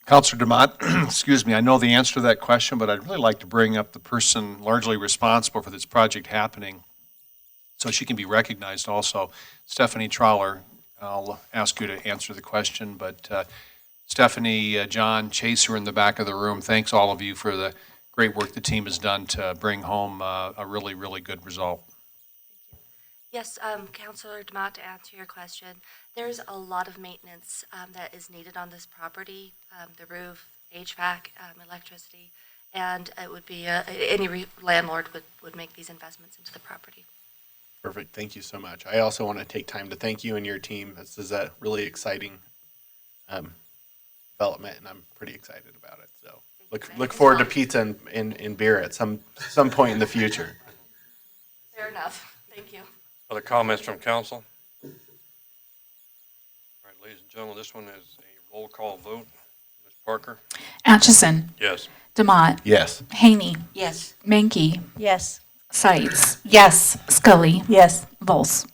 [SPEAKER 10] Councilor Demott, excuse me, I know the answer to that question, but I'd really like to bring up the person largely responsible for this project happening so she can be recognized also. Stephanie Trawler, I'll ask you to answer the question, but Stephanie, John, Chase, who are in the back of the room, thanks all of you for the great work the team has done to bring home a really, really good result.
[SPEAKER 16] Yes, Councilor Demott, to answer your question, there's a lot of maintenance that is needed on this property, the roof, HVAC, electricity, and it would be, any landlord would make these investments into the property.
[SPEAKER 11] Perfect. Thank you so much. I also want to take time to thank you and your team. This is a really exciting development, and I'm pretty excited about it. So look forward to pizza and beer at some point in the future.
[SPEAKER 16] Fair enough. Thank you.
[SPEAKER 1] Other comments from council? All right, ladies and gentlemen, this one is a roll call vote. Ms. Parker?
[SPEAKER 6] Atchison.
[SPEAKER 1] Yes.
[SPEAKER 6] Demott.
[SPEAKER 11] Yes.
[SPEAKER 6] Haney.
[SPEAKER 19] Yes.
[SPEAKER 6] Menke.
[SPEAKER 19] Yes.
[SPEAKER 6] Sights. Yes. Scully. Yes. Volz.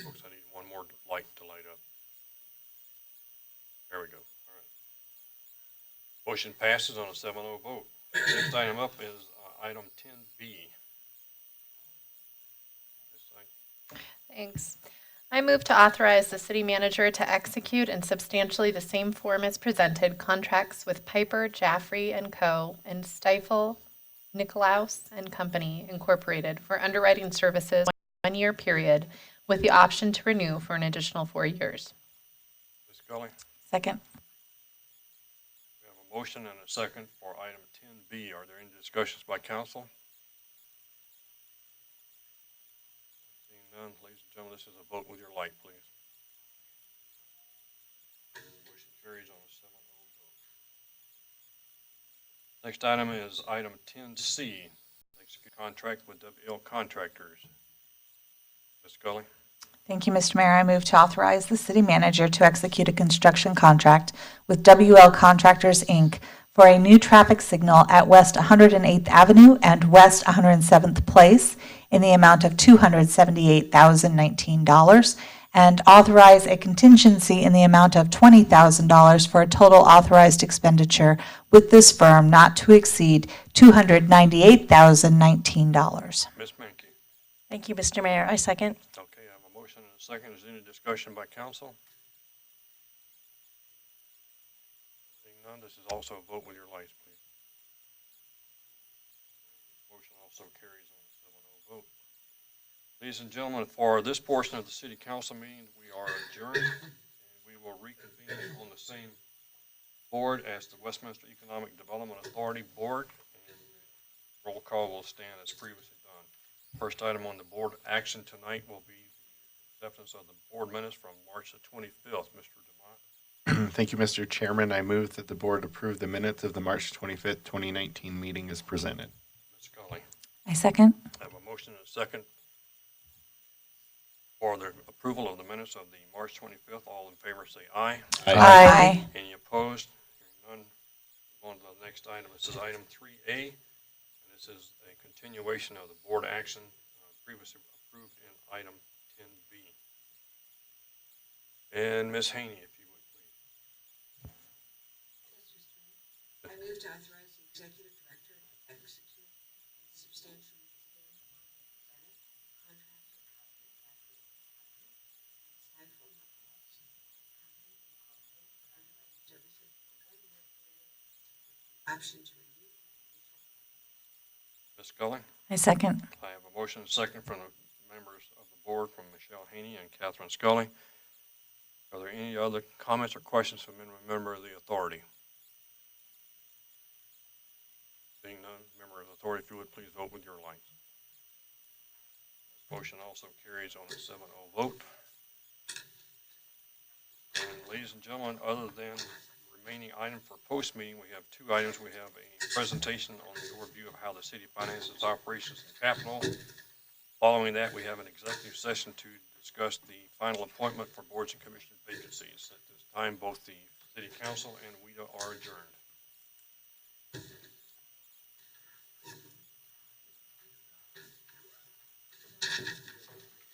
[SPEAKER 1] Folks, I need one more light to light up. There we go. All right. Motion passes on a 7-0 vote. Next item up is item 10B.
[SPEAKER 14] Thanks. I move to authorize the city manager to execute in substantially the same form as presented contracts with Piper, Jaffrey & Co. and Stifel, Nicolaus & Company Incorporated for underwriting services 1 year period with the option to renew for an additional 4 years.
[SPEAKER 1] Ms. Scully?
[SPEAKER 6] Second.
[SPEAKER 1] We have a motion and a second for item 10B. Are there any discussions by council? Seeing none, ladies and gentlemen, this is a vote with your light, please. Motion carries on a 7-0 vote. Next item is item 10C, execute contract with WL Contractors. Ms. Scully?
[SPEAKER 6] Thank you, Mr. Mayor. I move to authorize the city manager to execute a construction contract with WL Contractors, Inc. for a new traffic signal at West 108th Avenue and West 107th Place in the amount of $278,019, and authorize a contingency in the amount of $20,000 for a total authorized expenditure with this firm not to exceed $298,019.
[SPEAKER 1] Ms. Menke.
[SPEAKER 13] Thank you, Mr. Mayor. I second.
[SPEAKER 1] Okay, I have a motion and a second. Is there any discussion by council? Seeing none, this is also a vote with your lights, please. Motion also carries on a 7-0 vote. Ladies and gentlemen, for this portion of the city council meeting, we are adjourned, and we will reconvene on the same board as the Westminster Economic Development Authority Board, and roll call will stand as previously done. First item on the board action tonight will be the acceptance of the board minutes from March the 25th. Mr. DeMott.
[SPEAKER 11] Thank you, Mr. Chairman. I move that the board approve the minutes of the March 25th, 2019 meeting as presented.
[SPEAKER 1] Ms. Scully.
[SPEAKER 6] I second.
[SPEAKER 1] I have a motion and a second for the approval of the minutes of the March 25th. All in favor say aye.
[SPEAKER 6] Aye.
[SPEAKER 1] Any opposed? Hearing none. Move on to the next item. This is item 3A. And this is a continuation of the board action previously approved in item 10B. And Ms. Haney, if you would please.
[SPEAKER 15] I move to authorize the executive director to execute substantial option to review.
[SPEAKER 1] Ms. Scully.
[SPEAKER 6] I second.
[SPEAKER 1] I have a motion and a second from the members of the board, from Michelle Haney and Catherine Scully. Are there any other comments or questions from any member of the authority? Seeing none, member of the authority, if you would please vote with your lights. This motion also carries on a 7-0 vote. And ladies and gentlemen, other than the remaining item for post-meeting, we have two items. We have a presentation on the overview of how the city finances operations and capital. Following that, we have an executive session to discuss the final appointment for boards and commission vacancies. At this time, both the city council and we are adjourned.